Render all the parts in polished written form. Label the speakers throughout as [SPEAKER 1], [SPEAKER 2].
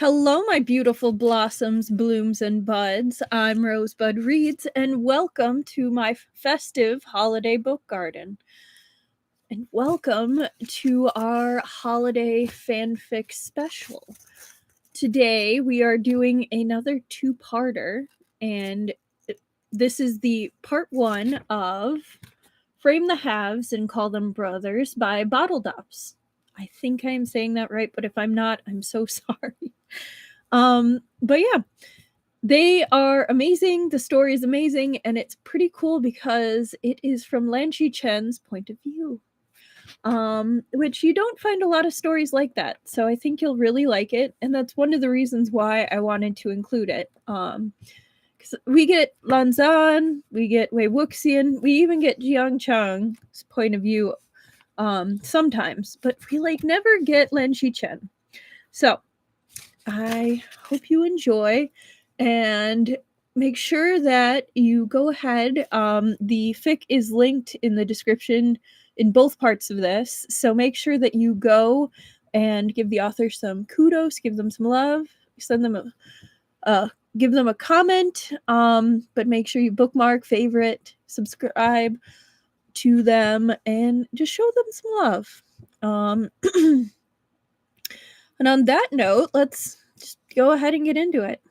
[SPEAKER 1] Hello, my beautiful blossoms, blooms, and buds. I'm Rosebud Reads, and welcome to my festive holiday book garden. And welcome to our holiday fanfic special. Today, we are doing another two-parter, and this is the part one of Frame the Halves and Call Them Brothers by Bodldops. I think I am saying that right, but if I'm not, I'm so sorry. But yeah, they are amazing. The story is amazing, and it's pretty cool because it is from Lan Xichen's point of view. Which you don't find a lot of stories like that. So I think you'll really like it, and that's one of the reasons why I wanted to include it. Because we get Lan Xichen, we get Wei Wuxian, we even get Jiang Chang's point of view sometimes, but we never get Lan Xichen. So I hope you enjoy, and make sure that you go ahead. The fic is linked in the description in both parts of this, so make sure that you go and give the author some kudos, give them some love, send them give them a comment, but make sure you bookmark, favorite, subscribe to them, and just show them some love. And on that note, let's just go ahead and get into it.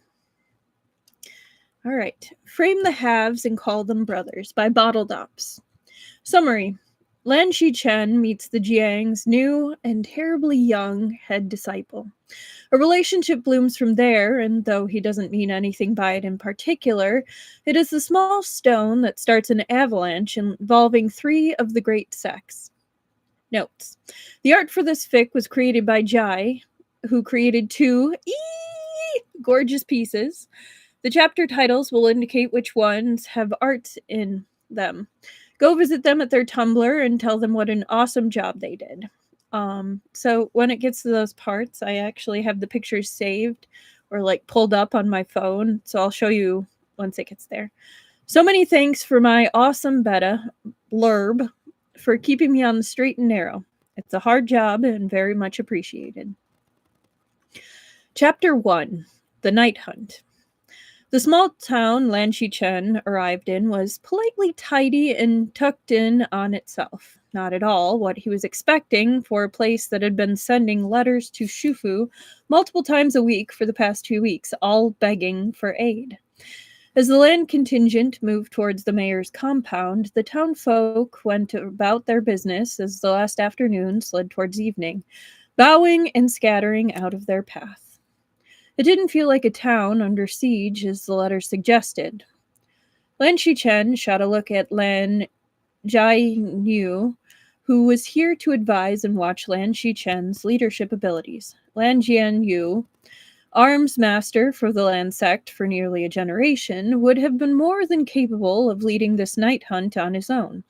[SPEAKER 1] All right. Frame the Halves and Call Them Brothers by Bodldops. Summary. Lan Xichen meets the Jiang's new and terribly young head disciple. A relationship blooms from there, and though he doesn't mean anything by it in particular, it is the small stone that starts an avalanche involving 3 of the great sects. Notes. The art for this fic was created by Jiang, who created 2 gorgeous pieces. The chapter titles will indicate which ones have art in them. Go visit them at their Tumblr and tell them what an awesome job they did. So when it gets to those parts, I actually have the pictures saved or pulled up on my phone, so I'll show you once it gets there. So many thanks for my awesome beta blurb for keeping me on the straight and narrow. It's a hard job and very much appreciated. Chapter 1. The Night Hunt. The small town Lan Xichen arrived in was politely tidy and tucked in on itself. Not at all what he was expecting for a place that had been sending letters to Shufu multiple times a week for the past 2 weeks, all begging for aid. As the land contingent moved towards the mayor's compound, the town folk went about their business as the last afternoon slid towards evening, bowing and scattering out of their path. It didn't feel like a town under siege, as the letter suggested. Lan Xichen shot a look at Lan Xichen, who was here to advise and watch Lan Xichen's leadership abilities. Lan Xichen, arms master for the Lan sect for nearly a generation, would have been more than capable of leading this night hunt on his own.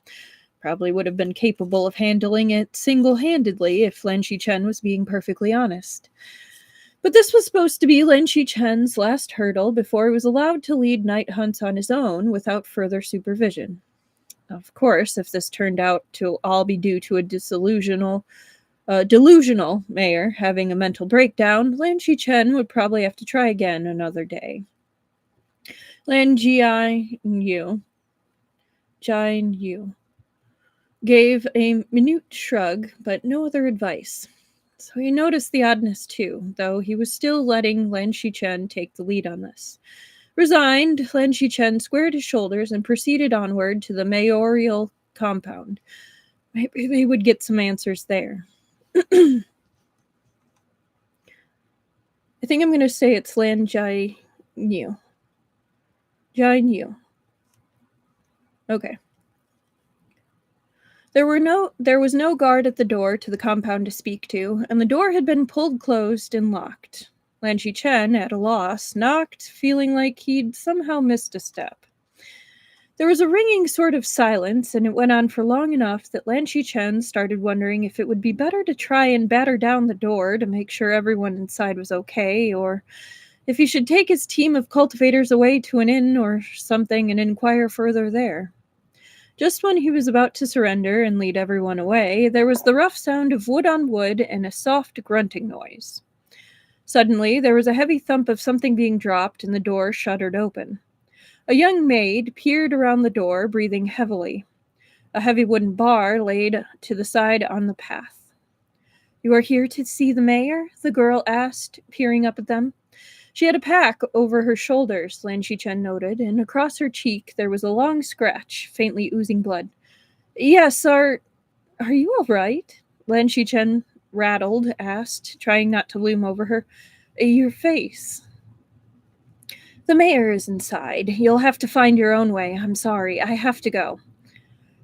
[SPEAKER 1] Probably would have been capable of handling it single-handedly if Lan Xichen was being perfectly honest. But this was supposed to be Lan Xichen's last hurdle before he was allowed to lead night hunts on his own without further supervision. Of course, if this turned out to all be due to a delusional mayor having a mental breakdown, Lan Xichen would probably have to try again another day. Lan Xichen gave a minute shrug, but no other advice. So he noticed the oddness too, though he was still letting Lan Xichen take the lead on this. Resigned, Lan Xichen squared his shoulders and proceeded onward to the mayoral compound. Maybe they would get some answers there. I think I'm going to say it's Lan Xichen. Okay. There was no guard at the door to the compound to speak to, and the door had been pulled closed and locked. Lan Xichen, at a loss, knocked, feeling like he'd somehow missed a step. There was a ringing sort of silence, and it went on for long enough that Lan Xichen started wondering if it would be better to try and batter down the door to make sure everyone inside was okay, or if he should take his team of cultivators away to an inn or something and inquire further there. Just when he was about to surrender and lead everyone away, there was the rough sound of wood on wood and a soft grunting noise. Suddenly, there was a heavy thump of something being dropped, and the door shuddered open. A young maid peered around the door, breathing heavily. A heavy wooden bar laid to the side on the path. "You are here to see the mayor?" the girl asked, peering up at them. She had a pack over her shoulders, Lan Xichen noted, and across her cheek there was a long scratch, faintly oozing blood. "Yes, are you all right?" Lan Xichen, rattled, asked, trying not to loom over her. "Your face." "The mayor is inside. You'll have to find your own way. I'm sorry. I have to go."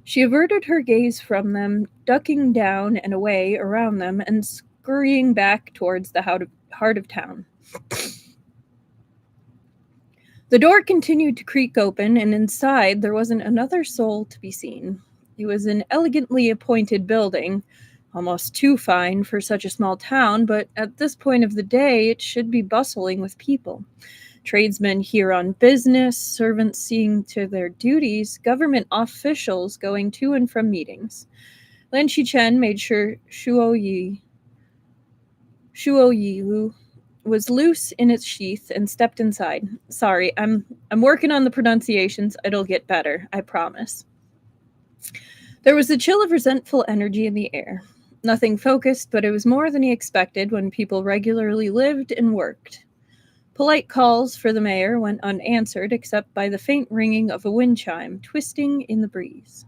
[SPEAKER 1] She averted her gaze from them, ducking down and away around them and scurrying back towards the heart of town. The door continued to creak open, and inside there wasn't another soul to be seen. It was an elegantly appointed building, almost too fine for such a small town, but at this point of the day it should be bustling with people. Tradesmen here on business, servants seeing to their duties, government officials going to and from meetings. Lan Xichen made sure Shuo Yi was loose in its sheath and stepped inside. "Sorry, I'm working on the pronunciations. It'll get better, I promise." There was a chill of resentful energy in the air. Nothing focused, but it was more than he expected when people regularly lived and worked. Polite calls for the mayor went unanswered except by the faint ringing of a wind chime twisting in the breeze.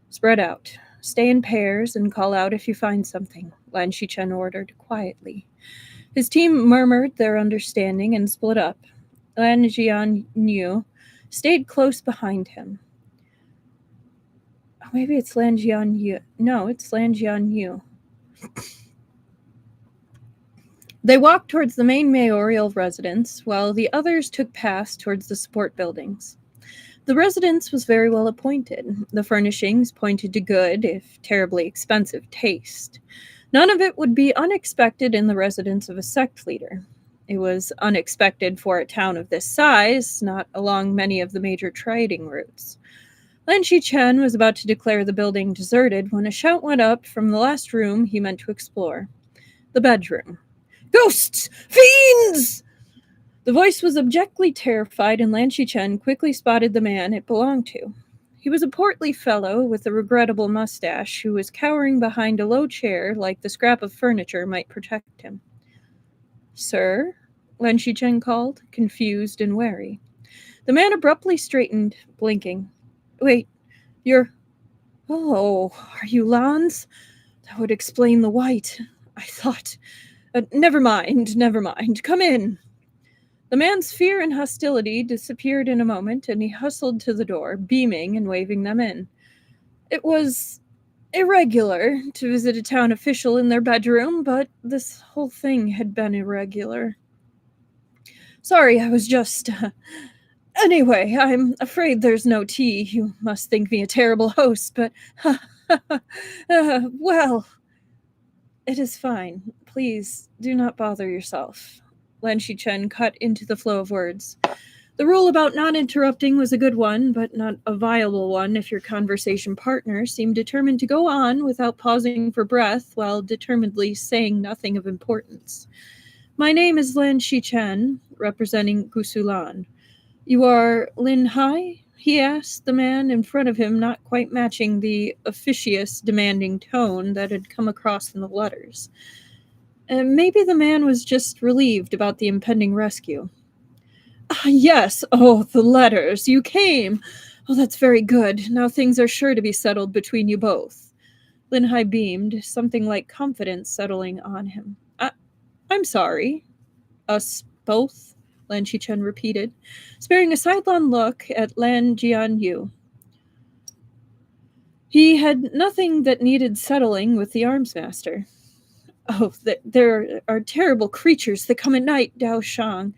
[SPEAKER 1] "Spread out. Stay in pairs and call out if you find something," Lan Xichen ordered quietly. His team murmured their understanding and split up. Lan Xichen stayed close behind him. Oh, maybe it's Lan Xichen. No, it's Lan Xichen. They walked towards the main mayoral residence, while the others took paths towards the support buildings. The residence was very well appointed. The furnishings pointed to good, if terribly expensive, taste. None of it would be unexpected in the residence of a sect leader. It was unexpected for a town of this size, not along many of the major trading routes. Lan Xichen was about to declare the building deserted when a shout went up from the last room he meant to explore. The bedroom. "Ghosts! Fiends!" The voice was abjectly terrified, and Lan Xichen quickly spotted the man it belonged to. He was a portly fellow with a regrettable mustache who was cowering behind a low chair like the scrap of furniture might protect him. "Sir?" Lan Xichen called, confused and wary. The man abruptly straightened, blinking. "Wait, you're... Oh, are you Lan's? That would explain the white. I thought... Never mind. Come in." The man's fear and hostility disappeared in a moment, and he hustled to the door, beaming and waving them in. It was irregular to visit a town official in their bedroom, but this whole thing had been irregular. "Sorry, I was just... Anyway, I'm afraid there's no tea. You must think me a terrible host, but... well... It is fine. Please, do not bother yourself." Lan Xichen cut into the flow of words. The rule about not interrupting was a good one, but not a viable one if your conversation partner seemed determined to go on without pausing for breath while determinedly saying nothing of importance. "My name is Lan Xichen, representing Gusulan. You are Lin Hai?" he asked, the man in front of him not quite matching the officious, demanding tone that had come across in the letters. Maybe the man was just relieved about the impending rescue. "Ah, yes. Oh, the letters. You came. Oh, that's very good. Now things are sure to be settled between you both." Lin Hai beamed, something like confidence settling on him. I'm sorry. Us both?" Lan Xichen repeated, sparing a sidelong look at Lan Xichen. He had nothing that needed settling with the arms master. "Oh, there are terrible creatures that come at night, Dao Shang.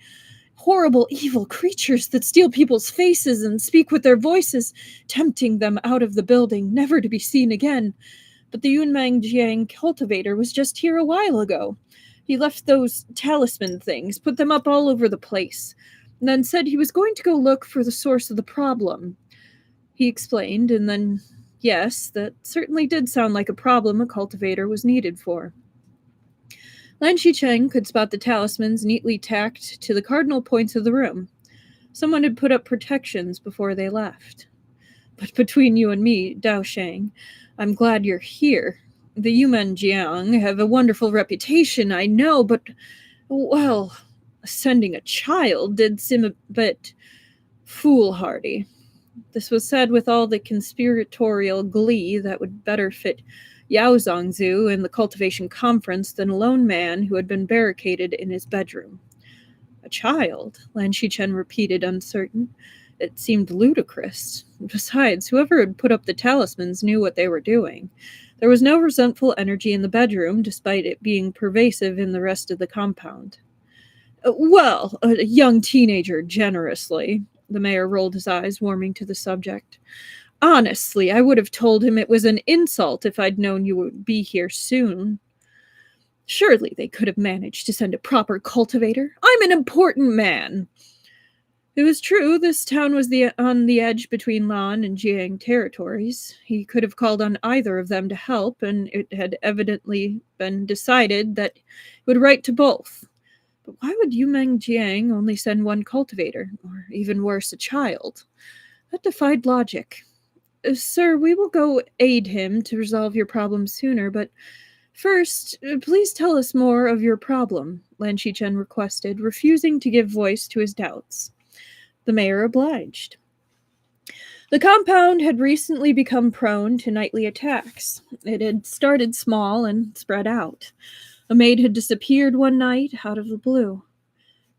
[SPEAKER 1] Horrible, evil creatures that steal people's faces and speak with their voices, tempting them out of the building, never to be seen again. But the Yunmeng Jiang cultivator was just here a while ago. He left those talisman things, put them up all over the place, and then said he was going to go look for the source of the problem." He explained, and then, yes, that certainly did sound like a problem a cultivator was needed for. Lan Xichen could spot the talismans neatly tacked to the cardinal points of the room. Someone had put up protections before they left. But between you and me, Dao Shang, I'm glad you're here. The Yumen Jiang have a wonderful reputation, I know, but, well, sending a child did seem a bit foolhardy. This was said with all the conspiratorial glee that would better fit Yao Zongzu in the cultivation conference than a lone man who had been barricaded in his bedroom. A child? Lan Xichen repeated, uncertain. It seemed ludicrous. Besides, whoever had put up the talismans knew what they were doing. There was no resentful energy in the bedroom, despite it being pervasive in the rest of the compound. Well, a young teenager, generously. The mayor rolled his eyes, warming to the subject. Honestly, I would have told him it was an insult if I'd known you would be here soon. Surely they could have managed to send a proper cultivator. I'm an important man. It was true, this town was on the edge between Lan and Jiang territories. He could have called on either of them to help, and it had evidently been decided that he would write to both. But why would Yumeng Jiang only send one cultivator, or even worse, a child? That defied logic. Sir, we will go aid him to resolve your problem sooner, but first, please tell us more of your problem, Lan Xichen requested, refusing to give voice to his doubts. The mayor obliged. The compound had recently become prone to nightly attacks. It had started small and spread out. A maid had disappeared one night out of the blue.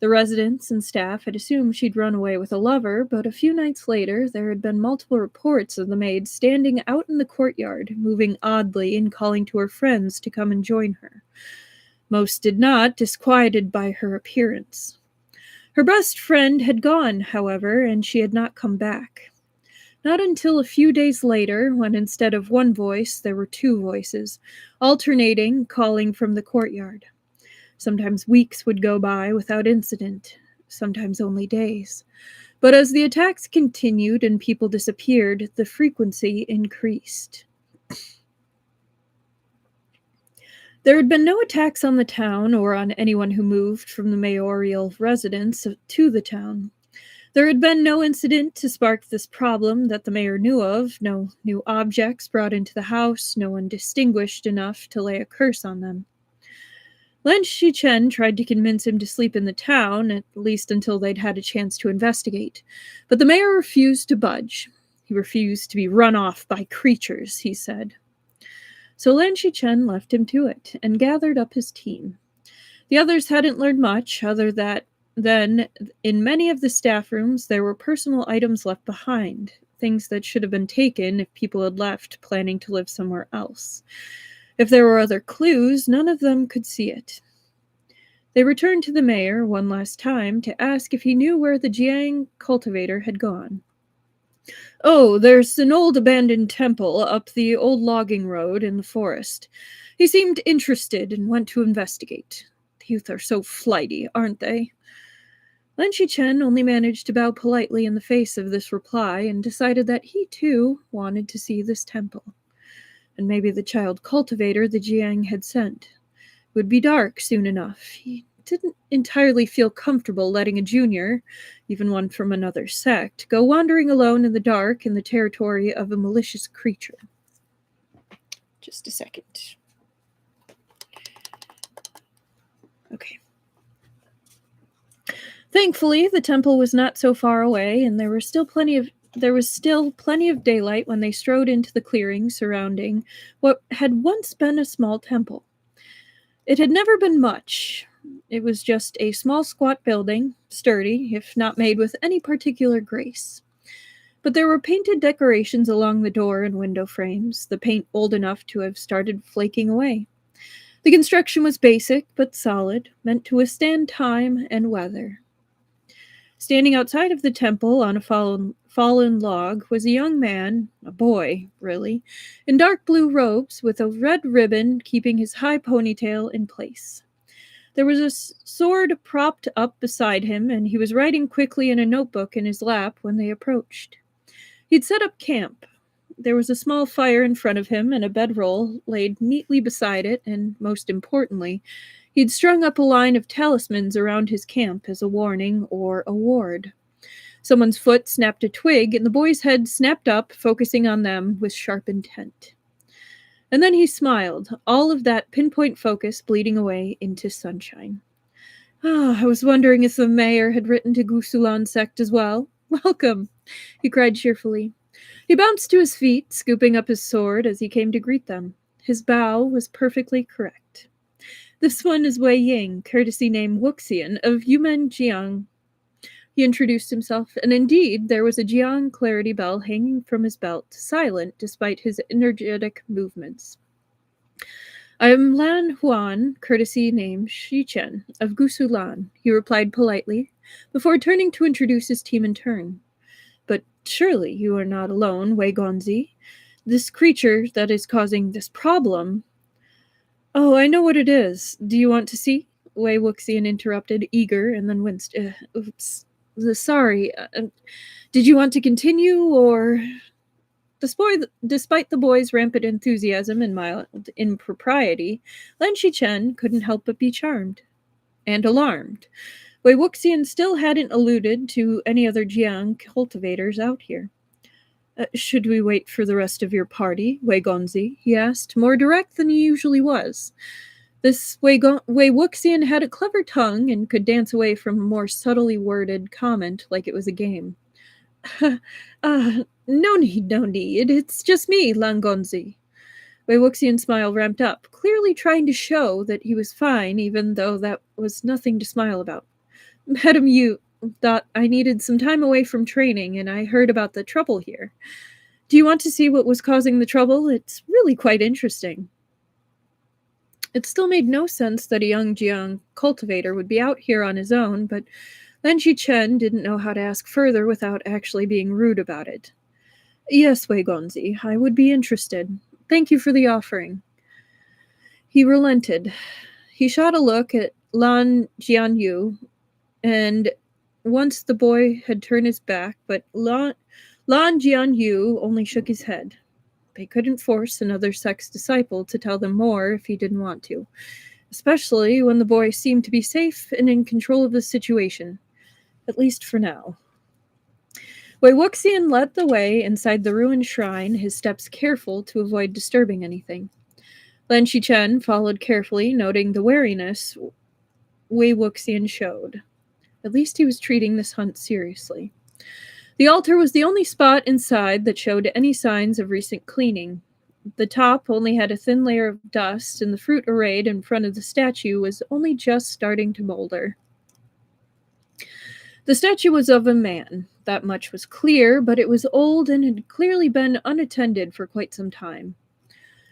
[SPEAKER 1] The residents and staff had assumed she'd run away with a lover, but a few nights later there had been multiple reports of the maid standing out in the courtyard, moving oddly and calling to her friends to come and join her. Most did not, disquieted by her appearance. Her best friend had gone, however, and she had not come back. Not until a few days later, when instead of one voice, there were two voices, alternating, calling from the courtyard. Sometimes weeks would go by without incident, sometimes only days. But as the attacks continued and people disappeared, the frequency increased. There had been no attacks on the town or on anyone who moved from the mayoral residence to the town. There had been no incident to spark this problem that the mayor knew of, no new objects brought into the house, no one distinguished enough to lay a curse on them. Lan Xichen tried to convince him to sleep in the town, at least until they'd had a chance to investigate, but the mayor refused to budge. He refused to be run off by creatures, he said. So Lan Xichen left him to it, and gathered up his team. The others hadn't learned much, other than in many of the staff rooms there were personal items left behind, things that should have been taken if people had left planning to live somewhere else. If there were other clues, none of them could see it. They returned to the mayor one last time to ask if he knew where the Jiang cultivator had gone. Oh, there's an old abandoned temple up the old logging road in the forest. He seemed interested and went to investigate. The youth are so flighty, aren't they? Lan Xichen only managed to bow politely in the face of this reply and decided that he, too, wanted to see this temple. And maybe the child cultivator the Jiang had sent. It would be dark soon enough. He didn't entirely feel comfortable letting a junior, even one from another sect, go wandering alone in the dark in the territory of a malicious creature. Just a second. Okay. Thankfully, the temple was not so far away, and there was still plenty of daylight when they strode into the clearing surrounding what had once been a small temple. It had never been much. It was just a small squat building, sturdy, if not made with any particular grace. But there were painted decorations along the door and window frames, the paint old enough to have started flaking away. The construction was basic but solid, meant to withstand time and weather. Standing outside of the temple on a fallen log was a young man, a boy, really, in dark blue robes with a red ribbon keeping his high ponytail in place. There was a sword propped up beside him, and he was writing quickly in a notebook in his lap when they approached. He'd set up camp. There was a small fire in front of him and a bedroll laid neatly beside it, and most importantly, He'd strung up a line of talismans around his camp as a warning or a ward. Someone's foot snapped a twig, and the boy's head snapped up, focusing on them with sharp intent. And then he smiled, all of that pinpoint focus bleeding away into sunshine. I was wondering if the mayor had written to Gusulan sect as well. Welcome, he cried cheerfully. He bounced to his feet, scooping up his sword as he came to greet them. His bow was perfectly correct. This one is Wei Ying, courtesy name Wuxian, of Yumen Jiang. He introduced himself, and indeed there was a Jiang clarity bell hanging from his belt, silent despite his energetic movements. I am Lan Huan, courtesy name Xichen, of Gusulan, he replied politely, before turning to introduce his team in turn. But surely you are not alone, Wei Gonzi. This creature that is causing this problem... Oh, I know what it is. Do you want to see? Wei Wuxian interrupted, eager, and then winced. Oops. Sorry. Did you want to continue, or... Despite the boy's rampant enthusiasm and mild impropriety, Lan Xichen couldn't help but be charmed. And alarmed. Wei Wuxian still hadn't alluded to any other Jiang cultivators out here. Should we wait for the rest of your party, Wei Gonzi? He asked, more direct than he usually was. This Wei Wuxian had a clever tongue and could dance away from a more subtly worded comment like it was a game. No need. It's just me, Lan Gonzi. Wei Wuxian's smile ramped up, clearly trying to show that he was fine, even though that was nothing to smile about. Madam, you thought I needed some time away from training, and I heard about the trouble here. Do you want to see what was causing the trouble? It's really quite interesting. It still made no sense that a young Jiang cultivator would be out here on his own, but Lan Xichen didn't know how to ask further without actually being rude about it. Yes, Wei Gonzi, I would be interested. Thank you for the offering. He relented. He shot a look at Lan Jianyu, and once the boy had turned his back, but Lan Jianyu only shook his head. They couldn't force another sect's disciple to tell them more if he didn't want to, especially when the boy seemed to be safe and in control of the situation, at least for now. Wei Wuxian led the way inside the ruined shrine, his steps careful to avoid disturbing anything. Lan Xichen followed carefully, noting the wariness Wei Wuxian showed. At least he was treating this hunt seriously. The altar was the only spot inside that showed any signs of recent cleaning. The top only had a thin layer of dust, and the fruit arrayed in front of the statue was only just starting to molder. The statue was of a man. That much was clear, but it was old and had clearly been unattended for quite some time.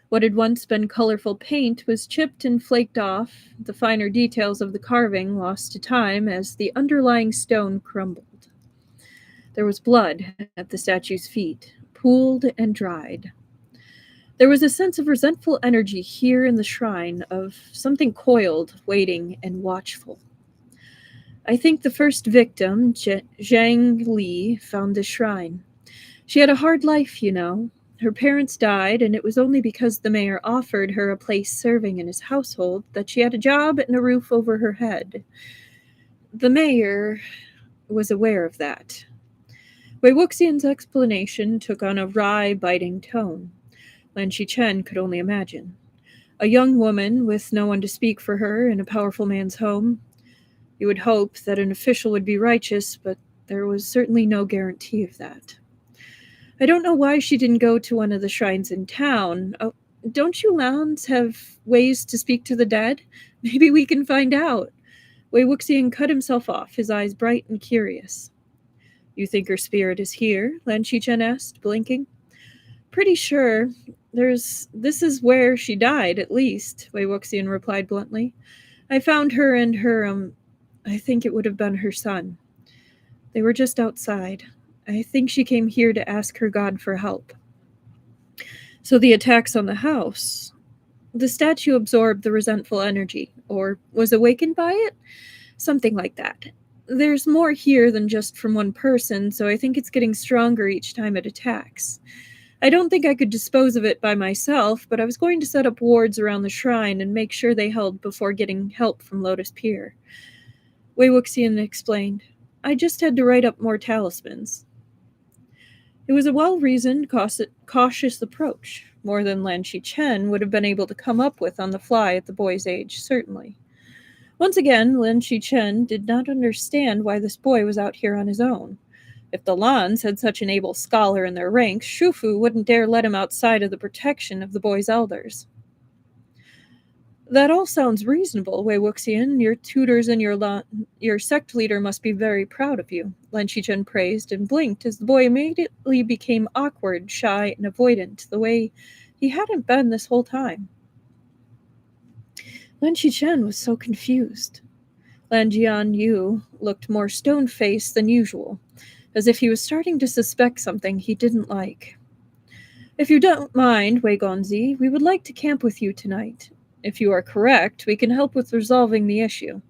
[SPEAKER 1] What had once been colorful paint was chipped and flaked off, the finer details of the carving lost to time as the underlying stone crumbled. There was blood at the statue's feet, pooled and dried. There was a sense of resentful energy here in the shrine, of something coiled, waiting, and watchful. I think the first victim, Jiang Li, found this shrine. She had a hard life, you know. Her parents died, and it was only because the mayor offered her a place serving in his household that she had a job and a roof over her head. The mayor was aware of that. Wei Wuxian's explanation took on a wry, biting tone. Lan Xichen could only imagine. A young woman with no one to speak for her in a powerful man's home. You would hope that an official would be righteous, but there was certainly no guarantee of that. I don't know why she didn't go to one of the shrines in town. Oh, don't you Lans have ways to speak to the dead? Maybe we can find out. Wei Wuxian cut himself off, his eyes bright and curious. You think her spirit is here? Lan Xichen asked, blinking. Pretty sure. This is where she died, at least, Wei Wuxian replied bluntly. I found her and her, I think it would have been her son. They were just outside. I think she came here to ask her god for help. So the attacks on the house. The statue absorbed the resentful energy, or was awakened by it? Something like that. There's more here than just from one person, so I think it's getting stronger each time it attacks. I don't think I could dispose of it by myself, but I was going to set up wards around the shrine and make sure they held before getting help from Lotus Pier. Wei Wuxian explained. I just had to write up more talismans. It was a well-reasoned, cautious approach, more than Lan Xichen would have been able to come up with on the fly at the boy's age, certainly. Once again, Lan Xichen did not understand why this boy was out here on his own. If the Lans had such an able scholar in their ranks, Shufu wouldn't dare let him outside of the protection of the boy's elders. That all sounds reasonable, Wei Wuxian. Your tutors and your sect leader must be very proud of you, Lan Xichen praised and blinked as the boy immediately became awkward, shy, and avoidant, the way he hadn't been this whole time. Lan Xichen was so confused. Lan Jianyu looked more stone-faced than usual, as if he was starting to suspect something he didn't like. If you don't mind, Wei Gonzi, we would like to camp with you tonight. If you are correct, we can help with resolving the issue,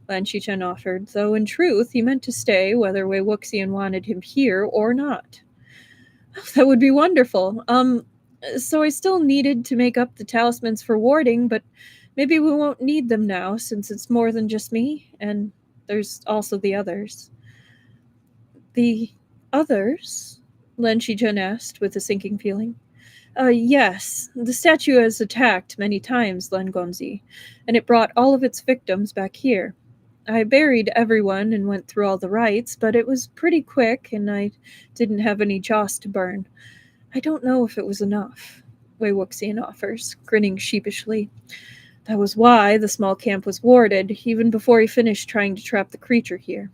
[SPEAKER 1] Lan Xichen offered, though in truth he meant to stay whether Wei Wuxian wanted him here or not. Oh, that would be wonderful. So I still needed to make up the talismans for warding, but maybe we won't need them now since it's more than just me, and there's also the others. The others? Lan Xichen asked with a sinking feeling. Yes, the statue has attacked many times, Lan Gonzi, and it brought all of its victims back here. I buried everyone and went through all the rites, but it was pretty quick, and I didn't have any joss to burn. I don't know if it was enough, Wei Wuxian offers, grinning sheepishly. That was why the small camp was warded, even before he finished trying to trap the creature here.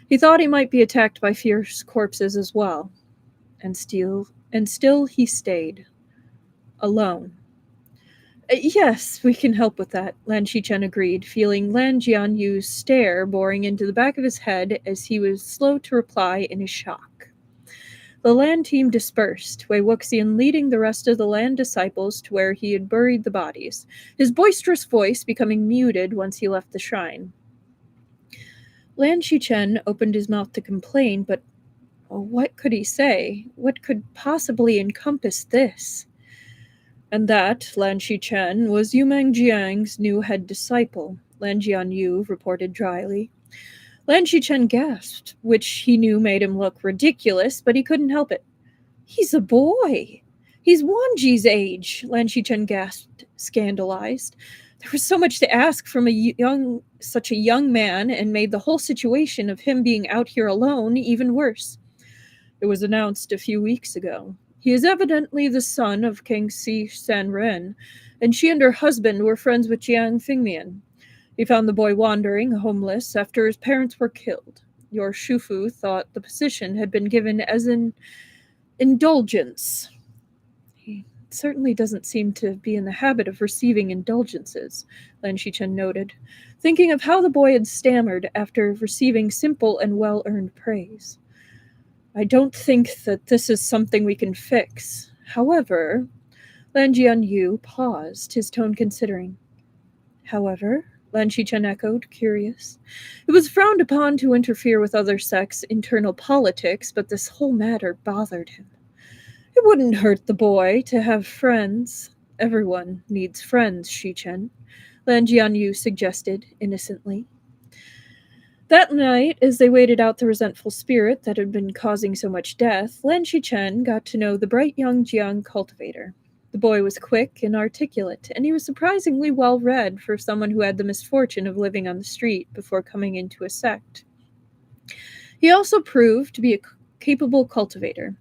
[SPEAKER 1] He thought he might be attacked by fierce corpses as well. And still he stayed. Alone. Yes, we can help with that, Lan Xichen agreed, feeling Lan Jianyu's stare boring into the back of his head as he was slow to reply in his shock. The Lan team dispersed, Wei Wuxian leading the rest of the Lan disciples to where he had buried the bodies, his boisterous voice becoming muted once he left the shrine. Lan Xichen opened his mouth to complain, but what could he say? What could possibly encompass this? And that, Lan Xichen, was Yumeng Jiang's new head disciple, Lan Jianyu reported dryly. Lan Xichen gasped, which he knew made him look ridiculous, but he couldn't help it. He's a boy. He's Wanji's age, Lan Xichen gasped, scandalized. There was so much to ask from such a young man, and made the whole situation of him being out here alone even worse. It was announced a few weeks ago. He is evidently the son of King Si Sanren, and she and her husband were friends with Jiang Fingmian. He found the boy wandering, homeless, after his parents were killed. Your Shufu thought the position had been given as an indulgence. He certainly doesn't seem to be in the habit of receiving indulgences, Lan Xichen noted, thinking of how the boy had stammered after receiving simple and well-earned praise. I don't think that this is something we can fix. However, Lan Jianyu paused, his tone considering. However, Lan Xichen echoed, curious. It was frowned upon to interfere with other sects' internal politics, but this whole matter bothered him. It wouldn't hurt the boy to have friends. Everyone needs friends, Xichen, Lan Jianyu suggested, innocently. That night, as they waited out the resentful spirit that had been causing so much death, Lan Xichen got to know the bright young Jiang cultivator. The boy was quick and articulate, and he was surprisingly well-read for someone who had the misfortune of living on the street before coming into a sect. He also proved to be a capable cultivator.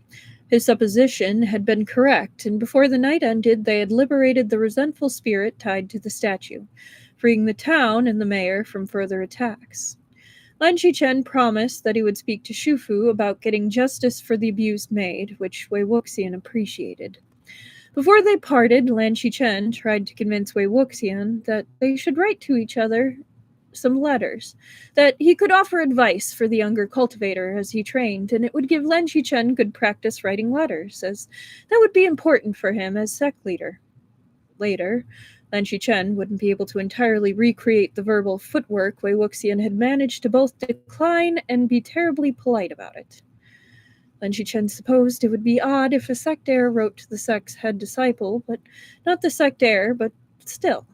[SPEAKER 1] His supposition had been correct, and before the night ended, they had liberated the resentful spirit tied to the statue, freeing the town and the mayor from further attacks. Lan Xichen promised that he would speak to Shufu about getting justice for the abused maid, which Wei Wuxian appreciated. Before they parted, Lan Xichen tried to convince Wei Wuxian that they should write to each other some letters, that he could offer advice for the younger cultivator as he trained, and it would give Lan Xichen good practice writing letters, as that would be important for him as sect leader. Later, Lan Xichen wouldn't be able to entirely recreate the verbal footwork Wei Wuxian had managed to both decline and be terribly polite about it. Lan Xichen supposed it would be odd if a sect heir wrote to the sect's head disciple, but not the sect heir, but still.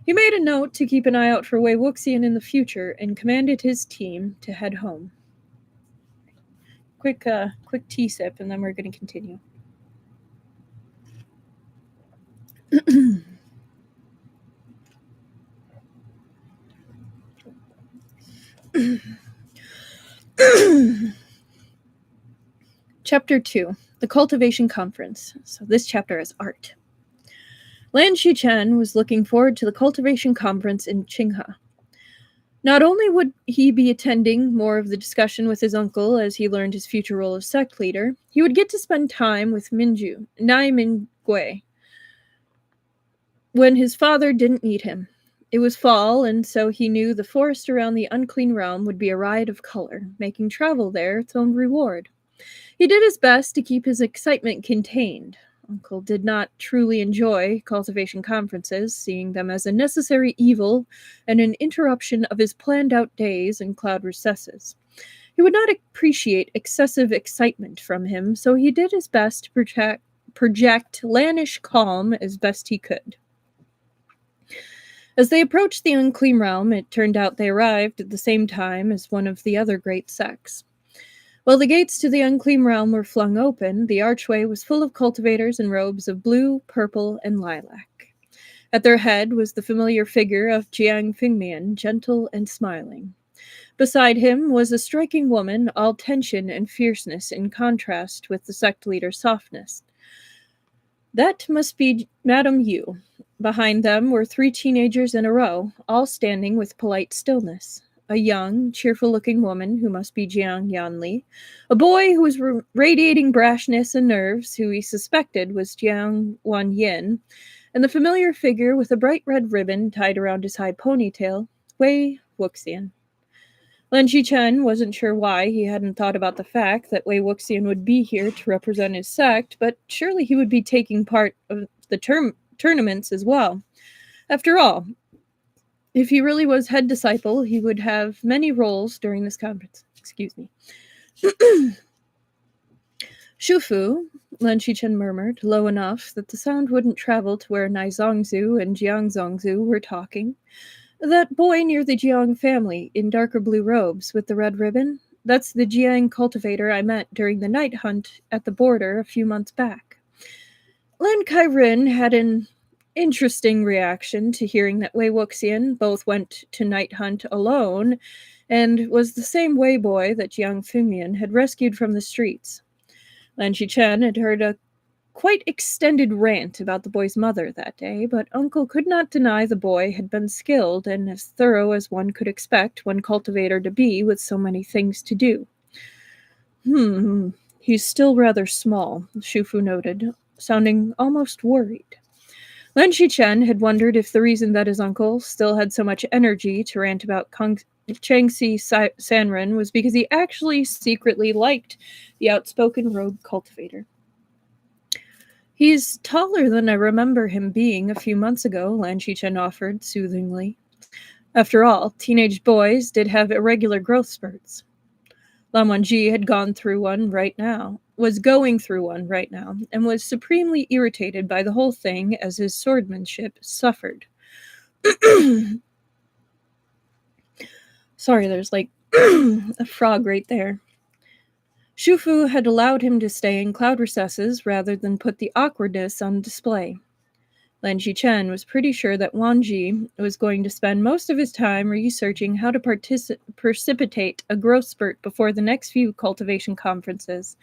[SPEAKER 1] He made a note to keep an eye out for Wei Wuxian in the future and commanded his team to head home. Quick tea sip, and then we're going to continue. Chapter 2, The Cultivation Conference. So this chapter is art. Lan Xichen was looking forward to the Cultivation Conference in Qinghe. Not only would he be attending more of the discussion with his uncle as he learned his future role as sect leader, he would get to spend time with Minju, Nai Mingui, when his father didn't need him. It was fall, and so he knew the forest around the unclean realm would be a riot of color, making travel there its own reward. He did his best to keep his excitement contained. Uncle did not truly enjoy cultivation conferences, seeing them as a necessary evil and an interruption of his planned-out days and cloud recesses. He would not appreciate excessive excitement from him, so he did his best to project lannish calm as best he could. As they approached the unclean realm, it turned out they arrived at the same time as one of the other great sects. While the gates to the unclean realm were flung open, the archway was full of cultivators in robes of blue, purple, and lilac. At their head was the familiar figure of Jiang Fingmian, gentle and smiling. Beside him was a striking woman, all tension and fierceness in contrast with the sect leader's softness. That must be Madame Yu. Behind them were 3 teenagers in a row, all standing with polite stillness. A young, cheerful-looking woman who must be Jiang Yanli, a boy who was radiating brashness and nerves who he suspected was Jiang Wanyin, and the familiar figure with a bright red ribbon tied around his high ponytail, Wei Wuxian. Lan Xichen wasn't sure why he hadn't thought about the fact that Wei Wuxian would be here to represent his sect, but surely he would be taking part of the tournaments as well. After all, if he really was head disciple, he would have many roles during this conference. Excuse me. Shufu, Lan Xichen murmured, low enough that the sound wouldn't travel to where Nai Zongzu and Jiang Zongzu were talking. That boy near the Jiang family, in darker blue robes with the red ribbon, that's the Jiang cultivator I met during the night hunt at the border a few months back. Lan Kairin had an interesting reaction to hearing that Wei Wuxian both went to night hunt alone and was the same Wei boy that Jiang Fingmian had rescued from the streets. Lan Xichen had heard a quite extended rant about the boy's mother that day, but Uncle could not deny the boy had been skilled and as thorough as one could expect one cultivator to be with so many things to do. He's still rather small, Shufu noted, sounding almost worried. Lan Xichen had wondered if the reason that his uncle still had so much energy to rant about Changxi Sanren was because he actually secretly liked the outspoken rogue cultivator. He's taller than I remember him being a few months ago, Lan Xichen offered soothingly. After all, teenage boys did have irregular growth spurts. Lan Wangji had was going through one right now, and was supremely irritated by the whole thing as his swordsmanship suffered. Sorry, there's like a frog right there. Shufu had allowed him to stay in cloud recesses rather than put the awkwardness on display. Lan Xichen was pretty sure that Wangji was going to spend most of his time researching how to precipitate a growth spurt before the next few cultivation conferences,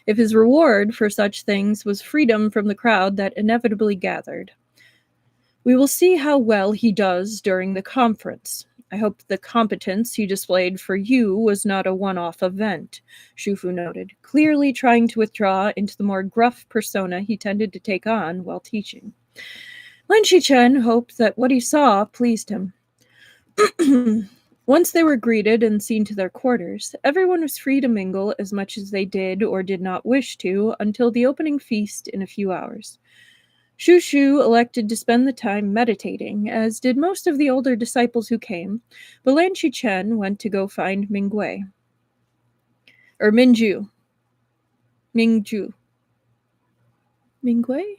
[SPEAKER 1] if his reward for such things was freedom from the crowd that inevitably gathered. We will see how well he does during the conference. I hope the competence he displayed for you was not a one-off event, Shufu noted, clearly trying to withdraw into the more gruff persona he tended to take on while teaching. Lan Xichen hoped that what he saw pleased him. Once they were greeted and seen to their quarters, everyone was free to mingle as much as they did or did not wish to until the opening feast in a few hours. Shushu elected to spend the time meditating, as did most of the older disciples who came, but Lan Xichen went to go find Minju. Mingju. Mingwei?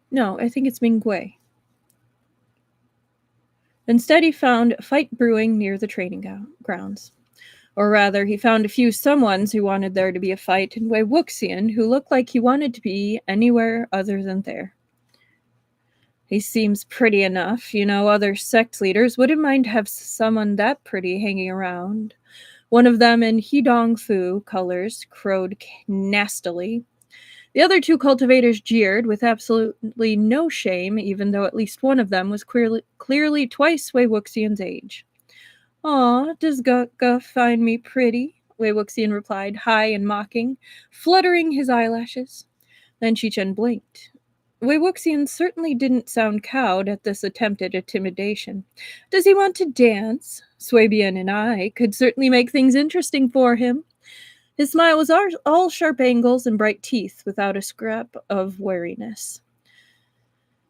[SPEAKER 1] No, I think it's Mingwei. Instead, he found a fight brewing near the training grounds. Or rather, he found a few someones who wanted there to be a fight, and Wei Wuxian, who looked like he wanted to be anywhere other than there. He seems pretty enough. Other sect leaders wouldn't mind have someone that pretty hanging around. One of them in Hidong Fu colors crowed nastily. The other two cultivators jeered with absolutely no shame, even though at least one of them was clearly twice Wei Wuxian's age. "Aw, does Gukka find me pretty?" Wei Wuxian replied, high and mocking, fluttering his eyelashes. Lan Xichen blinked. Wei Wuxian certainly didn't sound cowed at this attempted intimidation. Does he want to dance? Swabian and I could certainly make things interesting for him. His smile was all sharp angles and bright teeth, without a scrap of wariness.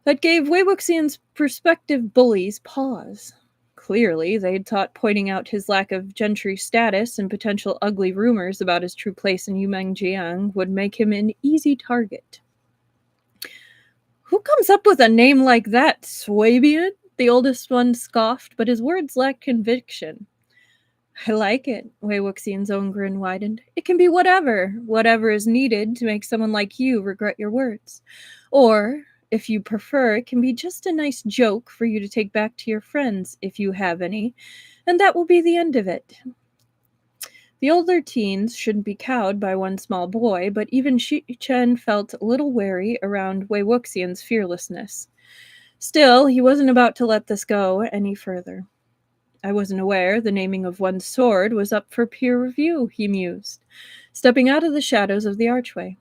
[SPEAKER 1] That gave Wei Wuxian's prospective bullies pause. Clearly, they'd thought pointing out his lack of gentry status and potential ugly rumors about his true place in Yumeng Jiang would make him an easy target. "Who comes up with a name like that, Swabian?" The oldest one scoffed, but his words lacked conviction. "I like it." Wei Wuxian's own grin widened. "It can be whatever is needed to make someone like you regret your words. Or, if you prefer, it can be just a nice joke for you to take back to your friends, if you have any, and that will be the end of it." The older teens shouldn't be cowed by one small boy, but even Chen felt a little wary around Wei Wuxian's fearlessness. Still, he wasn't about to let this go any further. "I wasn't aware the naming of one's sword was up for peer review," he mused, stepping out of the shadows of the archway.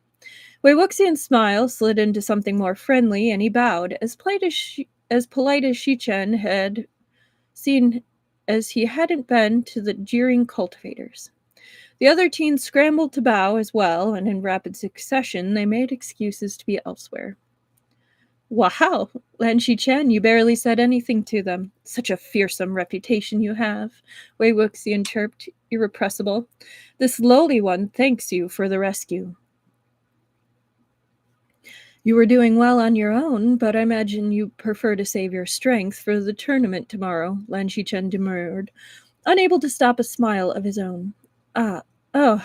[SPEAKER 1] Wei Wuxian's smile slid into something more friendly, and he bowed, as polite as Xichen had seen as he hadn't been to the jeering cultivators. The other teens scrambled to bow as well, and in rapid succession they made excuses to be elsewhere. "Wow, Lan Xichen, you barely said anything to them. Such a fearsome reputation you have," Wei Wuxian chirped, irrepressible. "This lowly one thanks you for the rescue." "You were doing well on your own, but I imagine you prefer to save your strength for the tournament tomorrow," Lan Xichen demurred, unable to stop a smile of his own. Oh,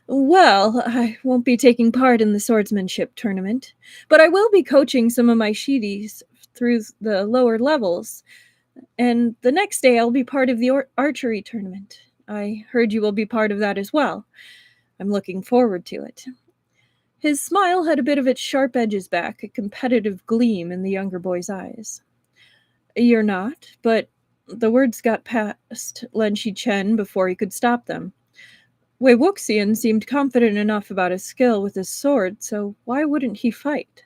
[SPEAKER 1] well, I won't be taking part in the swordsmanship tournament, but I will be coaching some of my shidis through the lower levels, and the next day I'll be part of the archery tournament. I heard you will be part of that as well. I'm looking forward to it." His smile had a bit of its sharp edges back, a competitive gleam in the younger boy's eyes. "You're not," but the words got past Lan Xichen before he could stop them. Wei Wuxian seemed confident enough about his skill with his sword, so why wouldn't he fight?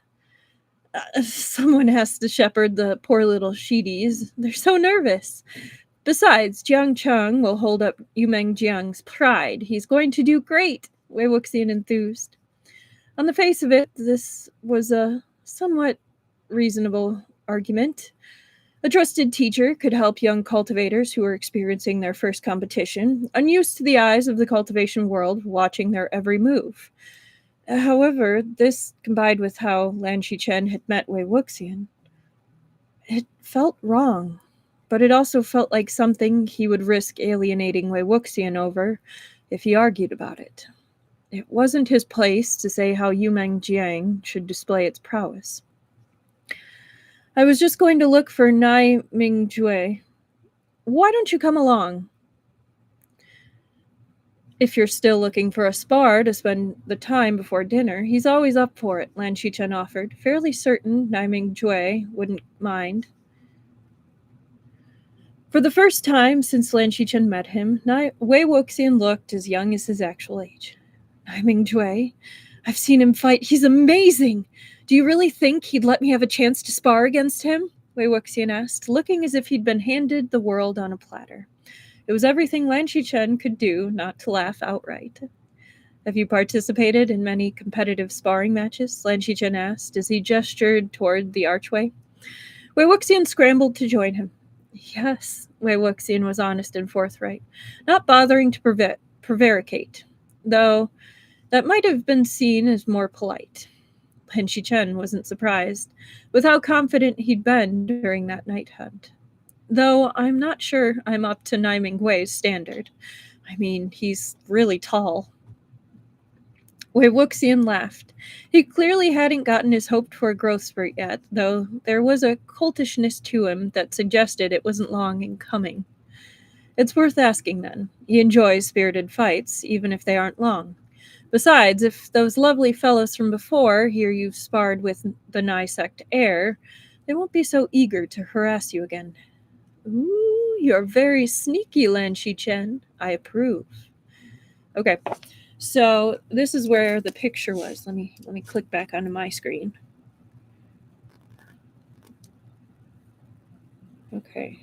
[SPEAKER 1] Someone has to shepherd the poor little shidis. They're so nervous. Besides, Jiang Cheng will hold up Yumeng Jiang's pride. He's going to do great," Wei Wuxian enthused. On the face of it, this was a somewhat reasonable argument. A trusted teacher could help young cultivators who were experiencing their first competition, unused to the eyes of the cultivation world watching their every move. However, this combined with how Lan Xichen had met Wei Wuxian, it felt wrong, but it also felt like something he would risk alienating Wei Wuxian over if he argued about it. It wasn't his place to say how Yumeng Jiang should display its prowess. "I was just going to look for Nai Mingjue. Why don't you come along? If you're still looking for a spar to spend the time before dinner, he's always up for it," Lan Xichen offered, fairly certain Nai Mingjue wouldn't mind. For the first time since Lan Xichen met him, Wei Wuxian looked as young as his actual age. "Nai Mingjue? I've seen him fight. He's amazing. Do you really think he'd let me have a chance to spar against him?" Wei Wuxian asked, looking as if he'd been handed the world on a platter. It was everything Lan Xichen could do not to laugh outright. "Have you participated in many competitive sparring matches?" Lan Xichen asked as he gestured toward the archway. Wei Wuxian scrambled to join him. "Yes," Wei Wuxian was honest and forthright, not bothering to prevaricate, though That might have been seen as more polite. Lan Xichen wasn't surprised with how confident he'd been during that night hunt. Though I'm not sure I'm up to Naiming Wei's standard. I mean, he's really tall. Wei Wuxian laughed. He clearly hadn't gotten his hoped-for growth spurt yet, though there was a coltishness to him that suggested it wasn't long in coming. It's worth asking, then. He enjoys spirited fights, even if they aren't long. Besides, if those lovely fellows from before hear you've sparred with the Nai sect heir, they won't be so eager to harass you again. Ooh, you're very sneaky, Lan Xichen. I approve. Okay, so this is where the picture was. Let me click back onto my screen. Okay.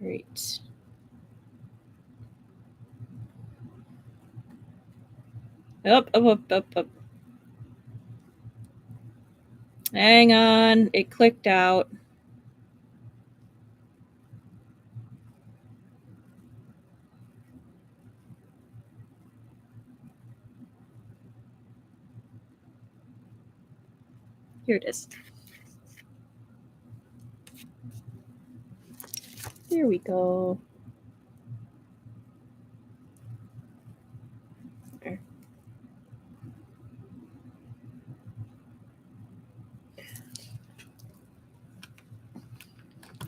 [SPEAKER 1] Great. Up. Hang on, it clicked out. Here it is. Here we go. There.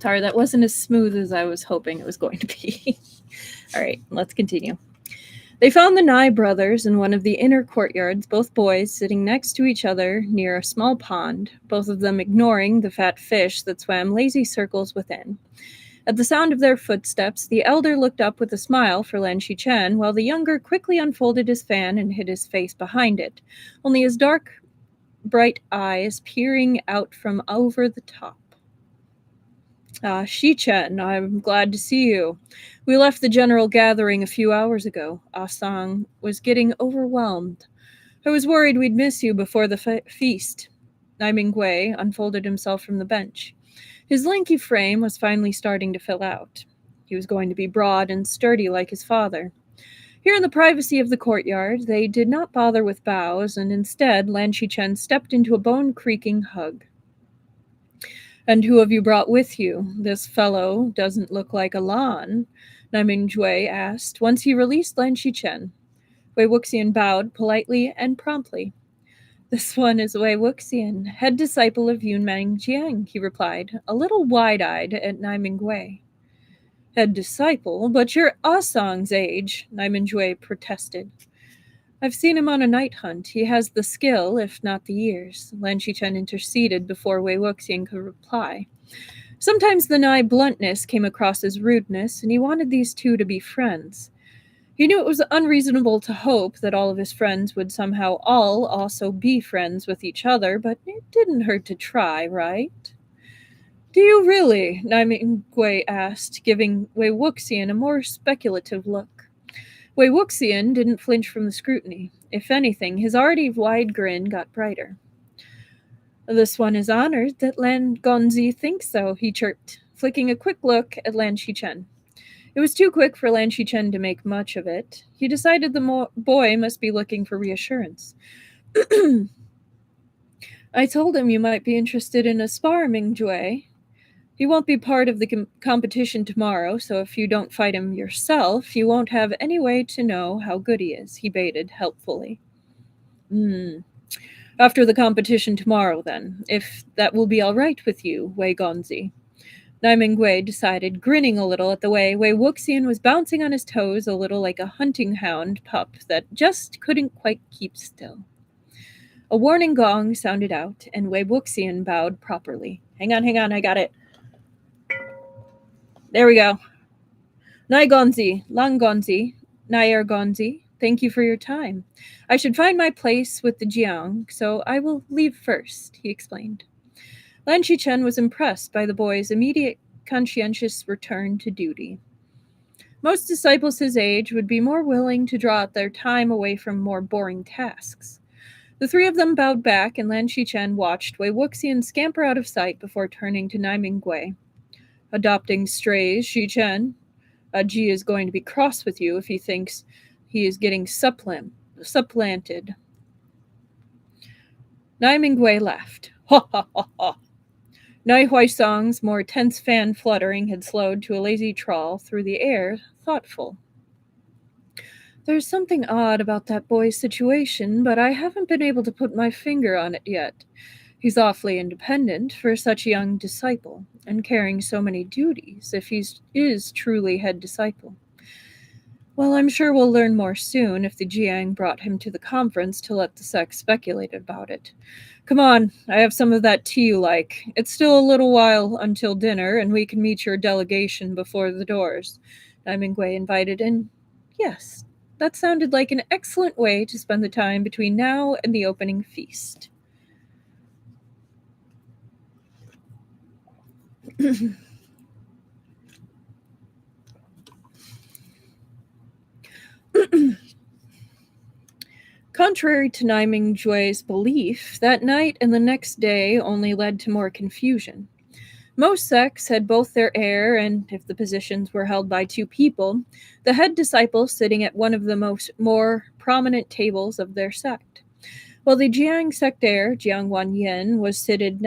[SPEAKER 1] Sorry, that wasn't as smooth as I was hoping it was going to be. All right, let's continue. They found the Nye brothers in one of the inner courtyards, both boys sitting next to each other near a small pond, both of them ignoring the fat fish that swam lazy circles within. At the sound of their footsteps, the elder looked up with a smile for Lan Xichen, while the younger quickly unfolded his fan and hid his face behind it, only his dark, bright eyes peering out from over the top. Xichen, I'm glad to see you. We left the general gathering a few hours ago. Asang was getting overwhelmed. I was worried we'd miss you before the feast. Naiming Gui unfolded himself from the bench. His lanky frame was finally starting to fill out. He was going to be broad and sturdy like his father. Here in the privacy of the courtyard, they did not bother with bows, and instead Lan Xichen stepped into a bone-creaking hug. And who have you brought with you? This fellow doesn't look like a Lan, Naiming Jue asked, once he released Lan Xichen. Wei Wuxian bowed politely and promptly. This one is Wei Wuxian, head disciple of Yunmeng Jiang, he replied, a little wide-eyed at Naiming Jue. Head disciple? But you're Asang's age, Naiming Jue protested. I've seen him on a night hunt. He has the skill, if not the years. Lan Xichen interceded before Wei Wuxian could reply. Sometimes the nigh bluntness came across as rudeness, and he wanted these two to be friends. He knew it was unreasonable to hope that all of his friends would somehow all also be friends with each other, but it didn't hurt to try, right? Do you really? Naiming Gui asked, giving Wei Wuxian a more speculative look. Wei Wuxian didn't flinch from the scrutiny. If anything, his already wide grin got brighter. This one is honored that Lan Gonzi thinks so, he chirped, flicking a quick look at Lan Xichen. It was too quick for Lan Xichen to make much of it. He decided the boy must be looking for reassurance. I told him you might be interested in a spar, Ming Jue. He won't be part of the competition tomorrow, so if you don't fight him yourself, you won't have any way to know how good he is, he baited helpfully. After the competition tomorrow, then, if that will be all right with you, Wei Gonzi. Naiming Gui decided, grinning a little at the way Wei Wuxian was bouncing on his toes a little like a hunting hound pup that just couldn't quite keep still. A warning gong sounded out, and Wei Wuxian bowed properly. Hang on, I got it. There we go. Nai Gonzi, Lang Gonzi, Nair Gonzi, thank you for your time. I should find my place with the Jiang, so I will leave first, he explained. Lan Xichen was impressed by the boy's immediate conscientious return to duty. Most disciples his age would be more willing to draw out their time away from more boring tasks. The three of them bowed back, and Lan Xichen watched Wei Wuxian scamper out of sight before turning to Naiming Gui. Adopting strays, Xichen. Ji is going to be cross with you if he thinks he is getting supplanted. Nai Mingwei laughed. Ha ha ha ha. Nai Huaisong's more tense fan fluttering had slowed to a lazy trawl through the air, thoughtful. There's something odd about that boy's situation, but I haven't been able to put my finger on it yet. He's awfully independent for such a young disciple, and carrying so many duties if he is truly head disciple. Well, I'm sure we'll learn more soon if the Jiang brought him to the conference to let the sect speculate about it. Come on, I have some of that tea you like. It's still a little while until dinner, and we can meet your delegation before the doors. Mingwei invited in. Yes, that sounded like an excellent way to spend the time between now and the opening feast. Contrary to Nai Mingjue's belief, that night and the next day only led to more confusion. Most sects had both their heir and, if the positions were held by two people, the head disciple sitting at one of the more prominent tables of their sect. While the Jiang sect heir, Jiang Wanyin, was sitting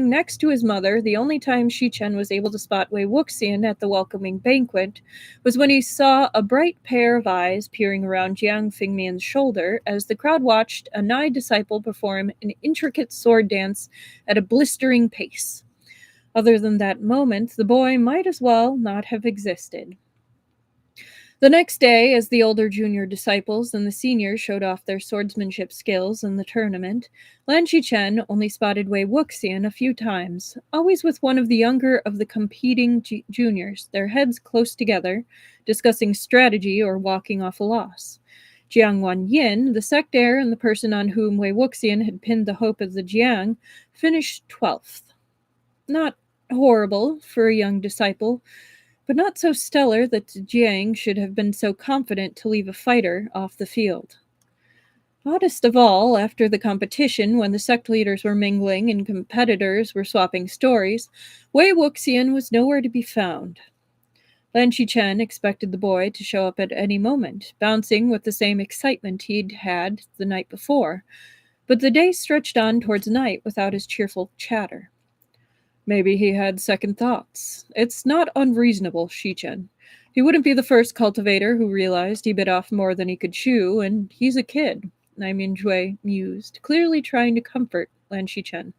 [SPEAKER 1] next to his mother, the only time Xichen was able to spot Wei Wuxian at the welcoming banquet was when he saw a bright pair of eyes peering around Jiang Fingmian's shoulder as the crowd watched a Nai disciple perform an intricate sword dance at a blistering pace. Other than that moment, the boy might as well not have existed. The next day, as the older junior disciples and the seniors showed off their swordsmanship skills in the tournament, Lan Xichen only spotted Wei Wuxian a few times, always with one of the younger of the competing juniors, their heads close together, discussing strategy or walking off a loss. Jiang Wanyin, the sect heir and the person on whom Wei Wuxian had pinned the hope of the Jiang, finished 12th. Not horrible for a young disciple, but not so stellar that Jiang should have been so confident to leave a fighter off the field. Oddest of all, after the competition, when the sect leaders were mingling and competitors were swapping stories, Wei Wuxian was nowhere to be found. Lan Xichen expected the boy to show up at any moment, bouncing with the same excitement he'd had the night before, but the day stretched on towards night without his cheerful chatter. Maybe he had second thoughts. It's not unreasonable, Xichen. He wouldn't be the first cultivator who realized he bit off more than he could chew, and he's a kid, Nai Mingzhui mused, clearly trying to comfort Lan Xichen.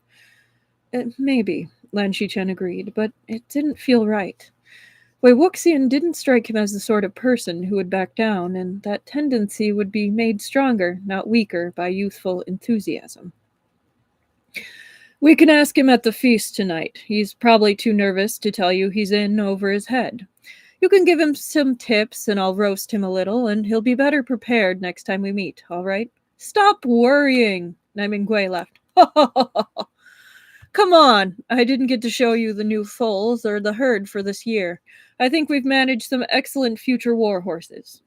[SPEAKER 1] Maybe, Lan Xichen agreed, but it didn't feel right. Wei Wuxian didn't strike him as the sort of person who would back down, and that tendency would be made stronger, not weaker, by youthful enthusiasm. We can ask him at the feast tonight. He's probably too nervous to tell you he's in over his head. You can give him some tips and I'll roast him a little, and he'll be better prepared next time we meet, all right? Stop worrying, Nai Mingwei laughed. Come on, I didn't get to show you the new foals or the herd for this year. I think we've managed some excellent future war horses.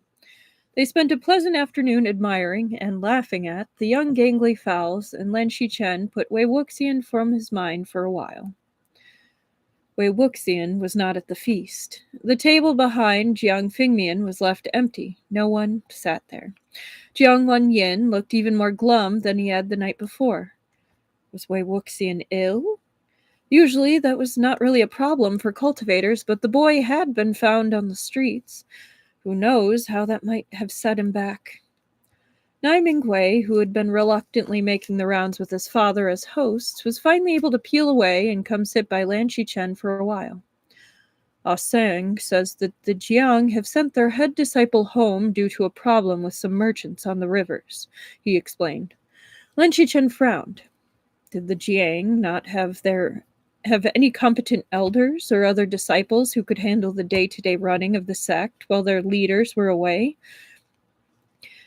[SPEAKER 1] They spent a pleasant afternoon admiring and laughing at the young gangly fowls, and Lan Xichen put Wei Wuxian from his mind for a while. Wei Wuxian was not at the feast. The table behind Jiang Fingmian was left empty. No one sat there. Jiang Wanyin looked even more glum than he had the night before. Was Wei Wuxian ill? Usually that was not really a problem for cultivators, but the boy had been found on the streets. Who knows how that might have set him back? Nai Mingwei, who had been reluctantly making the rounds with his father as hosts, was finally able to peel away and come sit by Lan Xichen for a while. Ah Seng says that the Jiang have sent their head disciple home due to a problem with some merchants on the rivers, he explained. Lan Xichen frowned. Did the Jiang not have any competent elders or other disciples who could handle the day-to-day running of the sect while their leaders were away?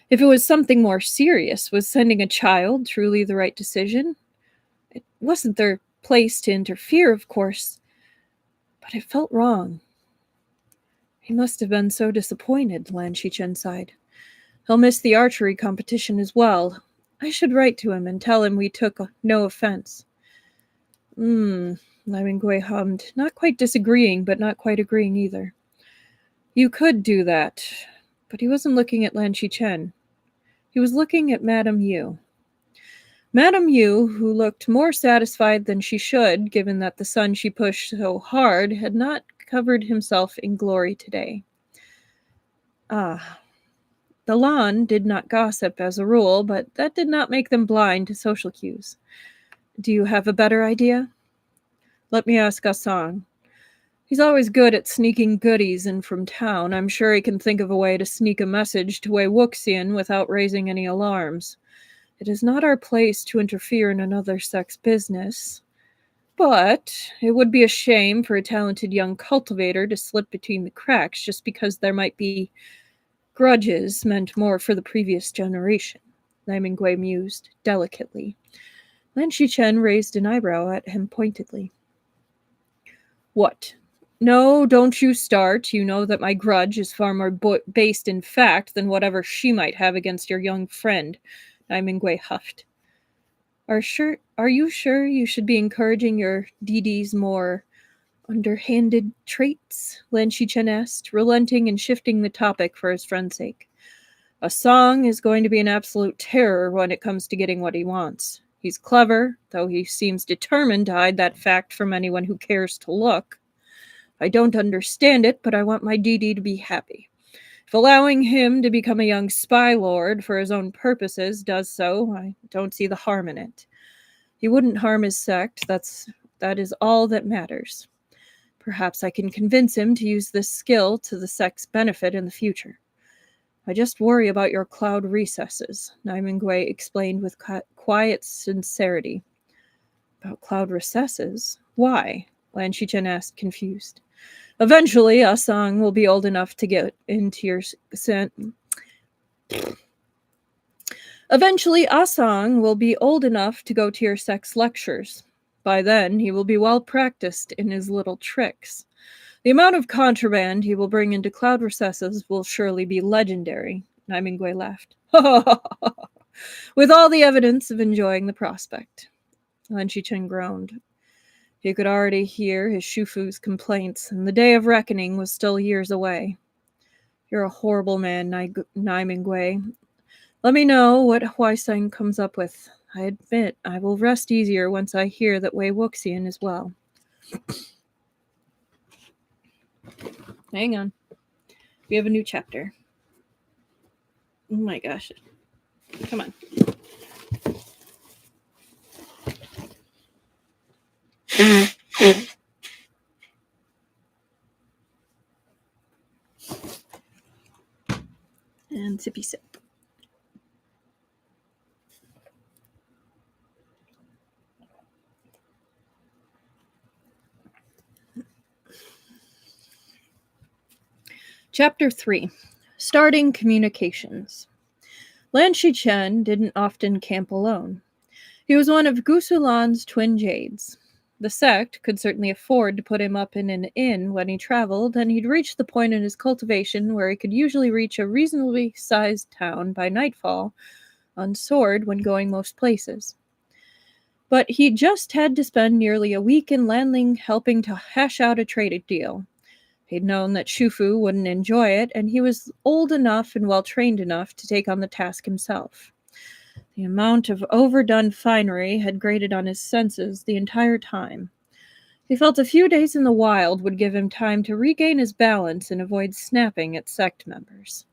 [SPEAKER 1] If it was something more serious, was sending a child truly the right decision? It wasn't their place to interfere, of course, but it felt wrong. He must have been so disappointed, Lan Xichen sighed. He'll miss the archery competition as well. I should write to him and tell him we took no offense. Nai Mingwei hummed, not quite disagreeing, but not quite agreeing either. You could do that, But he wasn't looking at Lan Xichen. He was looking at Madame Yu. Madame Yu, who looked more satisfied than she should, given that the sun she pushed so hard had not covered himself in glory today. Ah. The Lan did not gossip as a rule, but that did not make them blind to social cues. Do you have a better idea? Let me ask Asang. He's always good at sneaking goodies in from town. I'm sure he can think of a way to sneak a message to Wei Wuxian without raising any alarms. It is not our place to interfere in another sect's business. But it would be a shame for a talented young cultivator to slip between the cracks just because there might be grudges meant more for the previous generation, Naimingwei mused, delicately. Lan Xichen raised an eyebrow at him pointedly. What? No, don't you start. You know that my grudge is far more based in fact than whatever she might have against your young friend, Naimingwei huffed. Are you sure you should be encouraging your Didi's more underhanded traits? Lan Xichen asked, relenting and shifting the topic for his friend's sake. Asang is going to be an absolute terror when it comes to getting what he wants. He's clever, though he seems determined to hide that fact from anyone who cares to look. I don't understand it, but I want my Didi to be happy. If allowing him to become a young spy lord for his own purposes does so, I don't see the harm in it. He wouldn't harm his sect, that is all that matters. Perhaps I can convince him to use this skill to the sect's benefit in the future. I just worry about your cloud recesses, Naimingwei explained with quiet sincerity. About cloud recesses? Why? Lan Xichen asked, confused. Eventually, Asang will be old enough to get into your Eventually, Asang will be old enough to go to your sect's lectures. By then, he will be well practiced in his little tricks. The amount of contraband he will bring into cloud recesses will surely be legendary, Naimingwei laughed. With all the evidence of enjoying the prospect. Lan Xichen groaned. He could already hear his Shufu's complaints, and the day of reckoning was still years away. You're a horrible man, Naimingwei. Let me know what Huaisang comes up with. I admit I will rest easier once I hear that Wei Wuxian is well. Hang on. We have a new chapter. Oh my gosh. Come on. And sippy sip. Chapter 3. Starting Communications. Lan Xichen didn't often camp alone. He was one of Gusulan's twin jades. The sect could certainly afford to put him up in an inn when he traveled, and he'd reached the point in his cultivation where he could usually reach a reasonably sized town by nightfall on sword when going most places. But he just had to spend nearly a week in Lanling helping to hash out a trade deal. He'd known that Shufu wouldn't enjoy it, and he was old enough and well-trained enough to take on the task himself. The amount of overdone finery had grated on his senses the entire time. He felt a few days in the wild would give him time to regain his balance and avoid snapping at sect members.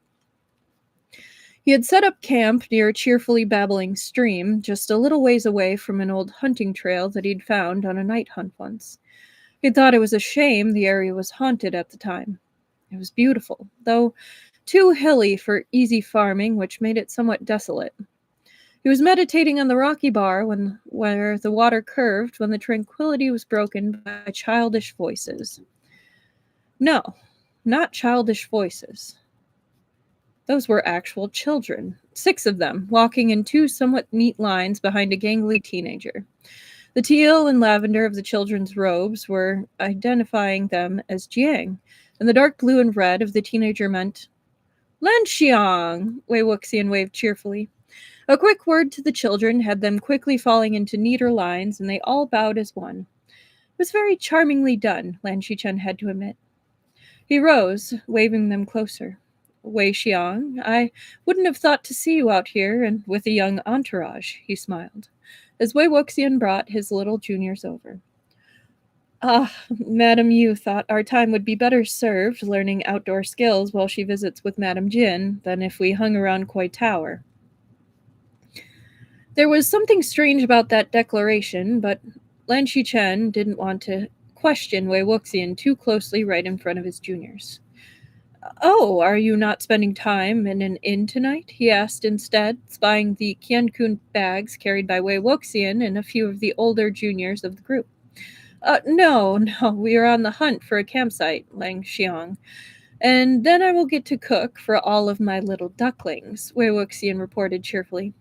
[SPEAKER 1] He had set up camp near a cheerfully babbling stream, just a little ways away from an old hunting trail that he'd found on a night hunt once. He thought it was a shame the area was haunted at the time. It was beautiful, though too hilly for easy farming, which made it somewhat desolate. He was meditating on the rocky bar where the water curved when the tranquility was broken by childish voices. No, not childish voices. Those were actual children, 6 of them, walking in 2 somewhat neat lines behind a gangly teenager. The teal and lavender of the children's robes were identifying them as Jiang, and the dark blue and red of the teenager meant, Lan Xiang, Wei Wuxian waved cheerfully. A quick word to the children had them quickly falling into neater lines, and they all bowed as one. It was very charmingly done, Lan Xichen had to admit. He rose, waving them closer. Wei Xiang. I wouldn't have thought to see you out here and with a young entourage, he smiled, as Wei Wuxian brought his little juniors over. Ah, Madame Yu thought our time would be better served learning outdoor skills while she visits with Madame Jin than if we hung around Koi Tower. There was something strange about that declaration, but Lan Xichen didn't want to question Wei Wuxian too closely right in front of his juniors. Oh, are you not spending time in an inn tonight? He asked instead, spying the Qiankun bags carried by Wei Wuxian and a few of the older juniors of the group. No, we are on the hunt for a campsite, Lan Xiang. And then I will get to cook for all of my little ducklings, Wei Wuxian reported cheerfully.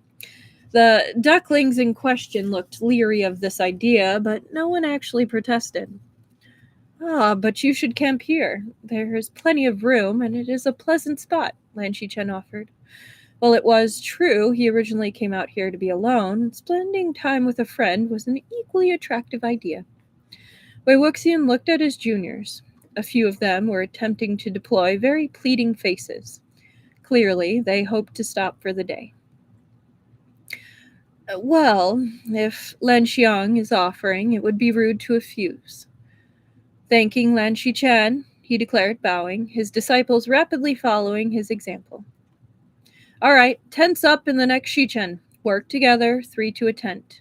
[SPEAKER 1] The ducklings in question looked leery of this idea, but no one actually protested. Ah, but you should camp here. There is plenty of room, and it is a pleasant spot, Lan Xichen offered. While it was true he originally came out here to be alone, spending time with a friend was an equally attractive idea. Wei Wuxian looked at his juniors. A few of them were attempting to deploy very pleading faces. Clearly, they hoped to stop for the day. Well, if Lan Xiang is offering, it would be rude to refuse. Thanking Lan Xichen, he declared, bowing, his disciples rapidly following his example. All right, tents up in the next Xichen. Work together, 3 to a tent.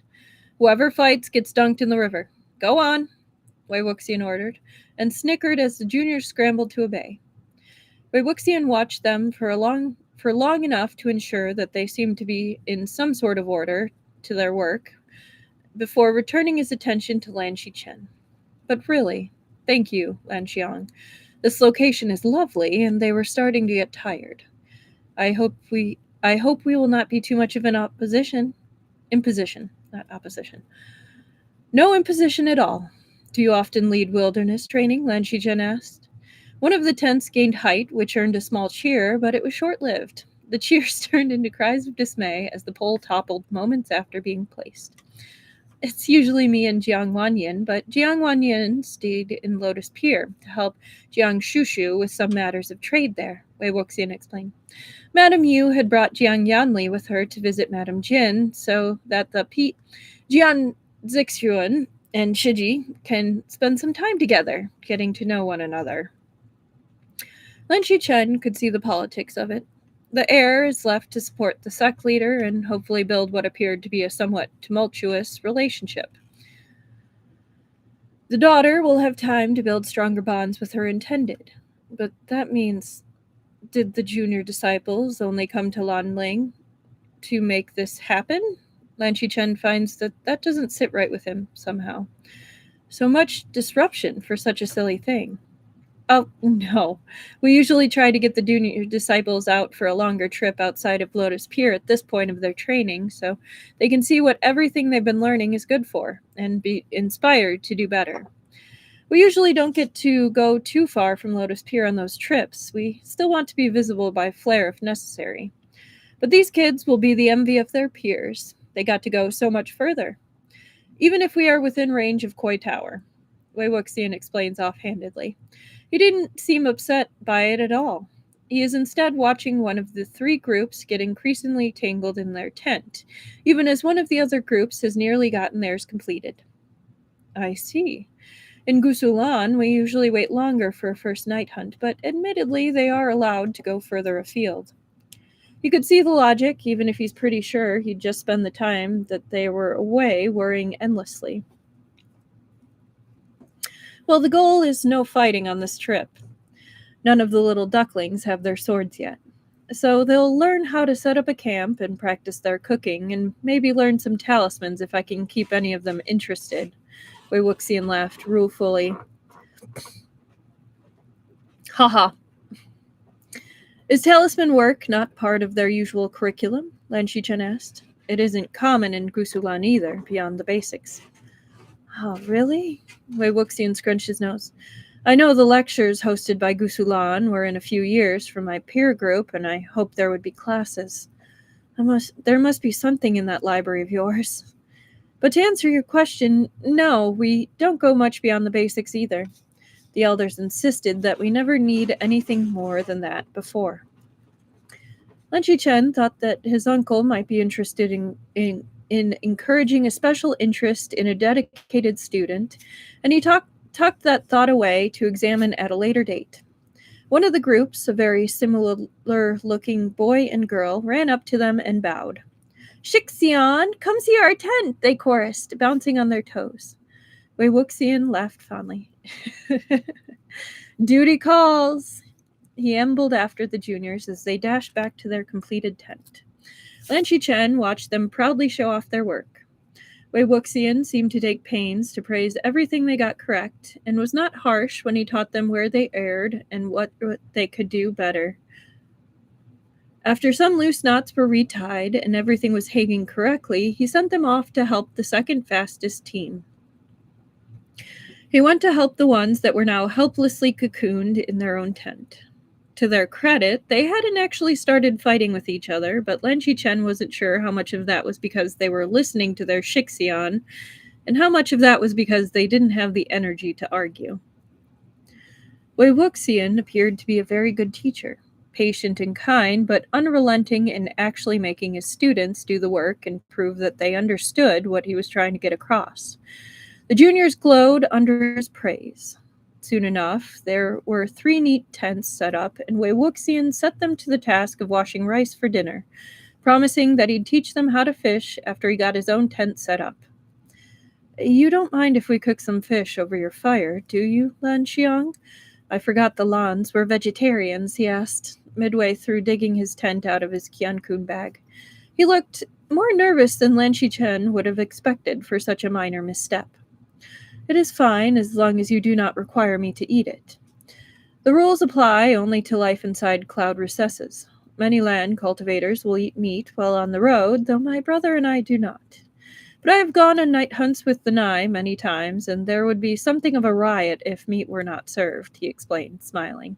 [SPEAKER 1] Whoever fights gets dunked in the river. Go on, Wei Wuxian ordered, and snickered as the juniors scrambled to obey. Wei Wuxian watched them for long enough to ensure that they seemed to be in some sort of order to their work, before returning his attention to Lan Xichen. But really, thank you, Lan Xiang. This location is lovely, and they were starting to get tired. I hope we will not be too much of an imposition, not opposition. No imposition at all. Do you often lead wilderness training? Lan Xichen asked. One of the tents gained height, which earned a small cheer, but it was short-lived. The cheers turned into cries of dismay as the pole toppled moments after being placed. It's usually me and Jiang Wanyan, but Jiang Wanyan stayed in Lotus Pier to help Jiang Shushu with some matters of trade there, Wei Wuxian explained. Madame Yu had brought Jiang Yanli with her to visit Madame Jin, so that the Jian Zixuan and Shiji can spend some time together, getting to know one another. Lan Xichen could see the politics of it. The heir is left to support the sect leader and hopefully build what appeared to be a somewhat tumultuous relationship. The daughter will have time to build stronger bonds with her intended. But that means, did the junior disciples only come to Lanling to make this happen? Lan Xichen finds that doesn't sit right with him somehow. So much disruption for such a silly thing. Oh, no. We usually try to get the junior disciples out for a longer trip outside of Lotus Pier at this point of their training, so they can see what everything they've been learning is good for, and be inspired to do better. We usually don't get to go too far from Lotus Pier on those trips. We still want to be visible by flare if necessary. But these kids will be the envy of their peers. They got to go so much further. Even if we are within range of Koi Tower, Wei Wuxian explains offhandedly. He didn't seem upset by it at all. He is instead watching one of the 3 groups get increasingly tangled in their tent, even as one of the other groups has nearly gotten theirs completed. I see. In Gusulan, we usually wait longer for a first night hunt, but admittedly they are allowed to go further afield. You could see the logic, even if he's pretty sure he'd just spend the time that they were away worrying endlessly. Well, the goal is no fighting on this trip. None of the little ducklings have their swords yet. So they'll learn how to set up a camp and practice their cooking, and maybe learn some talismans if I can keep any of them interested. Wei Wuxian laughed ruefully. Haha. Is talisman work not part of their usual curriculum? Lan Xichen asked. It isn't common in Gusulan either, beyond the basics. Oh, really? Wei Wuxian scrunched his nose. I know the lectures hosted by Gusulan were in a few years from my peer group, and I hoped there would be classes. There must be something in that library of yours. But to answer your question, no, we don't go much beyond the basics either. The elders insisted that we never need anything more than that before. Lan Xichen thought that his uncle might be interested in encouraging a special interest in a dedicated student, and he tucked that thought away to examine at a later date. One of the groups, a very similar-looking boy and girl, ran up to them and bowed. "Shixian, come see our tent," they chorused, bouncing on their toes. Wei Wuxian laughed fondly. "Duty calls." He ambled after the juniors as they dashed back to their completed tent. Lan Xichen watched them proudly show off their work. Wei Wuxian seemed to take pains to praise everything they got correct, and was not harsh when he taught them where they erred and what they could do better. After some loose knots were retied and everything was hanging correctly, he sent them off to help the second fastest team. He went to help the ones that were now helplessly cocooned in their own tent. To their credit, they hadn't actually started fighting with each other, but Lan Xichen wasn't sure how much of that was because they were listening to their Shixian, and how much of that was because they didn't have the energy to argue. Wei Wuxian appeared to be a very good teacher, patient and kind, but unrelenting in actually making his students do the work and prove that they understood what he was trying to get across. The juniors glowed under his praise. Soon enough, there were 3 neat tents set up, and Wei Wuxian set them to the task of washing rice for dinner, promising that he'd teach them how to fish after he got his own tent set up. "You don't mind if we cook some fish over your fire, do you, Lan Xiang?" "I forgot the Lans were vegetarians," he asked, midway through digging his tent out of his Qiankun bag. He looked more nervous than Lan Xichen would have expected for such a minor misstep. "It is fine, as long as you do not require me to eat it. The rules apply only to life inside cloud recesses. Many land cultivators will eat meat while on the road, though my brother and I do not. But I have gone on night hunts with the Nai many times, and there would be something of a riot if meat were not served," he explained, smiling,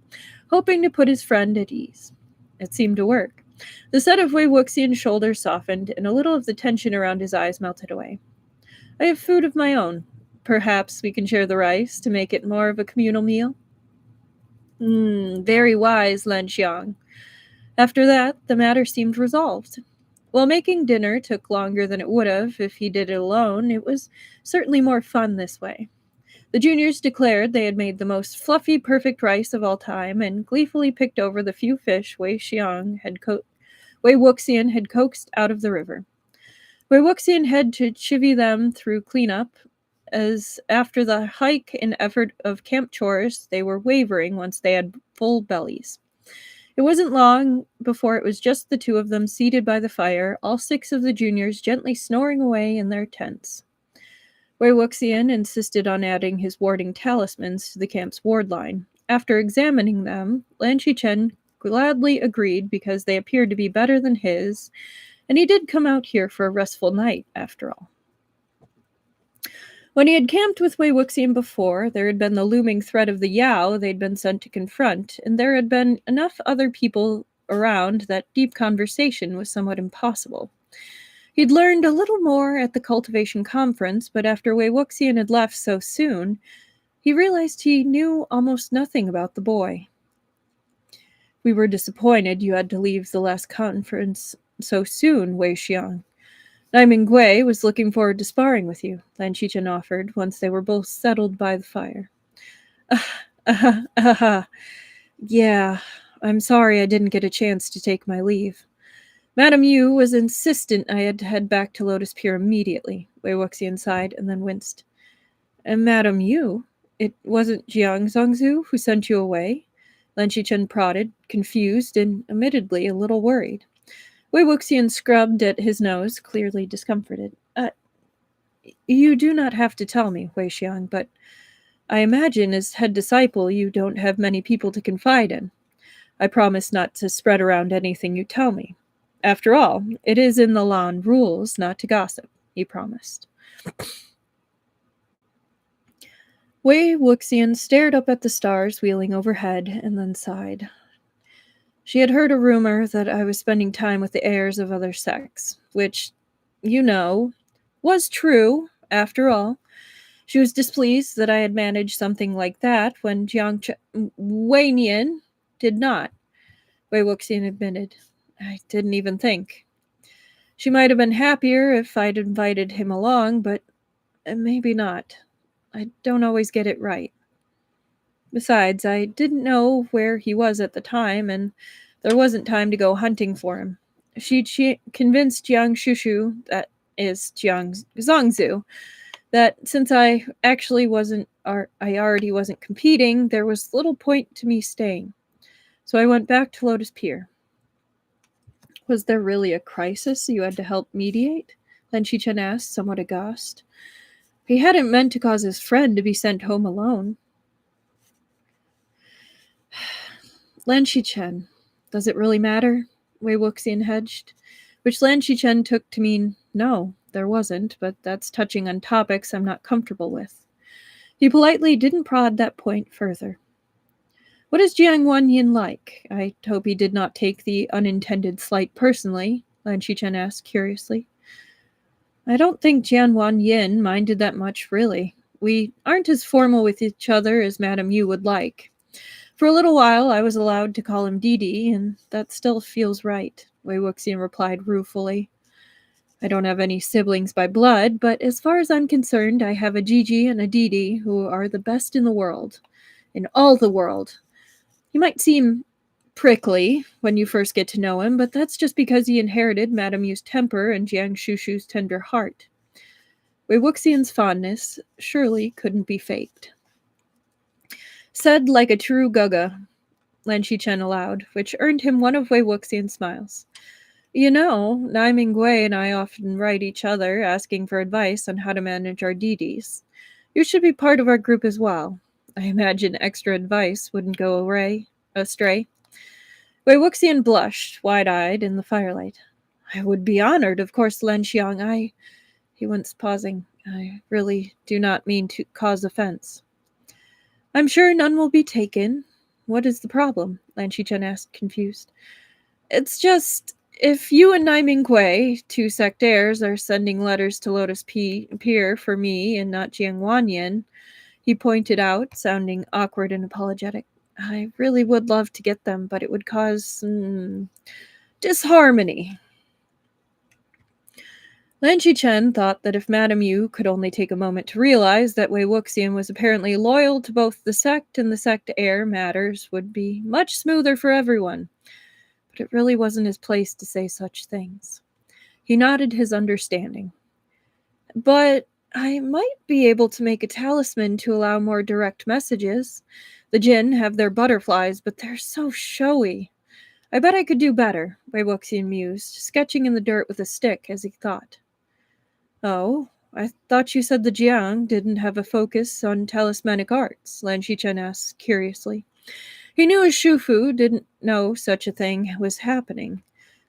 [SPEAKER 1] hoping to put his friend at ease. It seemed to work. The set of Wei Wuxian's shoulders softened, and a little of the tension around his eyes melted away. "I have food of my own. Perhaps we can share the rice to make it more of a communal meal?" Very wise, Lan Xiang. After that, the matter seemed resolved. While making dinner took longer than it would have if he did it alone, it was certainly more fun this way. The juniors declared they had made the most fluffy, perfect rice of all time, and gleefully picked over the few fish Wei Wuxian had coaxed out of the river. Wei Wuxian had to chivvy them through cleanup, as after the hike and effort of camp chores, they were wavering once they had full bellies. It wasn't long before it was just the 2 of them seated by the fire, all 6 of the juniors gently snoring away in their tents. Wei Wuxian insisted on adding his warding talismans to the camp's ward line. After examining them, Lan Xichen gladly agreed because they appeared to be better than his, and he did come out here for a restful night, after all. When he had camped with Wei Wuxian before, there had been the looming threat of the Yao they'd been sent to confront, and there had been enough other people around that deep conversation was somewhat impossible. He'd learned a little more at the cultivation conference, but after Wei Wuxian had left so soon, he realized he knew almost nothing about the boy. "We were disappointed you had to leave the last conference so soon, Wei Xiang. Naiming Gui was looking forward to sparring with you," Lan Xichen offered, once they were both settled by the fire. Yeah, I'm sorry I didn't get a chance to take my leave. Madame Yu was insistent I had to head back to Lotus Pier immediately," Wei Wuxian sighed and then winced. "And Madame Yu? It wasn't Jiang Zongzu who sent you away?" Lan Xichen prodded, confused and admittedly a little worried. Wei Wuxian scrubbed at his nose, clearly discomforted. You do not have to tell me, Wei Xiang, but I imagine as head disciple you don't have many people to confide in. I promise not to spread around anything you tell me. After all, it is in the Lan rules not to gossip," he promised. Wei Wuxian stared up at the stars wheeling overhead and then sighed. "She had heard a rumor that I was spending time with the heirs of other sects, which, you know, was true, after all. She was displeased that I had managed something like that when Wei Nian did not," Wei Wuxian admitted. I didn't even think. She might have been happier if I'd invited him along, but maybe not. I don't always get it right. Besides, I didn't know where he was at the time, and there wasn't time to go hunting for him. She convinced Jiang Shushu, that is Jiang Zongzu, that since I actually I already wasn't competing, there was little point to me staying. So I went back to Lotus Pier. Was there really a crisis you had to help mediate? Lan Xichen asked, somewhat aghast. He hadn't meant to cause his friend to be sent home alone. Lan Xichen, does it really matter? Wei Wuxian hedged, which Lan Xichen took to mean no, there wasn't, but that's touching on topics I'm not comfortable with. He politely didn't prod that point further. What is Jiang Wanyin like? I hope he did not take the unintended slight personally, Lan Xichen asked curiously. I don't think Jiang Wanyin minded that much, really. We aren't as formal with each other as Madame Yu would like. For a little while, I was allowed to call him Didi, and that still feels right, Wei Wuxian replied ruefully. I don't have any siblings by blood, but as far as I'm concerned, I have a Gigi and a Didi who are the best in the world. In all the world. He might seem prickly when you first get to know him, but that's just because he inherited Madame Yu's temper and Jiang Shushu's tender heart. Wei Wuxian's fondness surely couldn't be faked. Said like a true Gaga, Lan Xichen aloud, which earned him one of Wei Wuxian's smiles. You know, Nai Mingwei and I often write each other asking for advice on how to manage our DDs. You should be part of our group as well. I imagine extra advice wouldn't go astray. Wei Wuxian blushed, wide-eyed, in the firelight. I would be honored, of course, Lan Xiang. He went pausing. I really do not mean to cause offense. I'm sure none will be taken. What is the problem? Lan Xichen asked, confused. It's just, if you and Nai Mingwei, two sect heirs, are sending letters to Lotus Pier for me and not Jiang Wanyin, he pointed out, sounding awkward and apologetic. I really would love to get them, but it would cause disharmony. Lan Xichen thought that if Madame Yu could only take a moment to realize that Wei Wuxian was apparently loyal to both the sect and the sect heir, matters would be much smoother for everyone. But it really wasn't his place to say such things. He nodded his understanding. But I might be able to make a talisman to allow more direct messages. The Jinn have their butterflies, but they're so showy. I bet I could do better, Wei Wuxian mused, sketching in the dirt with a stick as he thought. Oh, I thought you said the Jiang didn't have a focus on talismanic arts, Lan Xichen asked curiously. He knew his Shufu didn't know such a thing was happening.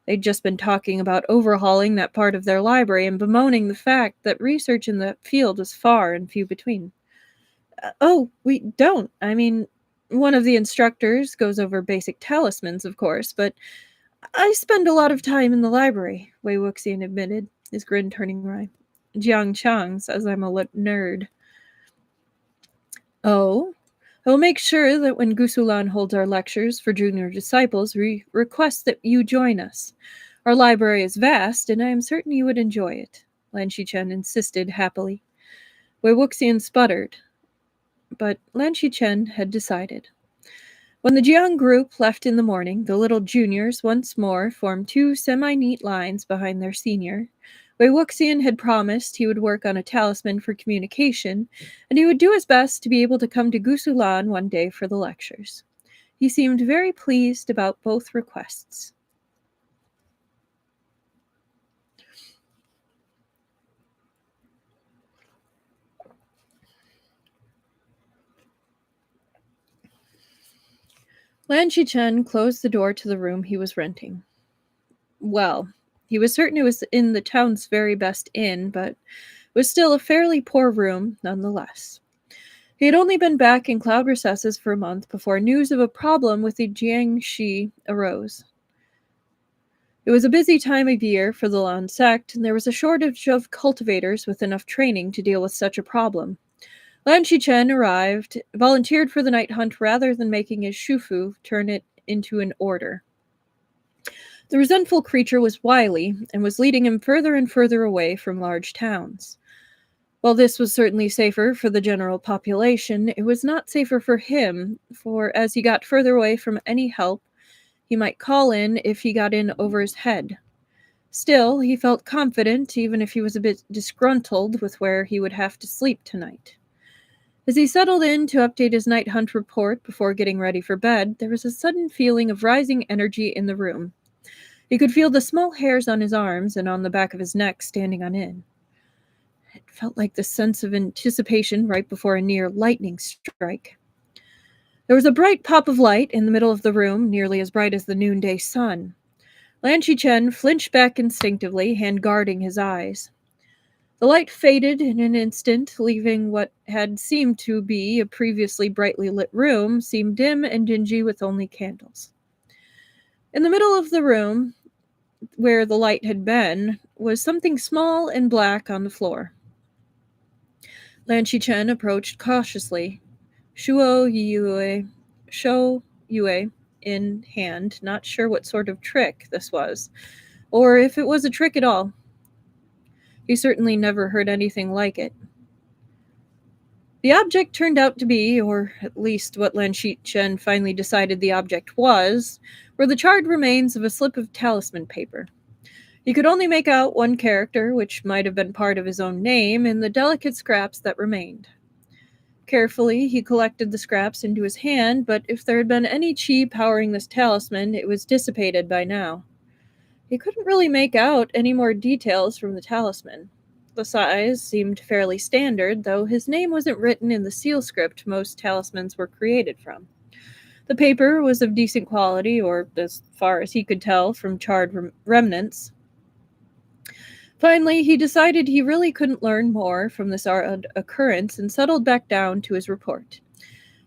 [SPEAKER 1] They'd just been talking about overhauling that part of their library and bemoaning the fact that research in the field was far and few between. We don't. I mean, one of the instructors goes over basic talismans, of course, but I spend a lot of time in the library, Wei Wuxian admitted, his grin turning wry. Jiang Chang says I'm a nerd. Oh? I will make sure that when Gusulan holds our lectures for junior disciples, we request that you join us. Our library is vast, and I am certain you would enjoy it, Lan Xichen insisted happily. Wei Wuxian sputtered, but Lan Xichen had decided. When the Jiang group left in the morning, the little juniors once more formed two semi-neat lines behind their senior. Wei Wuxian had promised he would work on a talisman for communication, and he would do his best to be able to come to Gusulan one day for the lectures. He seemed very pleased about both requests. Lan Xichen closed the door to the room he was renting. Well, he was certain it was in the town's very best inn, but it was still a fairly poor room nonetheless. He had only been back in cloud recesses for a month before news of a problem with the Jiangxi arose. It was a busy time of year for the Lan sect, and there was a shortage of cultivators with enough training to deal with such a problem. Lan Xichen arrived, volunteered for the night hunt rather than making his Shufu turn it into an order. The resentful creature was wily and was leading him further and further away from large towns. While this was certainly safer for the general population, it was not safer for him, for as he got further away from any help he might call in if he got in over his head. Still, he felt confident, even if he was a bit disgruntled with where he would have to sleep tonight. As he settled in to update his night hunt report before getting ready for bed, there was a sudden feeling of rising energy in the room. He could feel the small hairs on his arms and on the back of his neck standing on end. It felt like the sense of anticipation right before a near lightning strike. There was a bright pop of light in the middle of the room, nearly as bright as the noonday sun. Lan Xichen flinched back instinctively, hand guarding his eyes. The light faded in an instant, leaving what had seemed to be a previously brightly lit room seem dim and dingy with only candles. In the middle of the room, where the light had been, was something small and black on the floor. Lan Xichen approached cautiously, Shou Yue in hand, not sure what sort of trick this was, or if it was a trick at all. He certainly never heard anything like it. The object turned out to be, or at least what Lan Xichen finally decided the object was, were the charred remains of a slip of talisman paper. He could only make out one character, which might have been part of his own name, in the delicate scraps that remained. Carefully, he collected the scraps into his hand, but if there had been any chi powering this talisman, it was dissipated by now. He couldn't really make out any more details from the talisman. The size seemed fairly standard, though his name wasn't written in the seal script most talismans were created from. The paper was of decent quality, or as far as he could tell from charred remnants. Finally, he decided he really couldn't learn more from this odd occurrence and settled back down to his report.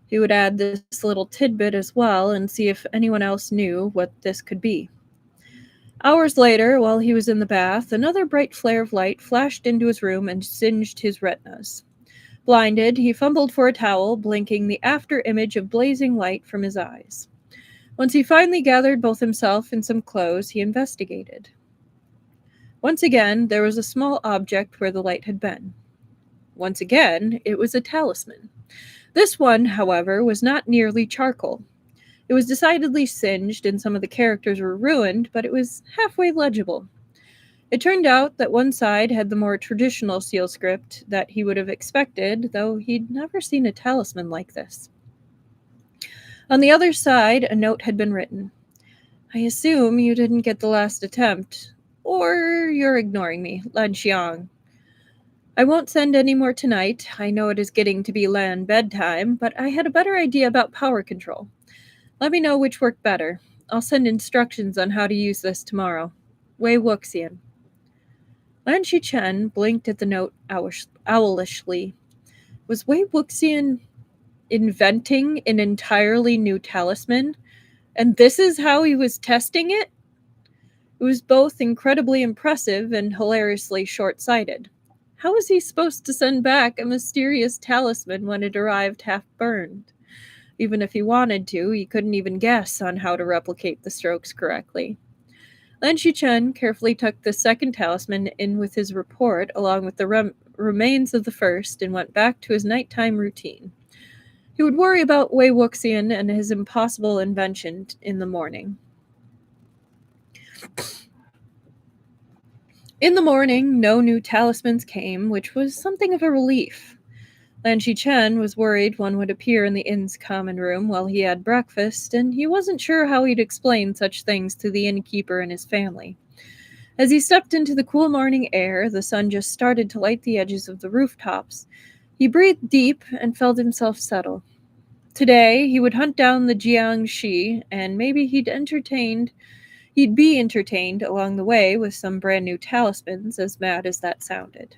[SPEAKER 1] He would add this little tidbit as well and see if anyone else knew what this could be. Hours later, while he was in the bath, another bright flare of light flashed into his room and singed his retinas. Blinded, he fumbled for a towel, blinking the after image of blazing light from his eyes. Once he finally gathered both himself and some clothes, he investigated. Once again, there was a small object where the light had been. Once again, it was a talisman. This one, however, was not nearly charcoal. It was decidedly singed, and some of the characters were ruined, but it was halfway legible. It turned out that one side had the more traditional seal script that he would have expected, though he'd never seen a talisman like this. On the other side, a note had been written. "I assume you didn't get the last attempt. Or you're ignoring me, Lan Xiang. I won't send any more tonight. I know it is getting to be Lan bedtime, but I had a better idea about power control. Let me know which worked better. I'll send instructions on how to use this tomorrow. Wei Wuxian." Lan Xichen blinked at the note owlishly. Was Wei Wuxian inventing an entirely new talisman? And this is how he was testing it? It was both incredibly impressive and hilariously short-sighted. How was he supposed to send back a mysterious talisman when it arrived half-burned? Even if he wanted to, he couldn't even guess on how to replicate the strokes correctly. Lan Xichen carefully tucked the second talisman in with his report, along with the remains of the first, and went back to his nighttime routine. He would worry about Wei Wuxian and his impossible invention in the morning. In the morning, no new talismans came, which was something of a relief. Lan Xichen was worried one would appear in the inn's common room while he had breakfast, and he wasn't sure how he'd explain such things to the innkeeper and his family. As he stepped into the cool morning air, the sun just started to light the edges of the rooftops. He breathed deep and felt himself settle. Today, he would hunt down the Jiang Shi, and maybe he'd be entertained along the way with some brand new talismans, as mad as that sounded.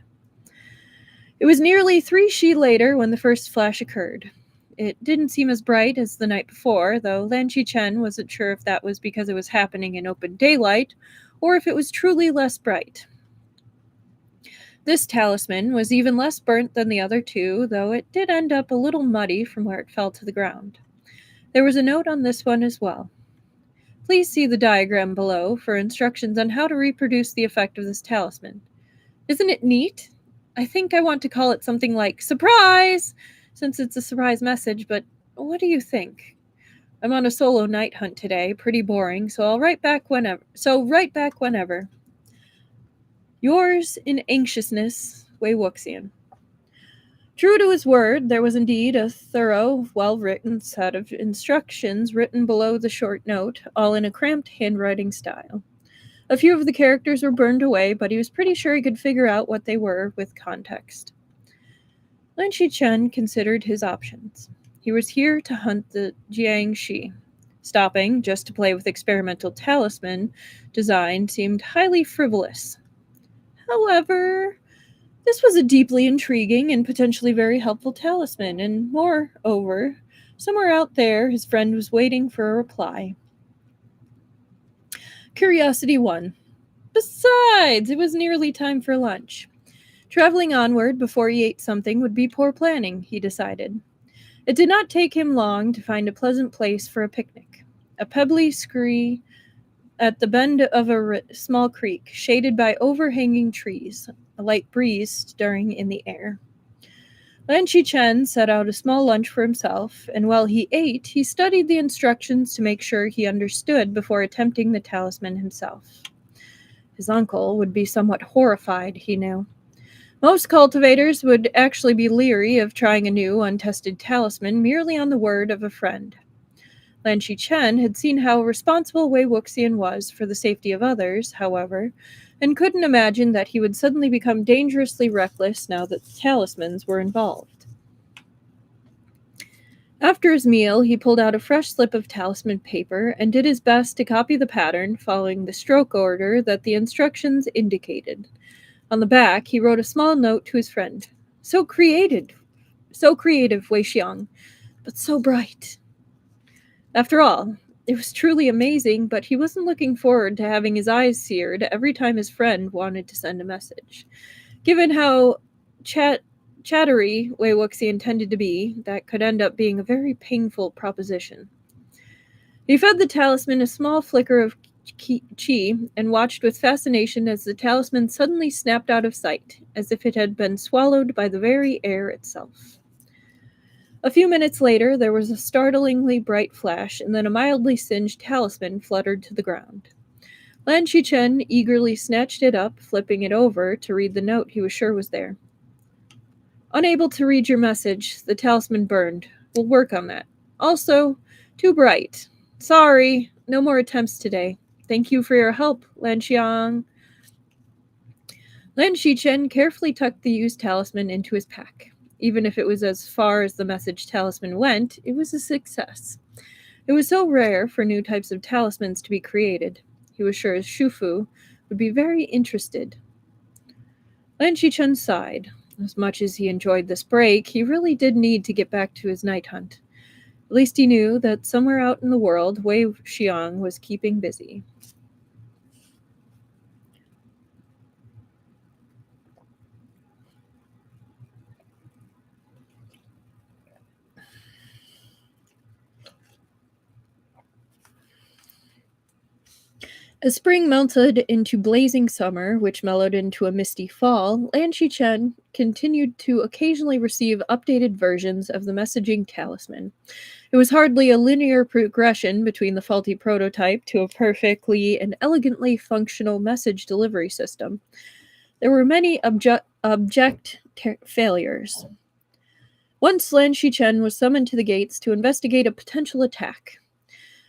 [SPEAKER 1] It was nearly 3 Shi later when the first flash occurred. It didn't seem as bright as the night before, though Lan Xichen wasn't sure if that was because it was happening in open daylight, or if it was truly less bright. This talisman was even less burnt than the other two, though it did end up a little muddy from where it fell to the ground. There was a note on this one as well. Please see the diagram below for instructions on how to reproduce the effect of this talisman. Isn't it neat? I think I want to call it something like surprise, since it's a surprise message, but what do you think? I'm on a solo night hunt today, pretty boring, so I'll write back whenever. Yours in anxiousness, Wei Wuxian. True to his word, there was indeed a thorough, well-written set of instructions written below the short note, all in a cramped handwriting style. A few of the characters were burned away, but he was pretty sure he could figure out what they were with context. Lan Xichen considered his options. He was here to hunt the Jiang. Stopping just to play with experimental talisman design seemed highly frivolous. However, this was a deeply intriguing and potentially very helpful talisman, and moreover, somewhere out there his friend was waiting for a reply. Curiosity won. Besides, it was nearly time for lunch. Traveling onward before he ate something would be poor planning, he decided. It did not take him long to find a pleasant place for a picnic. A pebbly scree at the bend of a small creek, shaded by overhanging trees, a light breeze stirring in the air. Lan Xichen set out a small lunch for himself, and while he ate, he studied the instructions to make sure he understood before attempting the talisman himself. His uncle would be somewhat horrified, he knew. Most cultivators would actually be leery of trying a new, untested talisman merely on the word of a friend. Lan Xichen had seen how responsible Wei Wuxian was for the safety of others, however, and couldn't imagine that he would suddenly become dangerously reckless now that talismans were involved. After his meal, he pulled out a fresh slip of talisman paper and did his best to copy the pattern, following the stroke order that the instructions indicated. On the back, he wrote a small note to his friend. So creative, Wei Xiang, but so bright. After all, it was truly amazing, but he wasn't looking forward to having his eyes seared every time his friend wanted to send a message. Given how chattery Wei Wuxian tended to be, that could end up being a very painful proposition. He fed the talisman a small flicker of qi and watched with fascination as the talisman suddenly snapped out of sight, as if it had been swallowed by the very air itself. A few minutes later, there was a startlingly bright flash, and then a mildly singed talisman fluttered to the ground. Lan Xichen eagerly snatched it up, flipping it over to read the note he was sure was there. Unable to read your message, the talisman burned. We'll work on that. Also, too bright. Sorry, no more attempts today. Thank you for your help, Lan Xiang. Lan Xichen carefully tucked the used talisman into his pack. Even if it was as far as the message talisman went, it was a success. It was so rare for new types of talismans to be created. He was sure Shufu would be very interested. Lan Xichen sighed. As much as he enjoyed this break, he really did need to get back to his night hunt. At least he knew that somewhere out in the world, Wei Xiang was keeping busy. As spring melted into blazing summer, which mellowed into a misty fall, Lan Xichen continued to occasionally receive updated versions of the messaging talisman. It was hardly a linear progression between the faulty prototype to a perfectly and elegantly functional message delivery system. There were many abject failures. Once Lan Xichen was summoned to the gates to investigate a potential attack.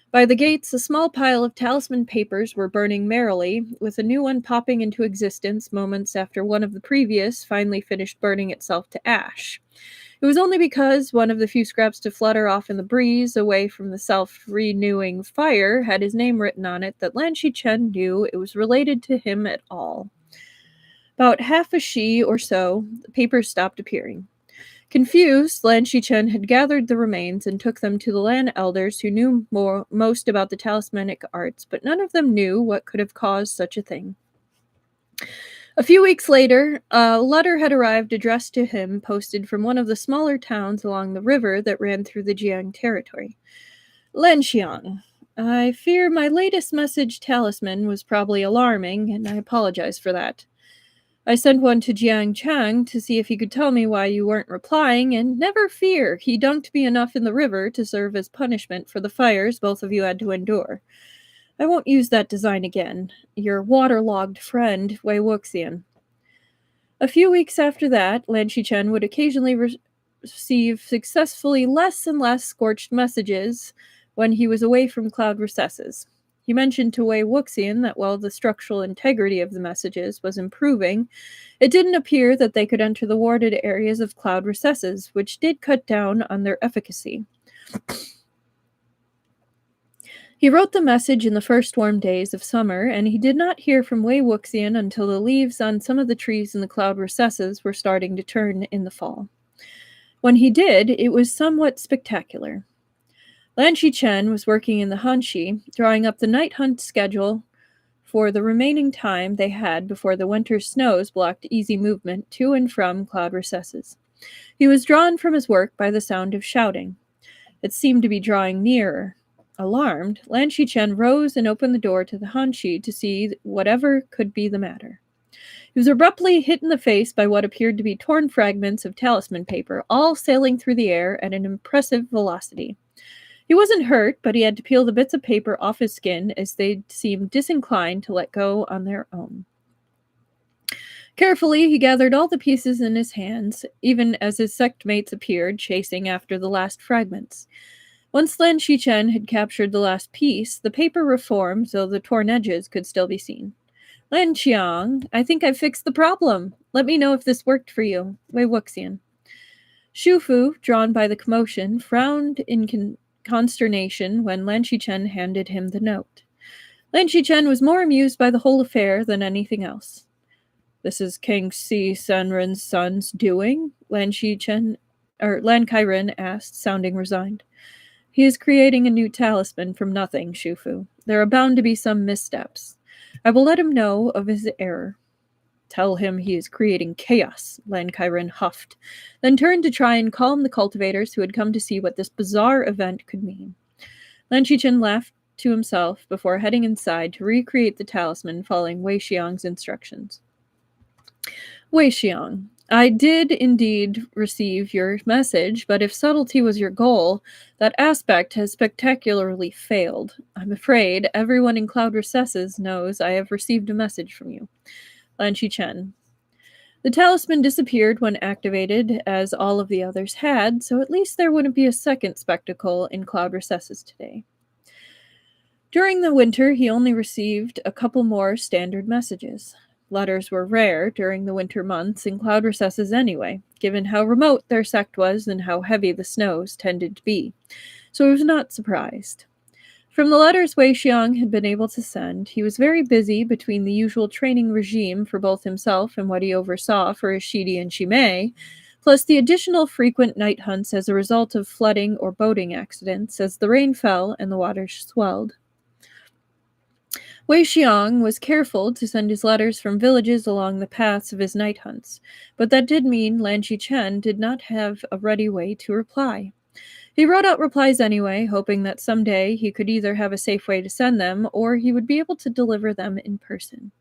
[SPEAKER 1] By the gates, a small pile of talisman papers were burning merrily, with a new one popping into existence moments after one of the previous finally finished burning itself to ash. It was only because one of the few scraps to flutter off in the breeze away from the self-renewing fire had his name written on it that Lan Xichen knew it was related to him at all. About half a shi or so, the papers stopped appearing. Confused, Lan Xichen had gathered the remains and took them to the Lan elders who knew most about the talismanic arts, but none of them knew what could have caused such a thing. A few weeks later, a letter had arrived addressed to him, posted from one of the smaller towns along the river that ran through the Jiang territory. Lan Xiang, I fear my latest message talisman was probably alarming, and I apologize for that. I sent one to Jiang to see if he could tell me why you weren't replying, and never fear, he dunked me enough in the river to serve as punishment for the fires both of you had to endure. I won't use that design again. Your waterlogged friend, Wei Wuxian. A few weeks after that, Lan Xichen would occasionally receive successfully less and less scorched messages when he was away from cloud recesses. He mentioned to Wei Wuxian that while the structural integrity of the messages was improving, it didn't appear that they could enter the warded areas of cloud recesses, which did cut down on their efficacy. He wrote the message in the first warm days of summer, and he did not hear from Wei Wuxian until the leaves on some of the trees in the cloud recesses were starting to turn in the fall. When he did, it was somewhat spectacular. Lan Xichen was working in the Hanxi, drawing up the night hunt schedule for the remaining time they had before the winter snows blocked easy movement to and from cloud recesses. He was drawn from his work by the sound of shouting. It seemed to be drawing nearer. Alarmed, Lan Xichen rose and opened the door to the Hanxi to see whatever could be the matter. He was abruptly hit in the face by what appeared to be torn fragments of talisman paper, all sailing through the air at an impressive velocity. He wasn't hurt, but he had to peel the bits of paper off his skin as they seemed disinclined to let go on their own. Carefully, he gathered all the pieces in his hands, even as his sect mates appeared, chasing after the last fragments. Once Lan Xichen had captured the last piece, the paper reformed so the torn edges could still be seen. Lan Xiang, I think I've fixed the problem. Let me know if this worked for you. Wei Wuxian. Shufu, drawn by the commotion, frowned in consternation when Lan Xichen handed him the note. Lan Xichen was more amused by the whole affair than anything else. This is King Si Senren's son's doing? Lan Xichen Lan Qiren asked, sounding resigned. He is creating a new talisman from nothing, Shufu. There are bound to be some missteps. I will let him know of his error. Tell him he is creating chaos, Lan Qiren huffed, then turned to try and calm the cultivators who had come to see what this bizarre event could mean. Lan Xichen laughed to himself before heading inside to recreate the talisman following Wei Xiang's instructions. Wei Xiang, I did indeed receive your message, but if subtlety was your goal, that aspect has spectacularly failed. I'm afraid everyone in Cloud Recesses knows I have received a message from you. Lan Xichen. The talisman disappeared when activated, as all of the others had, so at least there wouldn't be a second spectacle in Cloud Recesses today. During the winter, he only received a couple more standard messages. Letters were rare during the winter months in Cloud Recesses anyway, given how remote their sect was and how heavy the snows tended to be, so he was not surprised. From the letters Wei Xiang had been able to send, he was very busy between the usual training regime for both himself and what he oversaw for his Shidi and Shimei, plus the additional frequent night hunts as a result of flooding or boating accidents as the rain fell and the waters swelled. Wei Xiang was careful to send his letters from villages along the paths of his night hunts, but that did mean Lan Xichen did not have a ready way to reply. He wrote out replies anyway, hoping that someday he could either have a safe way to send them or he would be able to deliver them in person.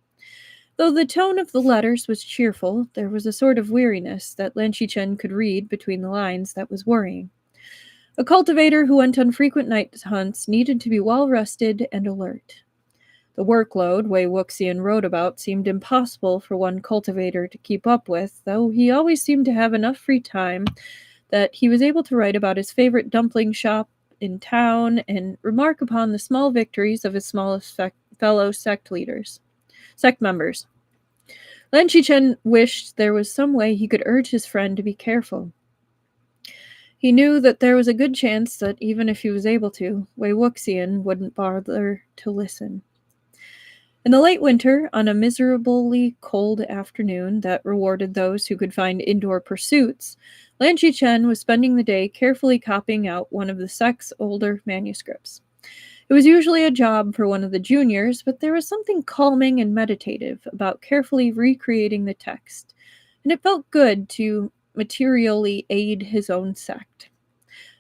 [SPEAKER 1] Though the tone of the letters was cheerful, there was a sort of weariness that Lan Xichen could read between the lines that was worrying. A cultivator who went on frequent night hunts needed to be well rested and alert. The workload Wei Wuxian wrote about seemed impossible for one cultivator to keep up with, though he always seemed to have enough free time that he was able to write about his favorite dumpling shop in town and remark upon the small victories of his smallest fellow sect members. Lan Xichen wished there was some way he could urge his friend to be careful. He knew that there was a good chance that even if he was able to, Wei Wuxian wouldn't bother to listen. In the late winter, on a miserably cold afternoon that rewarded those who could find indoor pursuits, Lan Xichen was spending the day carefully copying out one of the sect's older manuscripts. It was usually a job for one of the juniors, but there was something calming and meditative about carefully recreating the text, and it felt good to materially aid his own sect.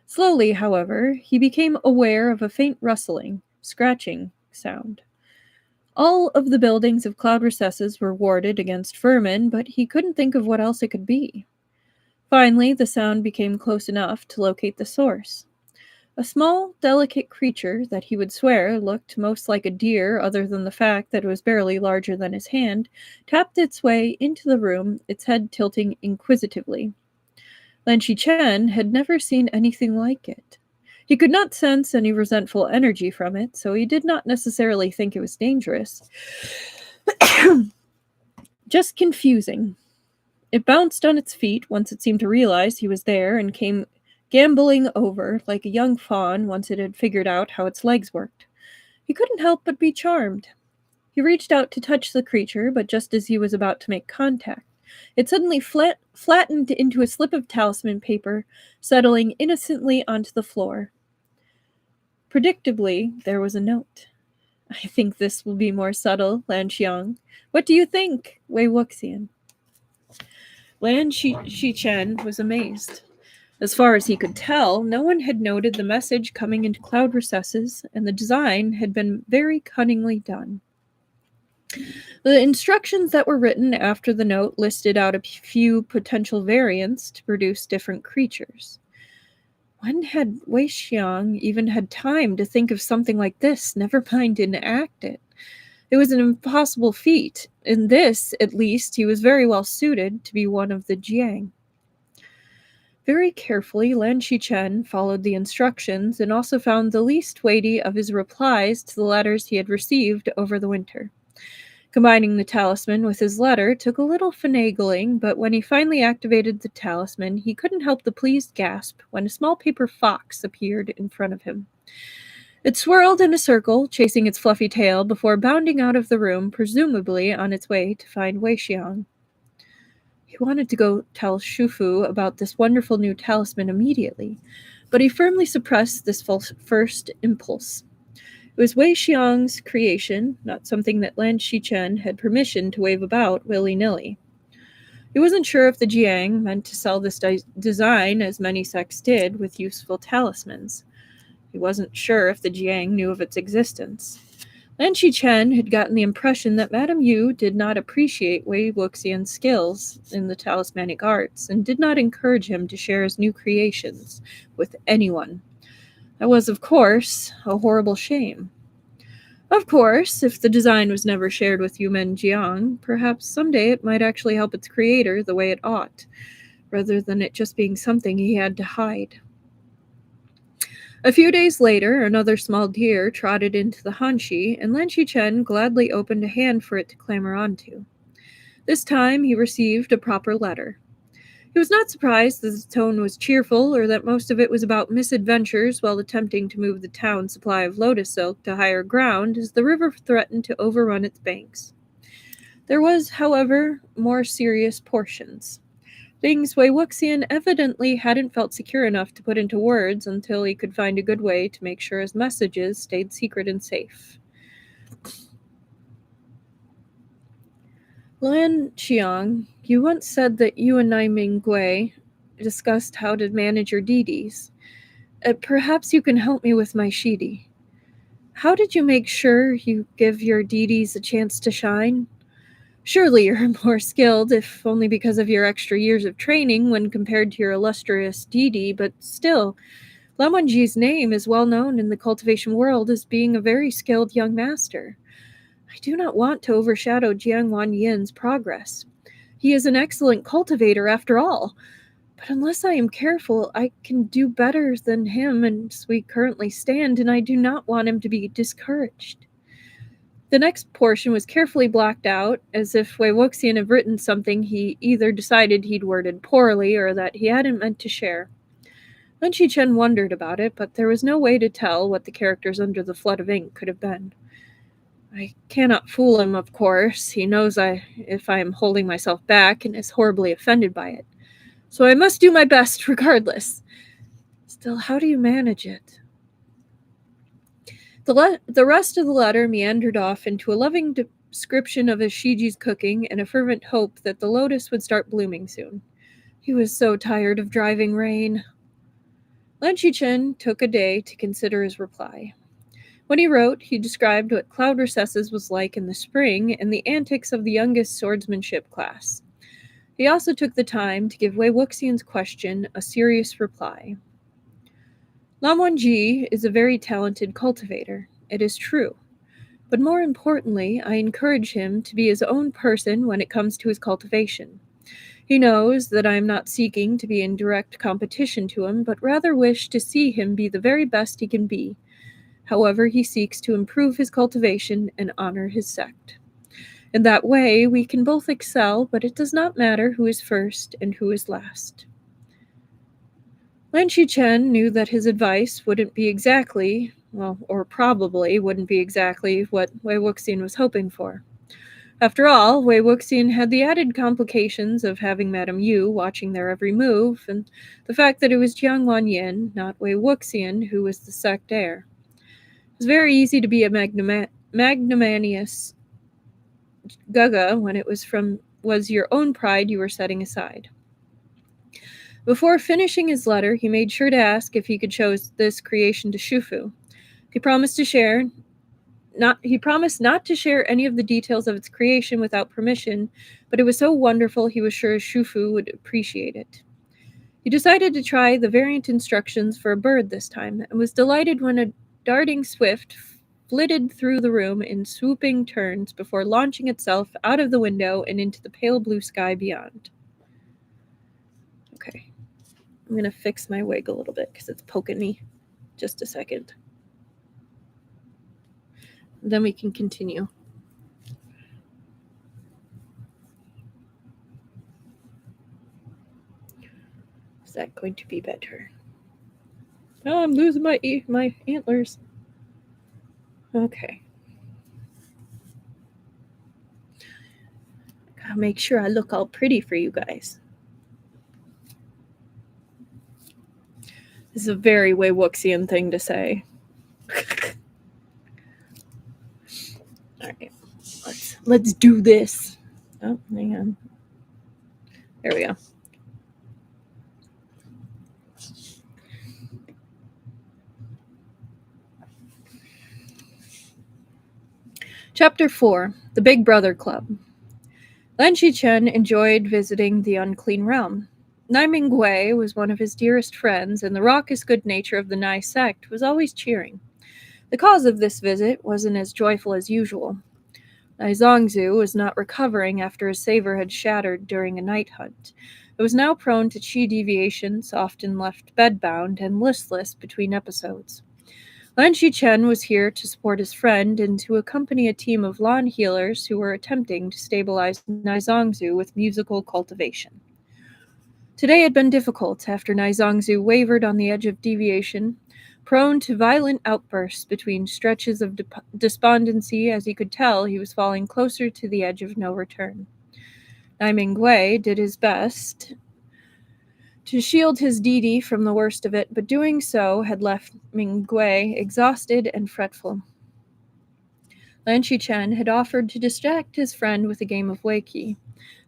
[SPEAKER 1] Slowly, however, he became aware of a faint rustling, scratching sound. All of the buildings of Cloud Recesses were warded against vermin, but he couldn't think of what else it could be. Finally, the sound became close enough to locate the source. A small, delicate creature that he would swear looked most like a deer other than the fact that it was barely larger than his hand, tapped its way into the room, its head tilting inquisitively. Lan Xichen had never seen anything like it. He could not sense any resentful energy from it, so he did not necessarily think it was dangerous. Just confusing. It bounced on its feet once it seemed to realize he was there and came gamboling over like a young fawn once it had figured out how its legs worked. He couldn't help but be charmed. He reached out to touch the creature, but just as he was about to make contact, it suddenly flattened into a slip of talisman paper, settling innocently onto the floor. Predictably, there was a note. I think this will be more subtle, Lan Xiang. What do you think, Wei Wuxian? Lan Xichen was amazed. As far as he could tell, no one had noted the message coming into Cloud Recesses, and the design had been very cunningly done. The instructions that were written after the note listed out a few potential variants to produce different creatures. When had Wei Xiang even had time to think of something like this, never mind enact it? It was an impossible feat. In this, at least, he was very well suited to be one of the Jiang. Very carefully, Lan Xichen followed the instructions and also found the least weighty of his replies to the letters he had received over the winter. Combining the talisman with his letter took a little finagling, but when he finally activated the talisman, he couldn't help the pleased gasp when a small paper fox appeared in front of him. It swirled in a circle, chasing its fluffy tail before bounding out of the room, presumably on its way to find Wei Xiang. He wanted to go tell Shufu about this wonderful new talisman immediately, but he firmly suppressed this first impulse. It was Wei Xiang's creation, not something that Lan Xichen had permission to wave about willy-nilly. He wasn't sure if the Jiang meant to sell this design, as many sects did, with useful talismans. He wasn't sure if the Jiang knew of its existence. Lan Xichen had gotten the impression that Madame Yu did not appreciate Wei Wuxian's skills in the talismanic arts and did not encourage him to share his new creations with anyone. That was, of course, a horrible shame. Of course, if the design was never shared with Yumen Jiang, perhaps someday it might actually help its creator the way it ought, rather than it just being something he had to hide. A few days later, another small deer trotted into the hanshi, and Lan Xichen gladly opened a hand for it to clamber onto. This time he received a proper letter. He was not surprised that the tone was cheerful or that most of it was about misadventures while attempting to move the town's supply of lotus silk to higher ground as the river threatened to overrun its banks. There was, however, more serious portions. Things Wei Wuxian evidently hadn't felt secure enough to put into words until he could find a good way to make sure his messages stayed secret and safe. Lan Xiang, you once said that you and Nai Minggui discussed how to manage your DDs. Perhaps you can help me with my Shidi. How did you make sure you give your DDs a chance to shine? Surely you're more skilled, if only because of your extra years of training when compared to your illustrious DD, but still, Lan Wangji's name is well known in the cultivation world as being a very skilled young master. I do not want to overshadow Jiang Wanyin's progress. He is an excellent cultivator after all, but unless I am careful, I can do better than him as we currently stand, and I do not want him to be discouraged. The next portion was carefully blocked out, as if Wei Wuxian had written something he either decided he'd worded poorly or that he hadn't meant to share. Lan Xichen wondered about it, but there was no way to tell what the characters under the flood of ink could have been. I cannot fool him, of course. He knows if I am holding myself back and is horribly offended by it. So I must do my best regardless. Still, how do you manage it? The rest of the letter meandered off into a loving description of his Shiji's cooking and a fervent hope that the lotus would start blooming soon. He was so tired of driving rain. Lan Xichen took a day to consider his reply. When he wrote, he described what Cloud Recesses was like in the spring and the antics of the youngest swordsmanship class. He also took the time to give Wei Wuxian's question a serious reply. Lan Wangji is a very talented cultivator, it is true. But more importantly, I encourage him to be his own person when it comes to his cultivation. He knows that I am not seeking to be in direct competition to him, but rather wish to see him be the very best he can be. However, he seeks to improve his cultivation and honor his sect. In that way, we can both excel, but it does not matter who is first and who is last. Lan Xichen knew that his advice wouldn't be exactly, or probably wouldn't be exactly what Wei Wuxian was hoping for. After all, Wei Wuxian had the added complications of having Madame Yu watching their every move, and the fact that it was Jiang Wanyin, not Wei Wuxian, who was the sect heir. It was very easy to be a magnanimous Gaga when it was your own pride you were setting aside. Before finishing his letter, he made sure to ask if he could show this creation to Shufu. He promised not to share any of the details of its creation without permission, but it was so wonderful he was sure Shufu would appreciate it. He decided to try the variant instructions for a bird this time, and was delighted when a darting swift flitted through the room in swooping turns before launching itself out of the window and into the pale blue sky beyond. Okay, I'm going to fix my wig a little bit because it's poking me. Just a second. Then we can continue. Is that going to be better? Oh, I'm losing my antlers. Okay. Gotta make sure I look all pretty for you guys. This is a very Wei Wuxian thing to say. Alright. Let's do this. Oh, hang on. There we go. Chapter 4. The Big Brother Club. Lan Xichen enjoyed visiting the Unclean Realm. Naiming Gui was one of his dearest friends, and the raucous good nature of the Nai sect was always cheering. The cause of this visit wasn't as joyful as usual. Nai Zongzu was not recovering after his saber had shattered during a night hunt. It was now prone to chi deviations, often left bedbound and listless between episodes. Lan Xichen was here to support his friend and to accompany a team of Lan healers who were attempting to stabilize Nai Zongzu with musical cultivation. Today had been difficult after Nai Zongzu wavered on the edge of deviation, prone to violent outbursts between stretches of despondency as he could tell he was falling closer to the edge of no return. Nai Mingwei did his best to shield his Didi from the worst of it, but doing so had left Mingwei exhausted and fretful. Lan Xichen had offered to distract his friend with a game of Weiqi.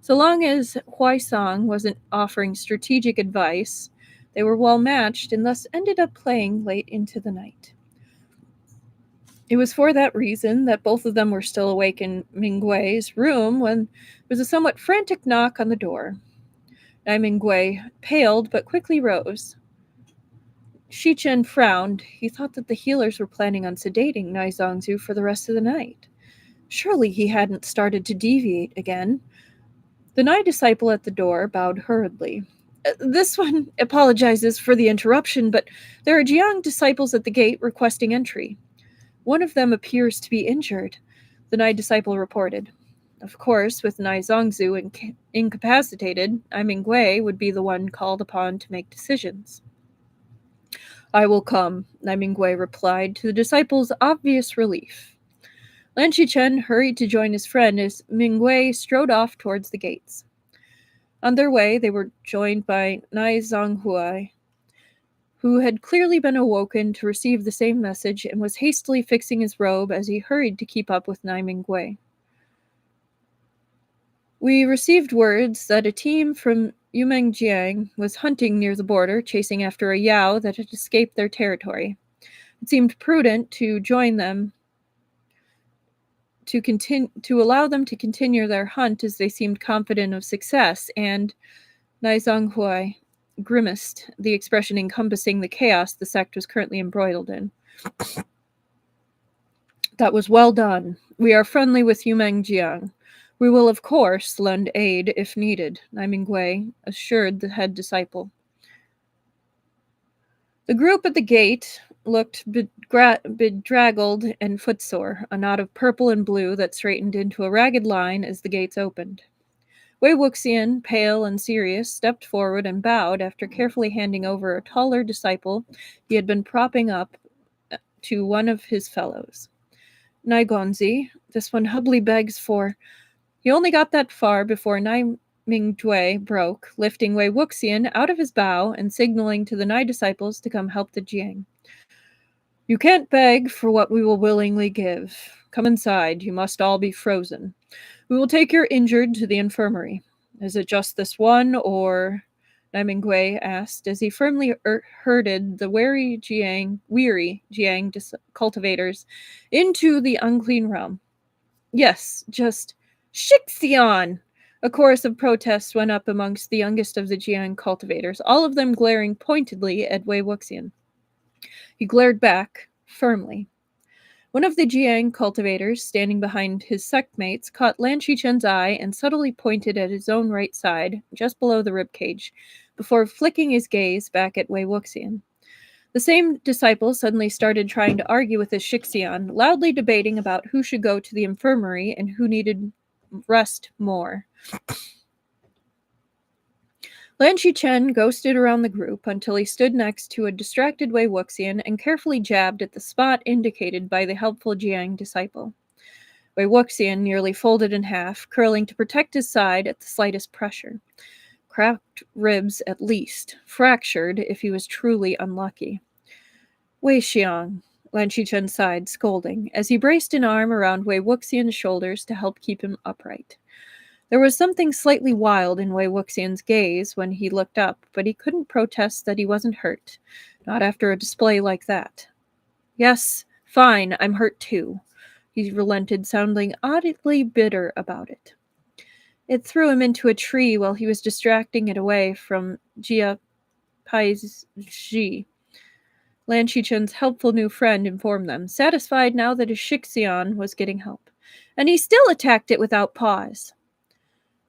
[SPEAKER 1] So long as Huaisong wasn't offering strategic advice, they were well matched and thus ended up playing late into the night. It was for that reason that both of them were still awake in Mingwei's room when there was a somewhat frantic knock on the door. Nai Mingwei paled but quickly rose. Xichen frowned. He thought that the healers were planning on sedating Nai Zongzu for the rest of the night. Surely he hadn't started to deviate again. The Nai disciple at the door bowed hurriedly. This one apologizes for the interruption, but there are Jiang disciples at the gate requesting entry. One of them appears to be injured, the Nai disciple reported. Of course, with Nai Zongzu incapacitated, Nai Mingwei would be the one called upon to make decisions. I will come, Nai Mingwei replied, to the disciple's obvious relief. Lan Xichen hurried to join his friend as Mingwei strode off towards the gates. On their way, they were joined by Nai Zonghui, who had clearly been awoken to receive the same message and was hastily fixing his robe as he hurried to keep up with Nai Mingwei. We received words that a team from Yumeng Jiang was hunting near the border, chasing after a Yao that had escaped their territory. It seemed prudent to join them to allow them to continue their hunt as they seemed confident of success, and Nai Zhanghui grimaced, the expression encompassing the chaos the sect was currently embroiled in. That was well done. We are friendly with Yumeng Jiang. We will, of course, lend aid if needed, Nai Mingwei assured the head disciple. The group at the gate looked bedraggled and footsore, a knot of purple and blue that straightened into a ragged line as the gates opened. Wei Wuxian, pale and serious, stepped forward and bowed after carefully handing over a taller disciple he had been propping up to one of his fellows. Nai Gonzi, this one humbly begs for... He only got that far before Nai Mingjue broke, lifting Wei Wuxian out of his bow and signaling to the Nai disciples to come help the Jiang. You can't beg for what we will willingly give. Come inside, you must all be frozen. We will take your injured to the infirmary. Is it just this one, or... Nai Mingwei asked as he firmly herded the weary Jiang cultivators into the unclean realm. Yes, just... Shixian! A chorus of protests went up amongst the youngest of the Jiang cultivators, all of them glaring pointedly at Wei Wuxian. He glared back, firmly. One of the Jiang cultivators, standing behind his sectmates, caught Lan Xichen's eye and subtly pointed at his own right side, just below the ribcage, before flicking his gaze back at Wei Wuxian. The same disciple suddenly started trying to argue with his Shixian, loudly debating about who should go to the infirmary and who needed rest more. Lan Xichen ghosted around the group until he stood next to a distracted Wei Wuxian and carefully jabbed at the spot indicated by the helpful Jiang disciple. Wei Wuxian nearly folded in half, curling to protect his side at the slightest pressure. Cracked ribs at least, fractured if he was truly unlucky. Wei Xiang, Lan Xichen sighed, scolding, as he braced an arm around Wei Wuxian's shoulders to help keep him upright. There was something slightly wild in Wei Wuxian's gaze when he looked up, but he couldn't protest that he wasn't hurt, not after a display like that. Yes, fine, I'm hurt too, he relented, sounding oddly bitter about it. It threw him into a tree while he was distracting it away from Jia Pai's Ji. Lan Xichen's helpful new friend informed them, satisfied now that his Shixian was getting help. And he still attacked it without pause.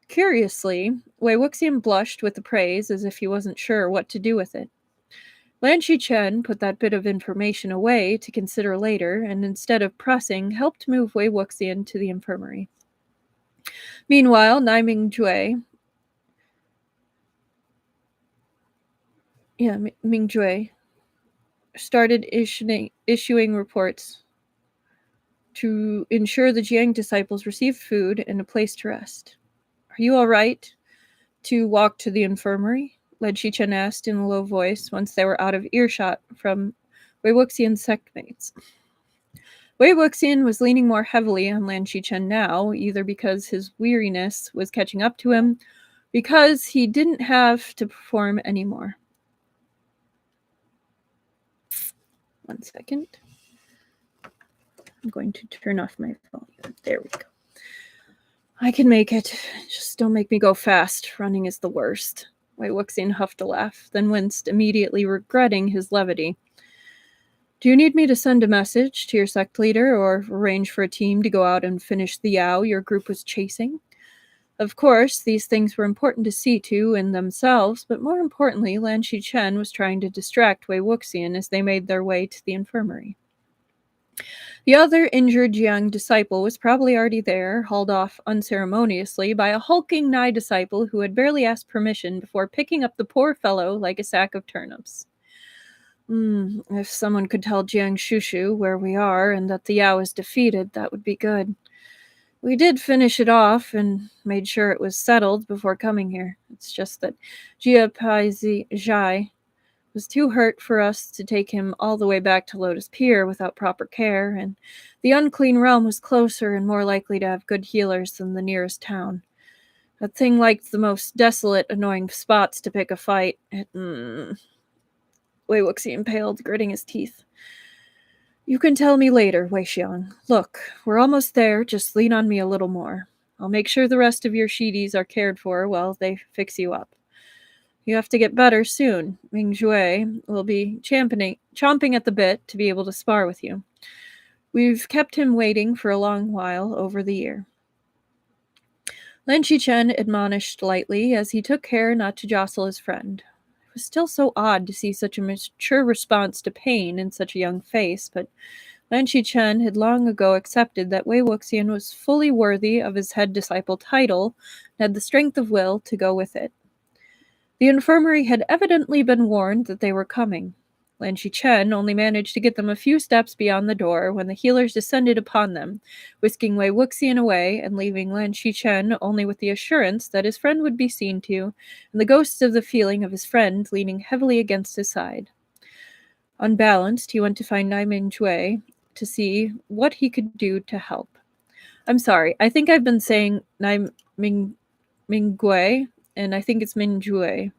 [SPEAKER 1] Curiously, Wei Wuxian blushed with the praise as if he wasn't sure what to do with it. Lan Xichen put that bit of information away to consider later, and instead of pressing, helped move Wei Wuxian to the infirmary. Meanwhile, Nai Mingjue started issuing reports to ensure the Jiang disciples received food and a place to rest. Are you all right to walk to the infirmary? Lan Xichen asked in a low voice once they were out of earshot from Wei Wuxian's sectmates. Wei Wuxian was leaning more heavily on Lan Xichen now, either because his weariness was catching up to him, because he didn't have to perform anymore. 1 second. I'm going to turn off my volume. There we go. I can make it. Just don't make me go fast. Running is the worst. Wei Wuxian huffed a laugh, then winced, immediately regretting his levity. Do you need me to send a message to your sect leader or arrange for a team to go out and finish the Yao your group was chasing? Of course, these things were important to see to in themselves, but more importantly, Lan Xichen was trying to distract Wei Wuxian as they made their way to the infirmary. The other injured Jiang disciple was probably already there, hauled off unceremoniously by a hulking Nai disciple who had barely asked permission before picking up the poor fellow like a sack of turnips. If someone could tell Jiang Shushu where we are and that the Yao is defeated, that would be good. We did finish it off and made sure it was settled before coming here. It's just that Jia Pai was too hurt for us to take him all the way back to Lotus Pier without proper care, and the unclean realm was closer and more likely to have good healers than the nearest town. That thing liked the most desolate, annoying spots to pick a fight. Wei Wuxian paled, gritting his teeth. You can tell me later, Wei Xiang. Look, we're almost there, just lean on me a little more. I'll make sure the rest of your Shidis are cared for while they fix you up. You have to get better soon. Ming Jue will be chomping at the bit to be able to spar with you. We've kept him waiting for a long while over the year. Lan Xichen admonished lightly as he took care not to jostle his friend. It was still so odd to see such a mature response to pain in such a young face, but Lan Xichen had long ago accepted that Wei Wuxian was fully worthy of his head disciple title and had the strength of will to go with it. The infirmary had evidently been warned that they were coming. Lan Xichen only managed to get them a few steps beyond the door when the healers descended upon them, whisking Wei Wuxian away and leaving Lan Xichen only with the assurance that his friend would be seen to, and the ghosts of the feeling of his friend leaning heavily against his side. Unbalanced, he went to find Nai Mingjue to see what he could do to help. I'm sorry, I think I've been saying Nai Mingjue, and I think it's Mingjue.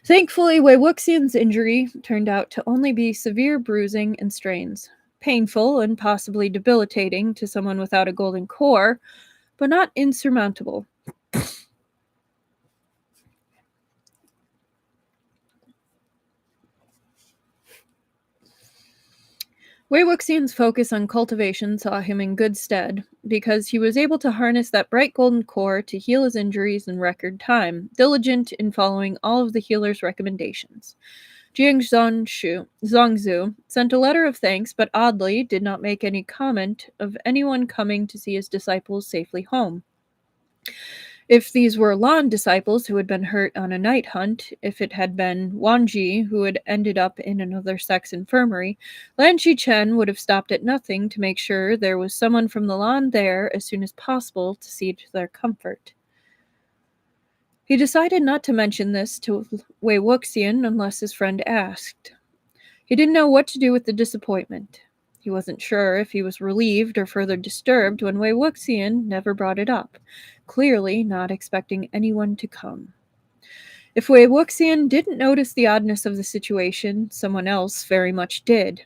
[SPEAKER 1] Thankfully, Wei Wuxian's injury turned out to only be severe bruising and strains. Painful and possibly debilitating to someone without a golden core, but not insurmountable. Wei Wuxian's focus on cultivation saw him in good stead, because he was able to harness that bright golden core to heal his injuries in record time, diligent in following all of the healer's recommendations. Jiang Zongzu sent a letter of thanks, but oddly did not make any comment of anyone coming to see his disciples safely home. If these were Lan disciples who had been hurt on a night hunt, if it had been Wanji who had ended up in another sect's infirmary, Lan Xichen would have stopped at nothing to make sure there was someone from the Lan there as soon as possible to see to their comfort. He decided not to mention this to Wei Wuxian unless his friend asked. He didn't know what to do with the disappointment. He wasn't sure if he was relieved or further disturbed when Wei Wuxian never brought it up, clearly not expecting anyone to come. If Wei Wuxian didn't notice the oddness of the situation, someone else very much did.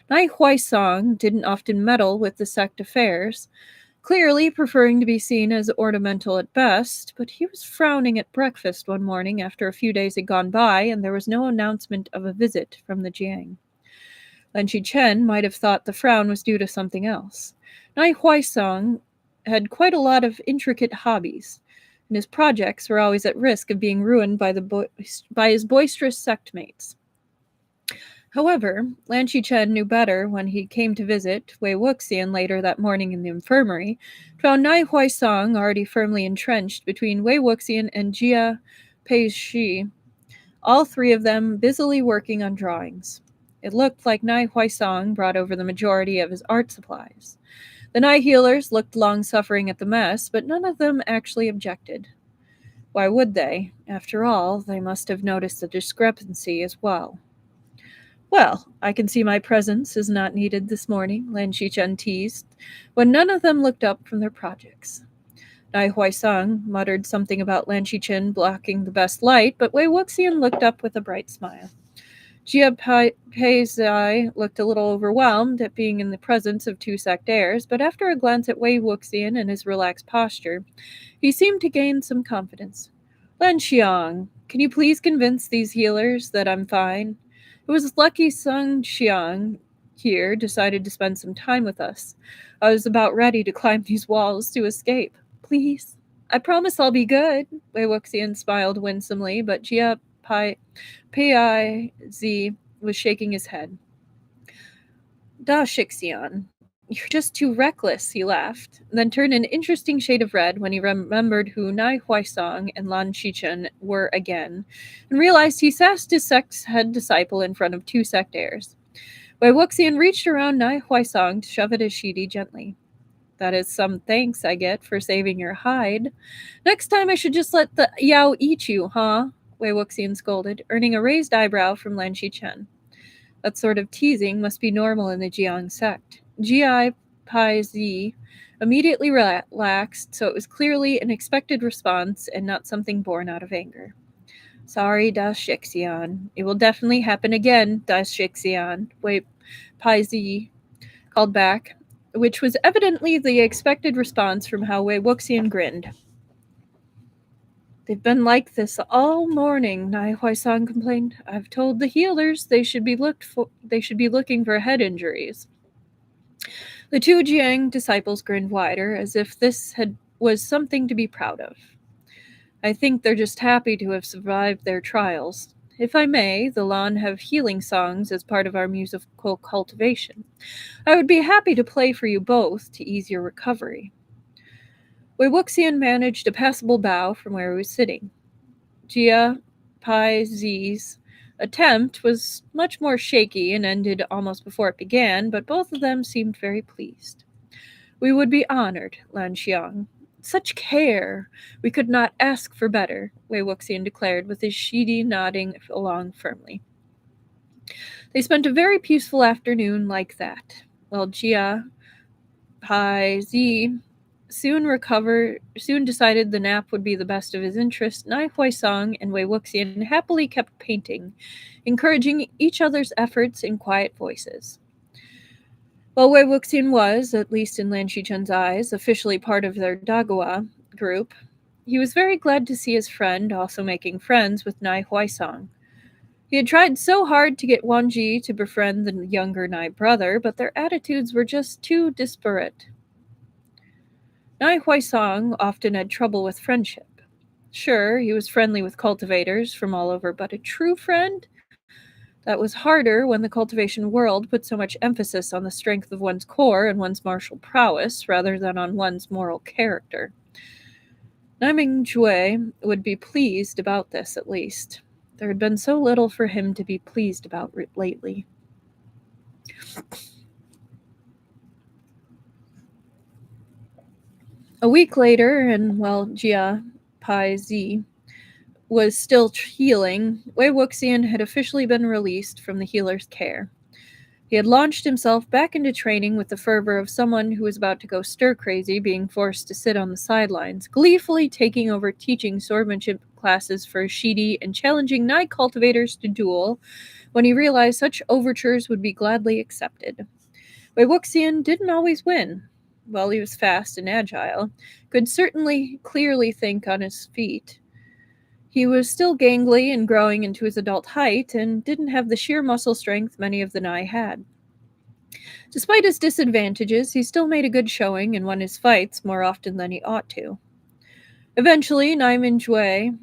[SPEAKER 1] Nai Huaisong didn't often meddle with the sect affairs, clearly preferring to be seen as ornamental at best, but he was frowning at breakfast one morning after a few days had gone by and there was no announcement of a visit from the Jiang. Lan Xichen might have thought the frown was due to something else. Nai Huaisong had quite a lot of intricate hobbies, and his projects were always at risk of being ruined by his boisterous sect mates. However, Lan Xichen knew better when he came to visit Wei Wuxian later that morning in the infirmary, found Nai Huaisong already firmly entrenched between Wei Wuxian and Jia Peishi, all three of them busily working on drawings. It looked like Nai Huaisong brought over the majority of his art supplies. The Nai healers looked long-suffering at the mess, but none of them actually objected. Why would they? After all, they must have noticed the discrepancy as well. Well, I can see my presence is not needed this morning, Lan Xichen teased, when none of them looked up from their projects. Nai Huaisong muttered something about Lan Xichen blocking the best light, but Wei Wuxian looked up with a bright smile. Jia Peizai looked a little overwhelmed at being in the presence of two sectaires, but after a glance at Wei Wuxian and his relaxed posture, he seemed to gain some confidence. Lan Xiang, can you please convince these healers that I'm fine? It was lucky Sung Xiang here decided to spend some time with us. I was about ready to climb these walls to escape. Please. I promise I'll be good. Wei Wuxian smiled winsomely, but Jia Pei was shaking his head. Da Shixian, you're just too reckless, he laughed, then turned an interesting shade of red when he remembered who Nai Huaisong and Lan Xichen were again, and realized he sassed his sect's head disciple in front of two sectaires. Wei Wuxian reached around Nai Huaisong to shove at his Shidi gently. That is some thanks I get for saving your hide. Next time I should just let the Yao eat you, huh? Wei Wuxian scolded, earning a raised eyebrow from Lan Xichen. That sort of teasing must be normal in the Jiang sect. Ji Pai Zi immediately relaxed, so it was clearly an expected response and not something born out of anger. Sorry, Das Xixian. It will definitely happen again, Das Xixian. Wei Paizi called back, which was evidently the expected response from how Wei Wuxian grinned. They've been like this all morning, Nai Huaisang complained. I've told the healers they should be looking for head injuries. The two Jiang disciples grinned wider, as if this was something to be proud of. I think they're just happy to have survived their trials. If I may, the Lan have healing songs as part of our musical cultivation. I would be happy to play for you both to ease your recovery. Wei Wuxian managed a passable bow from where he was sitting. Jia Pai Zi's attempt was much more shaky and ended almost before it began, but both of them seemed very pleased. We would be honored, Lan Xichen. Such care! We could not ask for better, Wei Wuxian declared, with his Shidi nodding along firmly. They spent a very peaceful afternoon like that, while Jia Pai Zi soon decided the nap would be the best of his interest. Nai Huaisang and Wei Wuxian happily kept painting, encouraging each other's efforts in quiet voices. While Wei Wuxian was, at least in Lan Xichen's eyes, officially part of their Dagua group, he was very glad to see his friend also making friends with Nai Huaisang. He had tried so hard to get Wanji to befriend the younger Nai brother, but their attitudes were just too disparate. Nai Huaisang often had trouble with friendship. Sure, he was friendly with cultivators from all over, but a true friend? That was harder when the cultivation world put so much emphasis on the strength of one's core and one's martial prowess rather than on one's moral character. Naming Jue would be pleased about this, at least. There had been so little for him to be pleased about lately. A week later, and while Jia Pai Zi was still healing, Wei Wuxian had officially been released from the healer's care. He had launched himself back into training with the fervor of someone who was about to go stir-crazy, being forced to sit on the sidelines, gleefully taking over teaching swordsmanship classes for Shidi and challenging Nai cultivators to duel when he realized such overtures would be gladly accepted. Wei Wuxian didn't always win. While he was fast and agile, could certainly clearly think on his feet. He was still gangly and growing into his adult height, and didn't have the sheer muscle strength many of the Nai had. Despite his disadvantages, he still made a good showing and won his fights more often than he ought to. Eventually, Nai Minjue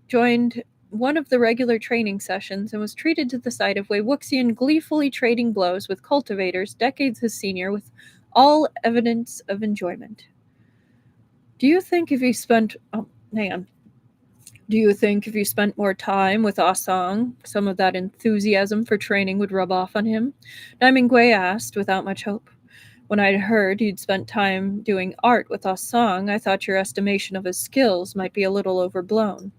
[SPEAKER 1] joined one of the regular training sessions and was treated to the sight of Wei Wuxian gleefully trading blows with cultivators decades his senior with all evidence of enjoyment. Do you think if you spent more time with Asang, some of that enthusiasm for training would rub off on him? Naimingwei asked, without much hope. When I'd heard you'd spent time doing art with Asang, I thought your estimation of his skills might be a little overblown.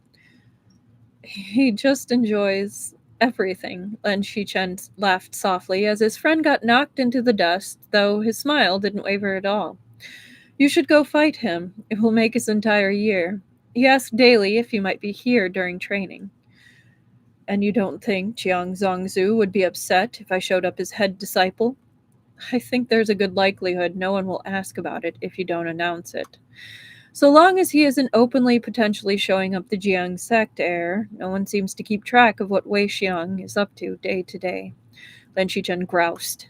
[SPEAKER 1] He just enjoys everything, Lan Xichen laughed softly as his friend got knocked into the dust, though his smile didn't waver at all. You should go fight him. It will make his entire year. He asked daily if you might be here during training. And you don't think Jiang Zongzu would be upset if I showed up as head disciple? I think there's a good likelihood no one will ask about it if you don't announce it. So long as he isn't openly potentially showing up the Jiang sect heir, no one seems to keep track of what Wei Xiang is up to day, Lan Xichen groused.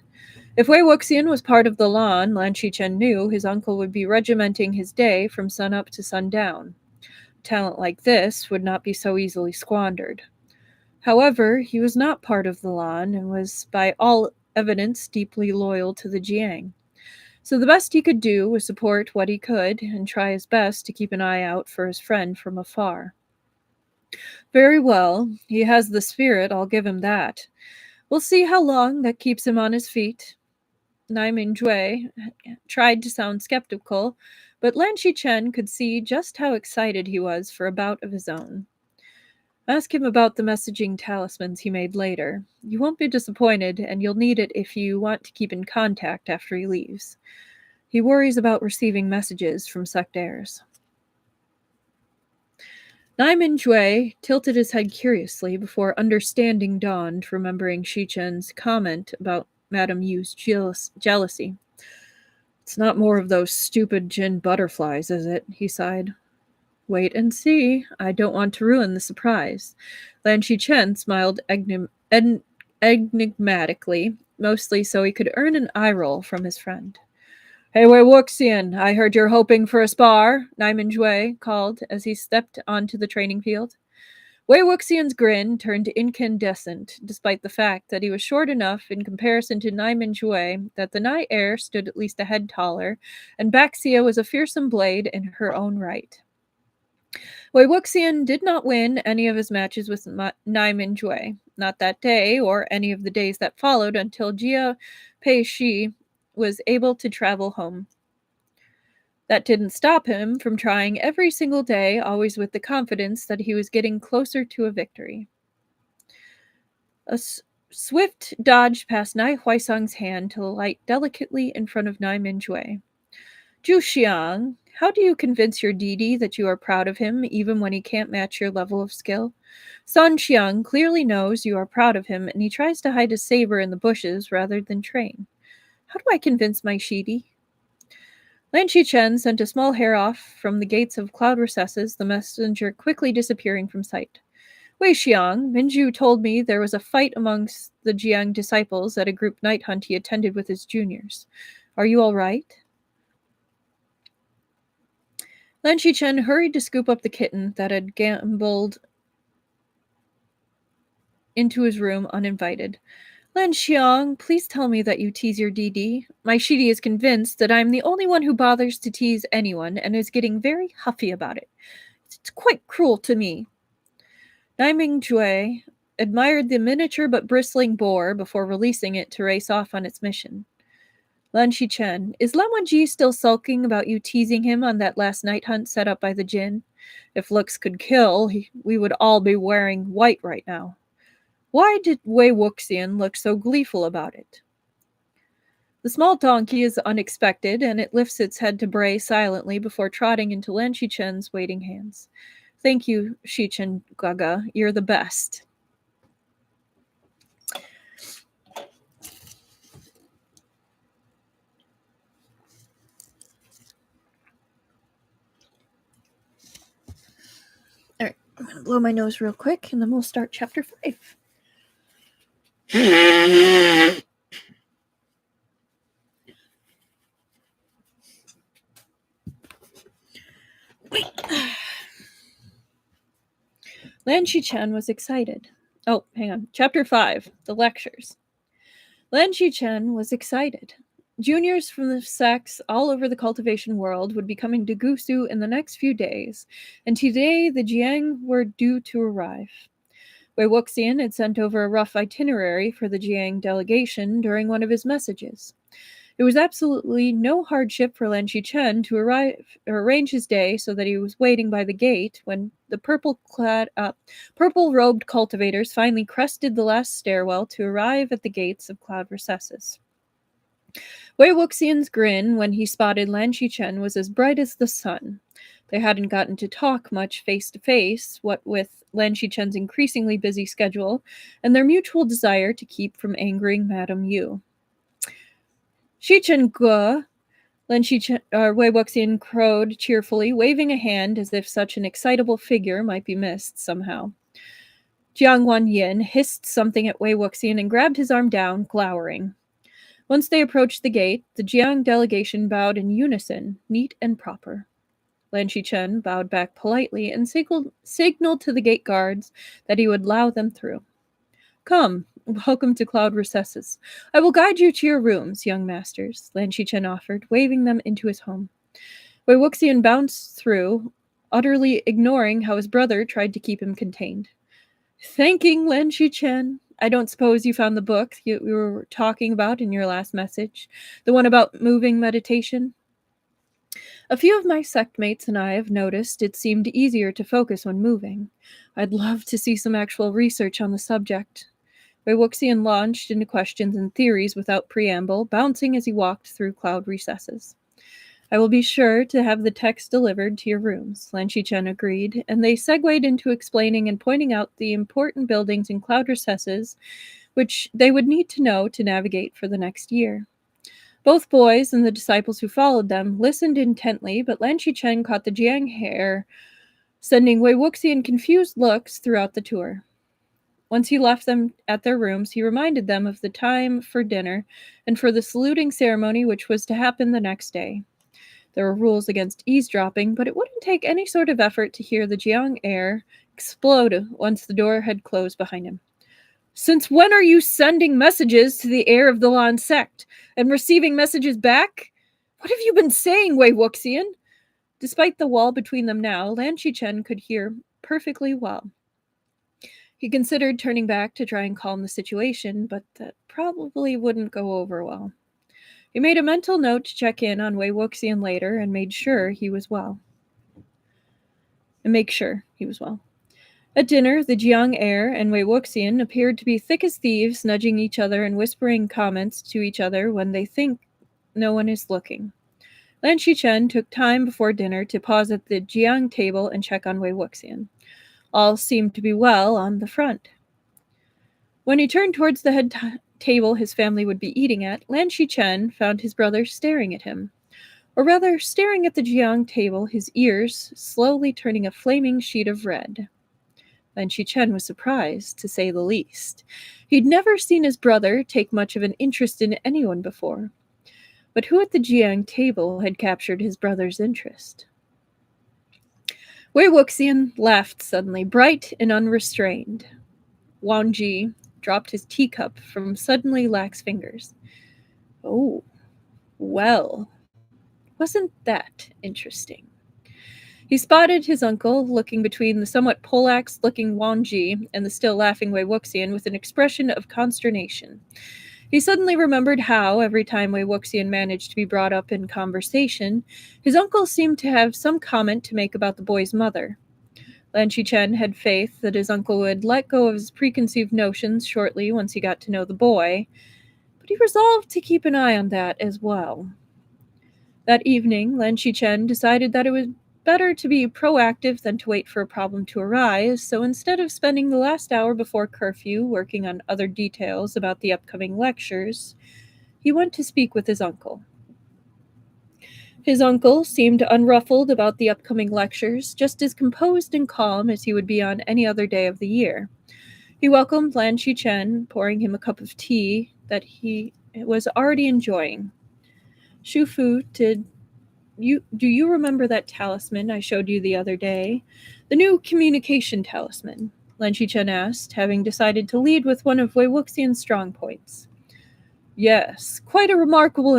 [SPEAKER 1] If Wei Wuxian was part of the Lan, Lan Xichen knew his uncle would be regimenting his day from sunup to sundown. Talent like this would not be so easily squandered. However, he was not part of the Lan and was, by all evidence, deeply loyal to the Jiang. So the best he could do was support what he could and try his best to keep an eye out for his friend from afar. Very well, he has the spirit, I'll give him that. We'll see how long that keeps him on his feet. Nai Mingjue tried to sound skeptical, but Lan Xichen could see just how excited he was for a bout of his own. Ask him about the messaging talismans he made later. You won't be disappointed, and you'll need it if you want to keep in contact after he leaves. He worries about receiving messages from sect heirs. Naiman Jue tilted his head curiously before understanding dawned, remembering Xichen's comment about Madame Yu's jealousy. It's not more of those stupid Jin butterflies, is it? He sighed. Wait and see. I don't want to ruin the surprise. Lan Xichen smiled enigmatically, mostly so he could earn an eye roll from his friend. Hey, Wei Wuxian, I heard you're hoping for a spar, Naiman Jue called as he stepped onto the training field. Wei Wuxian's grin turned incandescent, despite the fact that he was short enough in comparison to Naiman Jue that the night air stood at least a head taller, and Baxia was a fearsome blade in her own right. Wei Wuxian did not win any of his matches with Naiman Jue, not that day or any of the days that followed until Jia Peishi was able to travel home. That didn't stop him from trying every single day, always with the confidence that he was getting closer to a victory. A swift dodge passed Nai Huaisang's hand to alight delicately in front of Naiman Jue. Zhu Xiang, how do you convince your Didi that you are proud of him even when he can't match your level of skill? San Xiang clearly knows you are proud of him, and he tries to hide his saber in the bushes rather than train. How do I convince my Shidi? Lan Xichen sent a small hair off from the gates of cloud recesses, the messenger quickly disappearing from sight. Wei Xiang, Minju told me there was a fight amongst the Jiang disciples at a group night hunt he attended with his juniors. Are you all right? Lan Xichen hurried to scoop up the kitten that had gamboled into his room uninvited. Lan Xiang, please tell me that you tease your DD. My Shidi is convinced that I'm the only one who bothers to tease anyone and is getting very huffy about it. It's quite cruel to me. Naiming Jue admired the miniature but bristling boar before releasing it to race off on its mission. Lan Xichen, is Lan Wenji still sulking about you teasing him on that last night hunt set up by the Jin? If looks could kill, we would all be wearing white right now. Why did Wei Wuxian look so gleeful about it? The small donkey is unexpected, and it lifts its head to bray silently before trotting into Lan Xichen's waiting hands. Thank you, Xichen Gaga. You're the best. All right, I'm going to blow my nose real quick, and then we'll start chapter 5. Wait. Lan Xichen was excited. Oh, hang on. Chapter 5, the lectures. Lan Xichen was excited. Juniors from the sects all over the cultivation world would be coming to Gusu in the next few days, and today the Jiang were due to arrive. Wei Wuxian had sent over a rough itinerary for the Jiang delegation during one of his messages. It was absolutely no hardship for Lan Xichen to arrange his day so that he was waiting by the gate when the purple-robed cultivators finally crested the last stairwell to arrive at the gates of cloud recesses. Wei Wuxian's grin when he spotted Lan Xichen was as bright as the sun. They hadn't gotten to talk much face-to-face, what with Lan Xichen's increasingly busy schedule and their mutual desire to keep from angering Madame Yu. Xichen Ge, Wei Wuxian crowed cheerfully, waving a hand as if such an excitable figure might be missed somehow. Jiang Wanyin hissed something at Wei Wuxian and grabbed his arm down, glowering. Once they approached the gate, the Jiang delegation bowed in unison, neat and proper. Lan Xichen bowed back politely and signaled to the gate guards that he would allow them through. Come, welcome to Cloud Recesses. I will guide you to your rooms, young masters, Lan Xichen offered, waving them into his home. Wei Wuxian bounced through, utterly ignoring how his brother tried to keep him contained. Thanking Lan Xichen. I don't suppose you found the book you were talking about in your last message, the one about moving meditation? A few of my sect mates and I have noticed it seemed easier to focus when moving. I'd love to see some actual research on the subject. Wei Wuxian launched into questions and theories without preamble, bouncing as he walked through cloud recesses. I will be sure to have the text delivered to your rooms, Lan Xichen agreed, and they segued into explaining and pointing out the important buildings and cloud recesses which they would need to know to navigate for the next year. Both boys and the disciples who followed them listened intently, but Lan Xichen caught the Jiang hair, sending Wei Wuxian confused looks throughout the tour. Once he left them at their rooms, he reminded them of the time for dinner and for the saluting ceremony which was to happen the next day. There were rules against eavesdropping, but it wouldn't take any sort of effort to hear the Jiang heir explode once the door had closed behind him. Since when are you sending messages to the heir of the Lan sect and receiving messages back? What have you been saying, Wei Wuxian? Despite the wall between them now, Lan Xichen could hear perfectly well. He considered turning back to try and calm the situation, but that probably wouldn't go over well. He made a mental note to check in on Wei Wuxian later and make sure he was well. At dinner, the Jiang heir and Wei Wuxian appeared to be thick as thieves, nudging each other and whispering comments to each other when they think no one is looking. Lan Xichen took time before dinner to pause at the Jiang table and check on Wei Wuxian. All seemed to be well on the front. When he turned towards the head table his family would be eating at, Lan Xichen found his brother staring at him. Or rather, staring at the Jiang table, his ears slowly turning a flaming sheet of red. Lan Xichen was surprised, to say the least. He'd never seen his brother take much of an interest in anyone before. But who at the Jiang table had captured his brother's interest? Wei Wuxian laughed suddenly, bright and unrestrained. Wang Ji dropped his teacup from suddenly lax fingers. Oh, well, wasn't that interesting? He spotted his uncle looking between the somewhat poleaxe-looking Wang Ji and the still laughing Wei Wuxian with an expression of consternation. He suddenly remembered how, every time Wei Wuxian managed to be brought up in conversation, his uncle seemed to have some comment to make about the boy's mother. Lan Xichen had faith that his uncle would let go of his preconceived notions shortly once he got to know the boy, but he resolved to keep an eye on that as well. That evening, Lan Xichen decided that it was better to be proactive than to wait for a problem to arise, so instead of spending the last hour before curfew working on other details about the upcoming lectures, he went to speak with his uncle. His uncle seemed unruffled about the upcoming lectures, just as composed and calm as he would be on any other day of the year. He welcomed Lan Xichen, pouring him a cup of tea that he was already enjoying. Shufu, do you remember that talisman I showed you the other day? The new communication talisman, Lan Xichen asked, having decided to lead with one of Wei Wuxian's strong points. Yes, quite a remarkable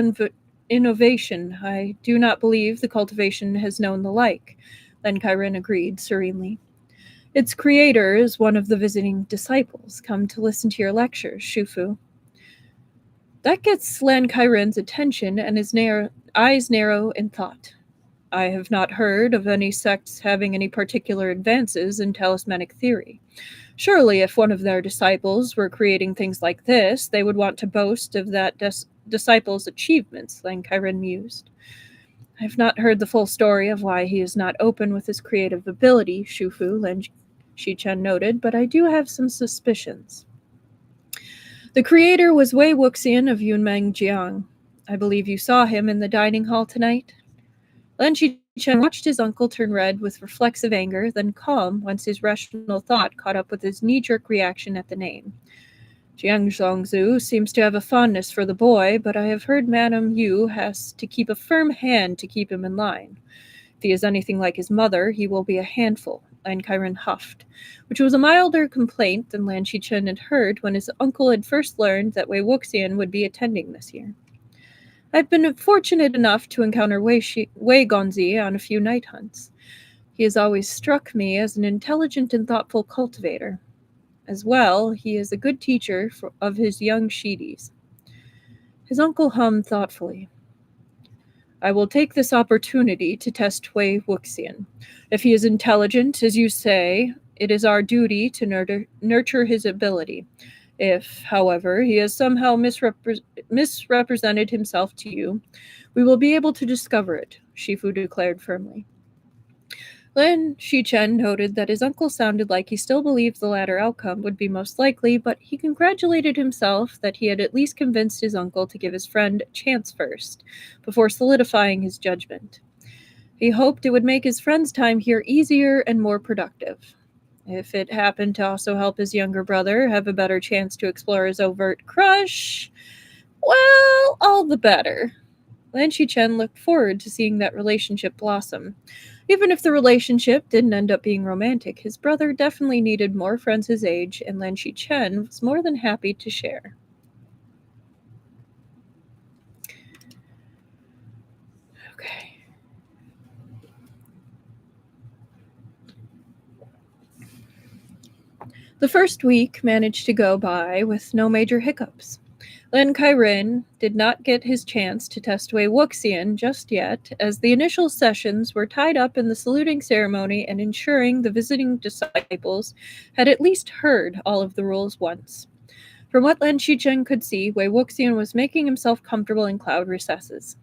[SPEAKER 1] innovation. I do not believe the cultivation has known the like, Lan Xichen agreed serenely. Its creator is one of the visiting disciples, come to listen to your lectures, Shufu. That gets Lan Xiren's attention, and his eyes narrow in thought. I have not heard of any sects having any particular advances in talismanic theory. Surely, if one of their disciples were creating things like this, they would want to boast of that disciple's achievements, Lan Xichen mused. I have not heard the full story of why he is not open with his creative ability, Shufu, Lan Xichen noted, but I do have some suspicions. The creator was Wei Wuxian of Yunmeng Jiang. I believe you saw him in the dining hall tonight. Lan Xichen watched his uncle turn red with reflexive anger, then calm once his rational thought caught up with his knee-jerk reaction at the name. Jiang Zhongzhu seems to have a fondness for the boy, but I have heard Madame Yu has to keep a firm hand to keep him in line. If he is anything like his mother, he will be a handful, Lan Xichen huffed, which was a milder complaint than Lan Xichen had heard when his uncle had first learned that Wei Wuxian would be attending this year. I've been fortunate enough to encounter Wei Gonzi on a few night hunts. He has always struck me as an intelligent and thoughtful cultivator. As well, he is a good teacher of his young Shidis. His uncle hummed thoughtfully. I will take this opportunity to test Wei Wuxian. If he is intelligent, as you say, it is our duty to nurture his ability. If, however, he has somehow misrepresented himself to you, we will be able to discover it, Shifu declared firmly. Lan Xichen noted that his uncle sounded like he still believed the latter outcome would be most likely, but he congratulated himself that he had at least convinced his uncle to give his friend a chance first, before solidifying his judgment. He hoped it would make his friend's time here easier and more productive. If it happened to also help his younger brother have a better chance to explore his overt crush, well, all the better. Lan Xichen looked forward to seeing that relationship blossom. Even if the relationship didn't end up being romantic, his brother definitely needed more friends his age, and Lan Xichen was more than happy to share. Okay. The first week managed to go by with no major hiccups. Lan Kairin did not get his chance to test Wei Wuxian just yet, as the initial sessions were tied up in the saluting ceremony and ensuring the visiting disciples had at least heard all of the rules once. From what Lan Xichen could see, Wei Wuxian was making himself comfortable in cloud recesses.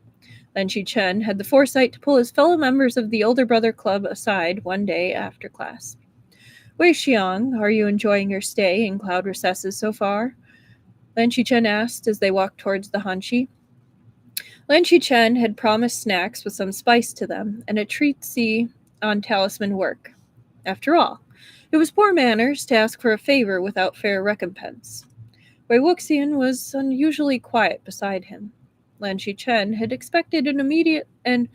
[SPEAKER 1] Lan Xichen had the foresight to pull his fellow members of the Older Brother Club aside one day after class. Wei Xiang, are you enjoying your stay in cloud recesses so far? Lan Xichen asked as they walked towards the hanshi. Lan Xichen had promised snacks with some spice to them, and a treatsy on talisman work. After all, it was poor manners to ask for a favor without fair recompense. Wei Wuxian was unusually quiet beside him. Lan Xichen had expected an immediate and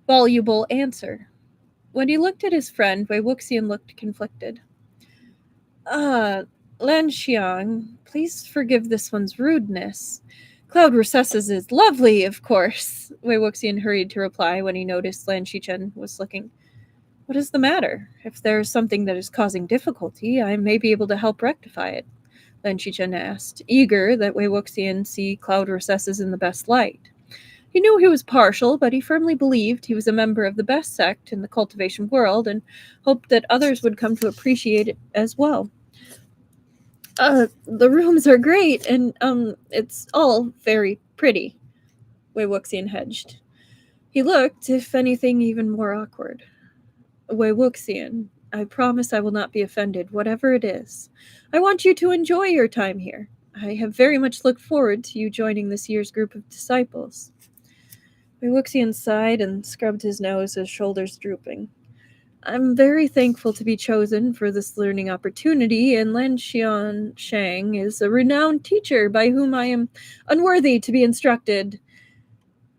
[SPEAKER 1] voluble answer. When he looked at his friend, Wei Wuxian looked conflicted. Lan Xiang, please forgive this one's rudeness. Cloud recesses is lovely, of course, Wei Wuxian hurried to reply when he noticed Lan Xichen was looking. What is the matter? If there is something that is causing difficulty, I may be able to help rectify it, Lan Xichen asked, eager that Wei Wuxian see cloud recesses in the best light. He knew he was partial, but he firmly believed he was a member of the best sect in the cultivation world and hoped that others would come to appreciate it as well. The rooms are great, and, it's all very pretty, Wei Wuxian hedged. He looked, if anything, even more awkward. Wei Wuxian, I promise I will not be offended, whatever it is. I want you to enjoy your time here. I have very much looked forward to you joining this year's group of disciples. Wei Wuxian sighed and scrubbed his nose, his shoulders drooping. I'm very thankful to be chosen for this learning opportunity, and Lan Xichen is a renowned teacher by whom I am unworthy to be instructed.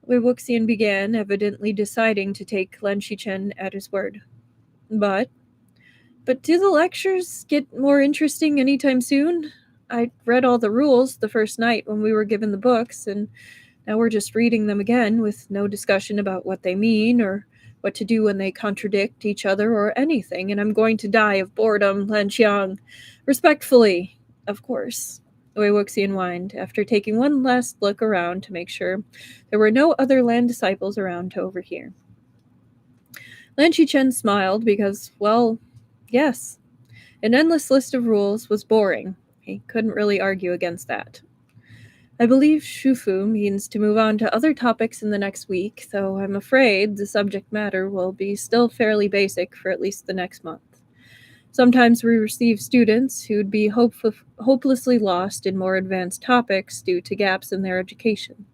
[SPEAKER 1] Wei Wuxian began, evidently deciding to take Lan Xichen at his word. But do the lectures get more interesting anytime soon? I read all the rules the first night when we were given the books, and now we're just reading them again with no discussion about what they mean or what to do when they contradict each other or anything, and I'm going to die of boredom, Lan Xiang. Respectfully, of course, Wei Wuxian whined, after taking one last look around to make sure there were no other Lan disciples around to overhear. Lan Xichen smiled because, well, yes, an endless list of rules was boring. He couldn't really argue against that. I believe Shufu means to move on to other topics in the next week, though I'm afraid the subject matter will be still fairly basic for at least the next month. Sometimes we receive students who'd be hopelessly lost in more advanced topics due to gaps in their education.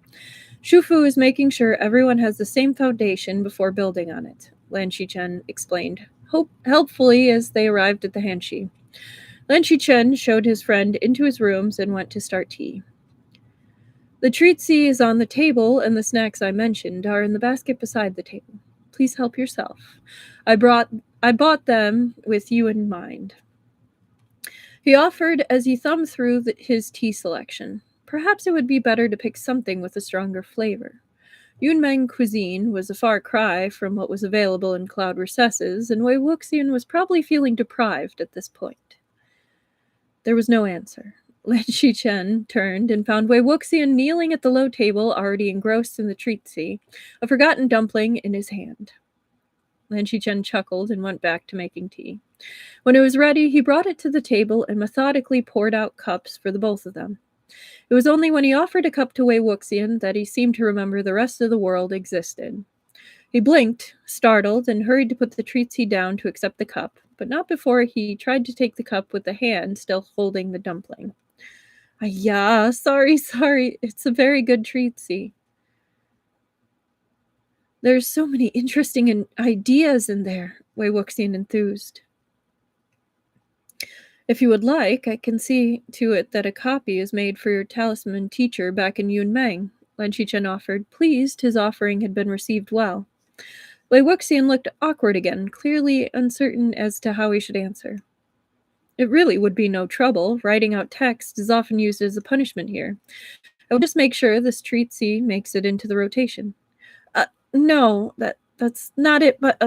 [SPEAKER 1] Shufu is making sure everyone has the same foundation before building on it, Lan Xichen explained, helpfully as they arrived at the hanshi. Lan Xichen showed his friend into his rooms and went to start tea. The treatsy is on the table, and the snacks I mentioned are in the basket beside the table. Please help yourself. I bought them with you in mind. He offered as he thumbed through his tea selection. Perhaps it would be better to pick something with a stronger flavor. Yunmeng cuisine was a far cry from what was available in cloud recesses, and Wei Wuxian was probably feeling deprived at this point. There was no answer. Lan Xichen turned and found Wei Wuxian kneeling at the low table, already engrossed in the treatsy, a forgotten dumpling in his hand. Lan Xichen chuckled and went back to making tea. When it was ready, he brought it to the table and methodically poured out cups for the both of them. It was only when he offered a cup to Wei Wuxian that he seemed to remember the rest of the world existed. He blinked, startled, and hurried to put the treatsy down to accept the cup, but not before he tried to take the cup with the hand still holding the dumpling. Yeah, sorry, it's a very good treatsy. There's so many interesting ideas in there, Wei Wuxian enthused. If you would like, I can see to it that a copy is made for your talisman teacher back in Yunmeng, Lan Xichen offered, pleased his offering had been received well. Wei Wuxian looked awkward again, clearly uncertain as to how he should answer. It really would be no trouble. Writing out text is often used as a punishment here. I will just make sure this treatsy makes it into the rotation. No, that's not it, but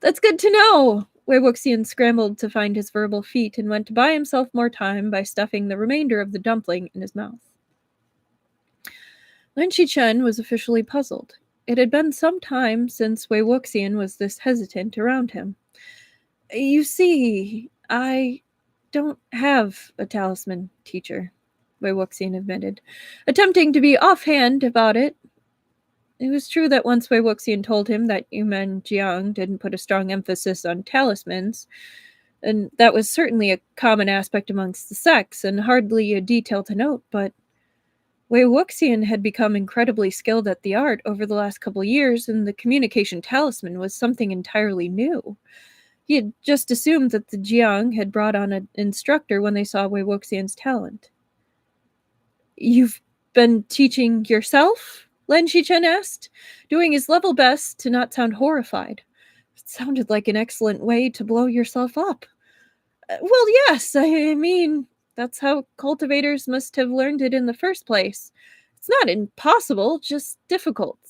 [SPEAKER 1] that's good to know. Wei Wuxian scrambled to find his verbal feet and went to buy himself more time by stuffing the remainder of the dumpling in his mouth. Lan Xichen was officially puzzled. It had been some time since Wei Wuxian was this hesitant around him. You see, I don't have a talisman teacher, Wei Wuxian admitted, attempting to be offhand about it. It was true that once Wei Wuxian told him that Yumen Jiang didn't put a strong emphasis on talismans, and that was certainly a common aspect amongst the sects, and hardly a detail to note, but Wei Wuxian had become incredibly skilled at the art over the last couple of years, and the communication talisman was something entirely new. He had just assumed that the Jiang had brought on an instructor when they saw Wei Wuxian's talent. You've been teaching yourself? Lan Xichen asked, doing his level best to not sound horrified. It sounded like an excellent way to blow yourself up. Well, yes, I mean, that's how cultivators must have learned it in the first place. It's not impossible, just difficult.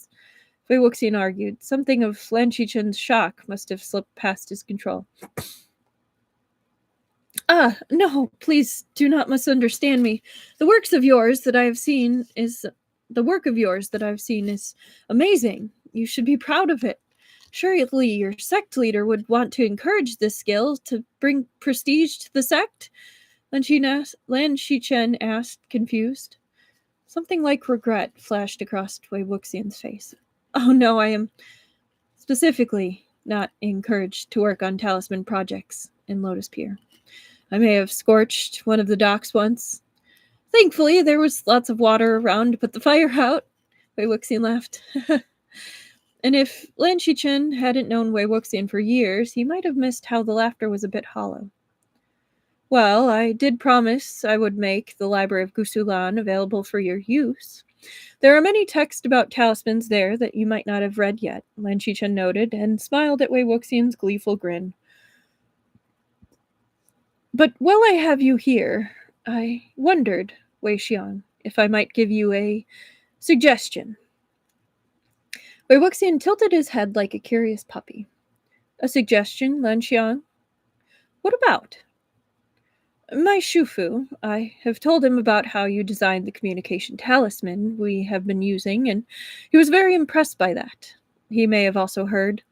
[SPEAKER 1] Wei Wuxian argued. Something of Lan Xichen's shock must have slipped past his control. No, please do not misunderstand me. The work of yours that I've seen is amazing. You should be proud of it. Surely your sect leader would want to encourage this skill to bring prestige to the sect? Lan Xichen asked, confused. Something like regret flashed across Wei Wuxian's face. Oh no, I am specifically not encouraged to work on talisman projects in Lotus Pier. I may have scorched one of the docks once. Thankfully, there was lots of water around to put the fire out. Wei Wuxian laughed. And if Lan Xichen hadn't known Wei Wuxian for years, he might have missed how the laughter was a bit hollow. Well, I did promise I would make the Library of Gusulan available for your use. There are many texts about talismans there that you might not have read yet, Lan Xichen noted, and smiled at Wei Wuxian's gleeful grin. But while I have you here, I wondered, Wei Xiang, if I might give you a suggestion. Wei Wuxian tilted his head like a curious puppy. A suggestion, Lan Xiang? What about? My Shufu, I have told him about how you designed the communication talisman we have been using, and he was very impressed by that. He may have also heard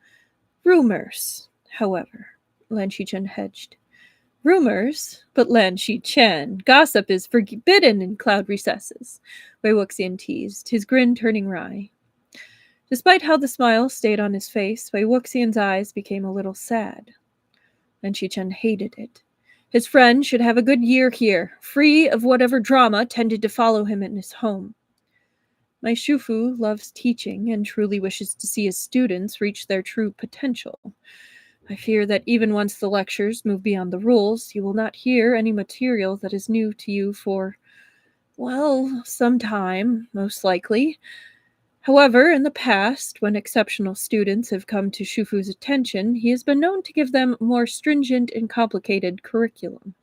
[SPEAKER 1] rumors, however, Lan Xichen hedged. Rumors? But Lan Xichen, gossip is forbidden in cloud recesses, Wei Wuxian teased, his grin turning wry. Despite how the smile stayed on his face, Wei Wuxian's eyes became a little sad. Lan Xichen hated it. His friend should have a good year here, free of whatever drama tended to follow him in his home. My Shufu loves teaching and truly wishes to see his students reach their true potential. I fear that even once the lectures move beyond the rules, you will not hear any material that is new to you for, well, some time, most likely. However, in the past, when exceptional students have come to Shufu's attention, he has been known to give them a more stringent and complicated curriculum.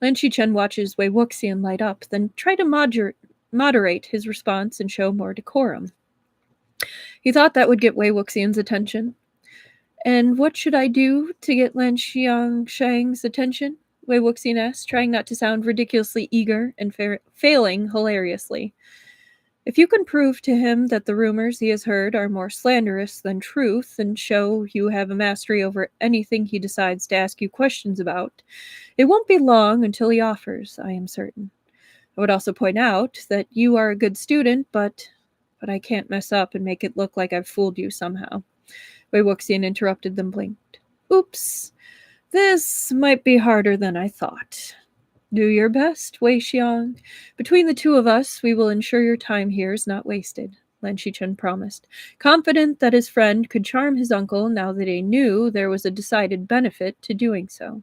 [SPEAKER 1] Lan Xichen watches Wei Wuxian light up, then try to moderate his response and show more decorum. He thought that would get Wei Wuxian's attention. And what should I do to get Lan Xiang's attention? Wei Wuxian asked, trying not to sound ridiculously eager and failing hilariously. If you can prove to him that the rumors he has heard are more slanderous than truth and show you have a mastery over anything he decides to ask you questions about, it won't be long until he offers, I am certain. I would also point out that you are a good student, but I can't mess up and make it look like I've fooled you somehow. Wei Wuxian interrupted them, blinked. Oops. This might be harder than I thought. Do your best, Wei Xiang. Between the two of us, we will ensure your time here is not wasted, Lan Xichen promised, confident that his friend could charm his uncle now that he knew there was a decided benefit to doing so.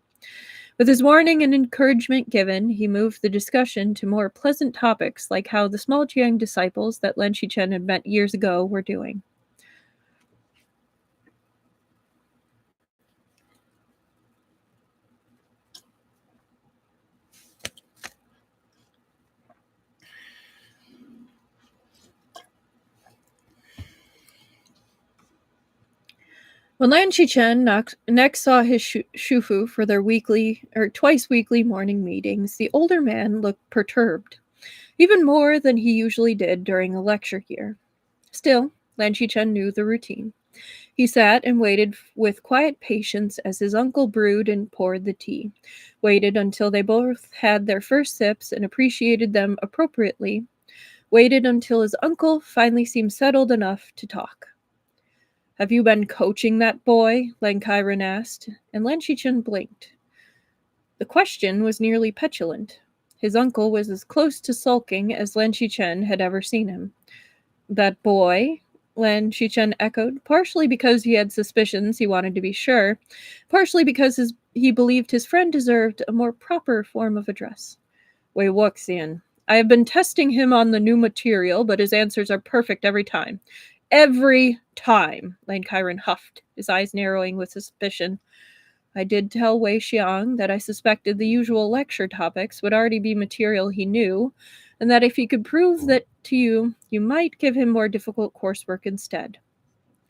[SPEAKER 1] With his warning and encouragement given, he moved the discussion to more pleasant topics like how the small Jiang disciples that Lan Xichen had met years ago were doing. When Lan Xichen next saw his Shufu for their twice weekly morning meetings, the older man looked perturbed, even more than he usually did during a lecture year. Still, Lan Xichen knew the routine. He sat and waited with quiet patience as his uncle brewed and poured the tea, waited until they both had their first sips and appreciated them appropriately, waited until his uncle finally seemed settled enough to talk. Have you been coaching that boy? Lan Xichen asked, and Lan Xichen blinked. The question was nearly petulant. His uncle was as close to sulking as Lan Xichen had ever seen him. That boy? Lan Xichen echoed, partially because he had suspicions he wanted to be sure, partially because he believed his friend deserved a more proper form of address. Wei Wuxian. I have been testing him on the new material, but his answers are perfect every time. Every time, Lan Xichen huffed, his eyes narrowing with suspicion. I did tell Wei Xiang that I suspected the usual lecture topics would already be material he knew, and that if he could prove that to you, you might give him more difficult coursework instead.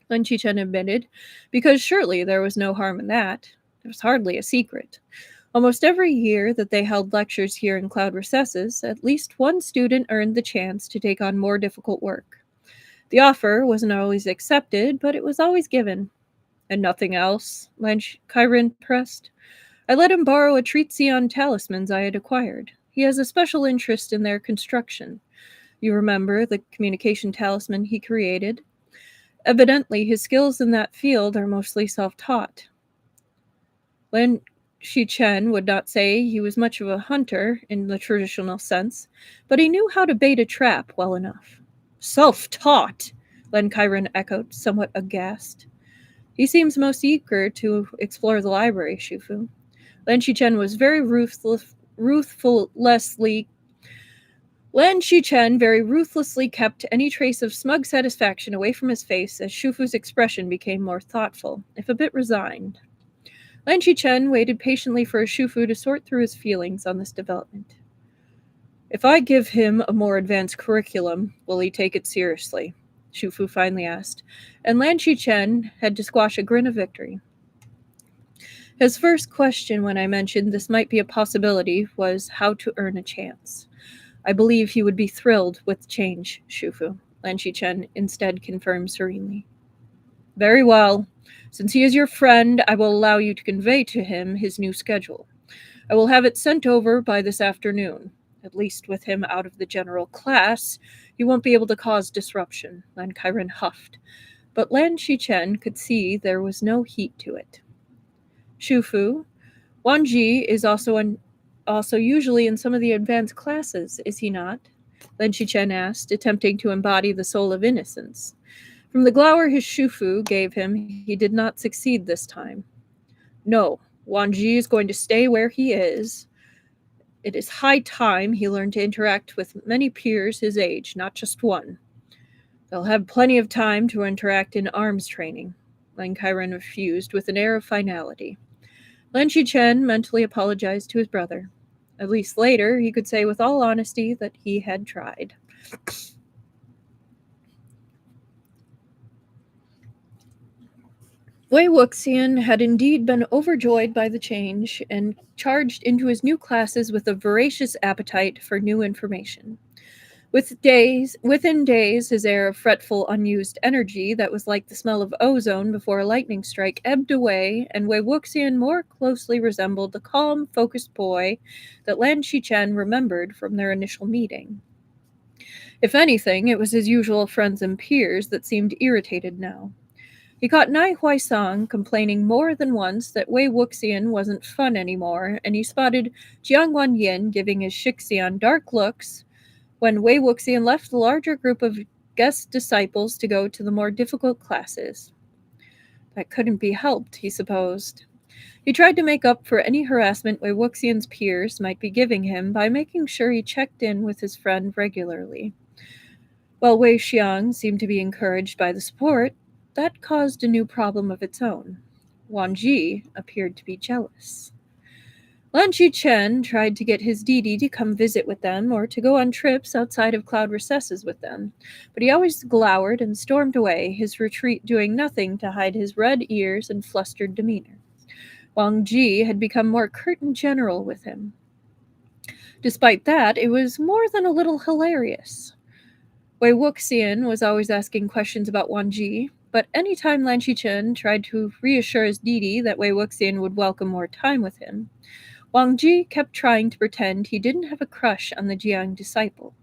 [SPEAKER 1] Lan Xichen admitted, because surely there was no harm in that. It was hardly a secret. Almost every year that they held lectures here in Cloud Recesses, at least one student earned the chance to take on more difficult work. The offer wasn't always accepted, but it was always given. And nothing else, Lan Xichen pressed. I let him borrow a treatise on talismans I had acquired. He has a special interest in their construction. You remember the communication talisman he created? Evidently, his skills in that field are mostly self-taught. Lan Xichen would not say he was much of a hunter in the traditional sense, but he knew how to bait a trap well enough. Self-taught, Lan Xichen echoed, somewhat aghast. He seems most eager to explore the library, Shufu. Lan Xichen was very ruthlessly kept any trace of smug satisfaction away from his face as Shufu's expression became more thoughtful, if a bit resigned. Lan Xichen waited patiently for Shufu to sort through his feelings on this development. If I give him a more advanced curriculum, will he take it seriously? Shufu finally asked, and Lan Xichen had to squash a grin of victory. His first question when I mentioned this might be a possibility was how to earn a chance. I believe he would be thrilled with change, Shufu, Lan Xichen instead confirmed serenely. Very well. Since he is your friend, I will allow you to convey to him his new schedule. I will have it sent over by this afternoon. At least with him out of the general class, you won't be able to cause disruption, Lan Xichen huffed. But Lan Xichen could see there was no heat to it. Shufu, Wang Ji is also usually in some of the advanced classes, is he not? Lan Xichen asked, attempting to embody the soul of innocence. From the glower his Shufu gave him, he did not succeed this time. No, Wang Ji is going to stay where he is. It is high time he learned to interact with many peers his age, not just one. They'll have plenty of time to interact in arms training, Lan Xichen refused with an air of finality. Lan Xichen mentally apologized to his brother. At least later, he could say with all honesty that he had tried. Wei Wuxian had indeed been overjoyed by the change and charged into his new classes with a voracious appetite for new information. Within days, his air of fretful, unused energy that was like the smell of ozone before a lightning strike ebbed away, and Wei Wuxian more closely resembled the calm, focused boy that Lan Xichen remembered from their initial meeting. If anything, it was his usual friends and peers that seemed irritated now. He caught Nai Huaisang complaining more than once that Wei Wuxian wasn't fun anymore, and he spotted Jiang Wanyin giving his Shixian dark looks when Wei Wuxian left the larger group of guest disciples to go to the more difficult classes. That couldn't be helped, he supposed. He tried to make up for any harassment Wei Wuxian's peers might be giving him by making sure he checked in with his friend regularly. While Wei Xiang seemed to be encouraged by the support, that caused a new problem of its own. Wang Ji appeared to be jealous. Lan Xichen tried to get his Didi to come visit with them or to go on trips outside of cloud recesses with them, but he always glowered and stormed away, his retreat doing nothing to hide his red ears and flustered demeanor. Wang Ji had become more curt and general with him. Despite that, it was more than a little hilarious. Wei Wuxian was always asking questions about Wang Ji, but any time Lan Xichen tried to reassure his Didi that Wei Wuxian would welcome more time with him, Wang Ji kept trying to pretend he didn't have a crush on the Jiang disciple.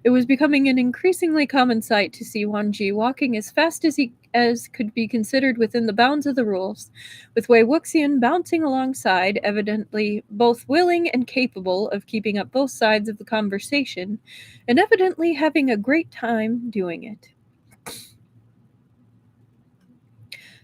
[SPEAKER 1] It was becoming an increasingly common sight to see Wang Ji walking as fast as could be considered within the bounds of the rules, with Wei Wuxian bouncing alongside, evidently both willing and capable of keeping up both sides of the conversation, and evidently having a great time doing it.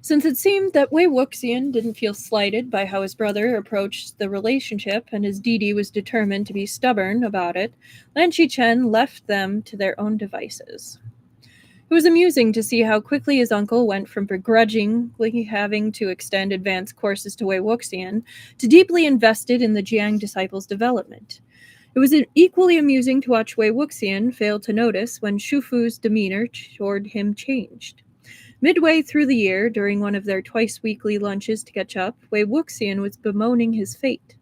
[SPEAKER 1] Since it seemed that Wei Wuxian didn't feel slighted by how his brother approached the relationship, and his Didi was determined to be stubborn about it, Lan Xichen left them to their own devices. It was amusing to see how quickly his uncle went from begrudgingly having to extend advanced courses to Wei Wuxian to deeply invested in the Jiang disciples' development. It was equally amusing to watch Wei Wuxian fail to notice when Shufu's demeanor toward him changed. Midway through the year, during one of their twice-weekly lunches to catch up, Wei Wuxian was bemoaning his fate.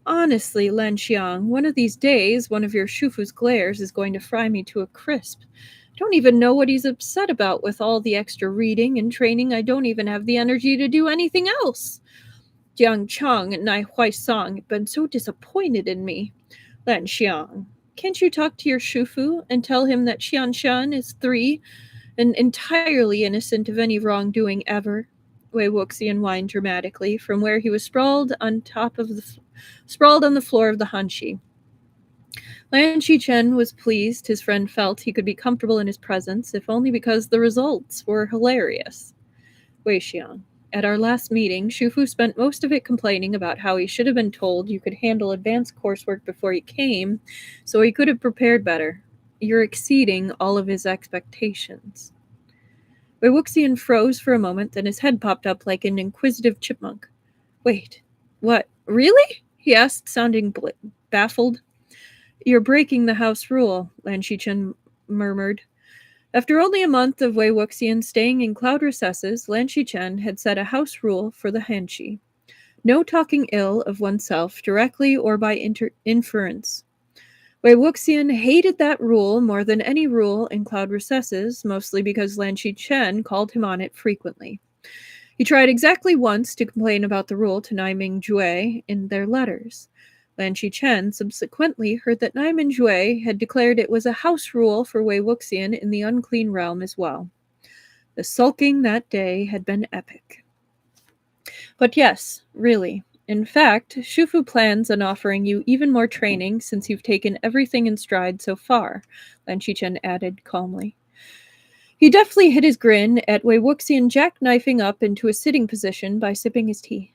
[SPEAKER 1] Honestly, Lan Xiang, one of these days, one of your Shufu's glares is going to fry me to a crisp. I don't even know what he's upset about with all the extra reading and training. I don't even have the energy to do anything else. Jiang Chang and Nai Huaisang have been so disappointed in me. Lan Xiang, can't you talk to your Shufu and tell him that Xianshan is 3 and entirely innocent of any wrongdoing ever? Wei Wuxian whined dramatically from where he was sprawled on the floor of the hanshi. Lan Xichen was pleased his friend felt he could be comfortable in his presence, if only because the results were hilarious. Wei Xiang, at our last meeting, Shufu spent most of it complaining about how he should have been told you could handle advanced coursework before he came, so he could have prepared better. You're exceeding all of his expectations. Wei Wuxian froze for a moment, then his head popped up like an inquisitive chipmunk. Wait, what? Really? He asked, sounding baffled. You're breaking the house rule, Lan Xichen murmured. After only a month of Wei Wuxian staying in cloud recesses, Lan Xichen had set a house rule for the hanshi. No talking ill of oneself directly or by inference. Wei Wuxian hated that rule more than any rule in cloud recesses, mostly because Lan Xichen called him on it frequently. He tried exactly once to complain about the rule to Naiming Jue in their letters. Lan Xichen subsequently heard that Naiming Jue had declared it was a house rule for Wei Wuxian in the unclean realm as well. The sulking that day had been epic. But yes, really. In fact, Shufu plans on offering you even more training since you've taken everything in stride so far, Lan Xichen added calmly. He deftly hid his grin at Wei Wuxian jackknifing up into a sitting position by sipping his tea.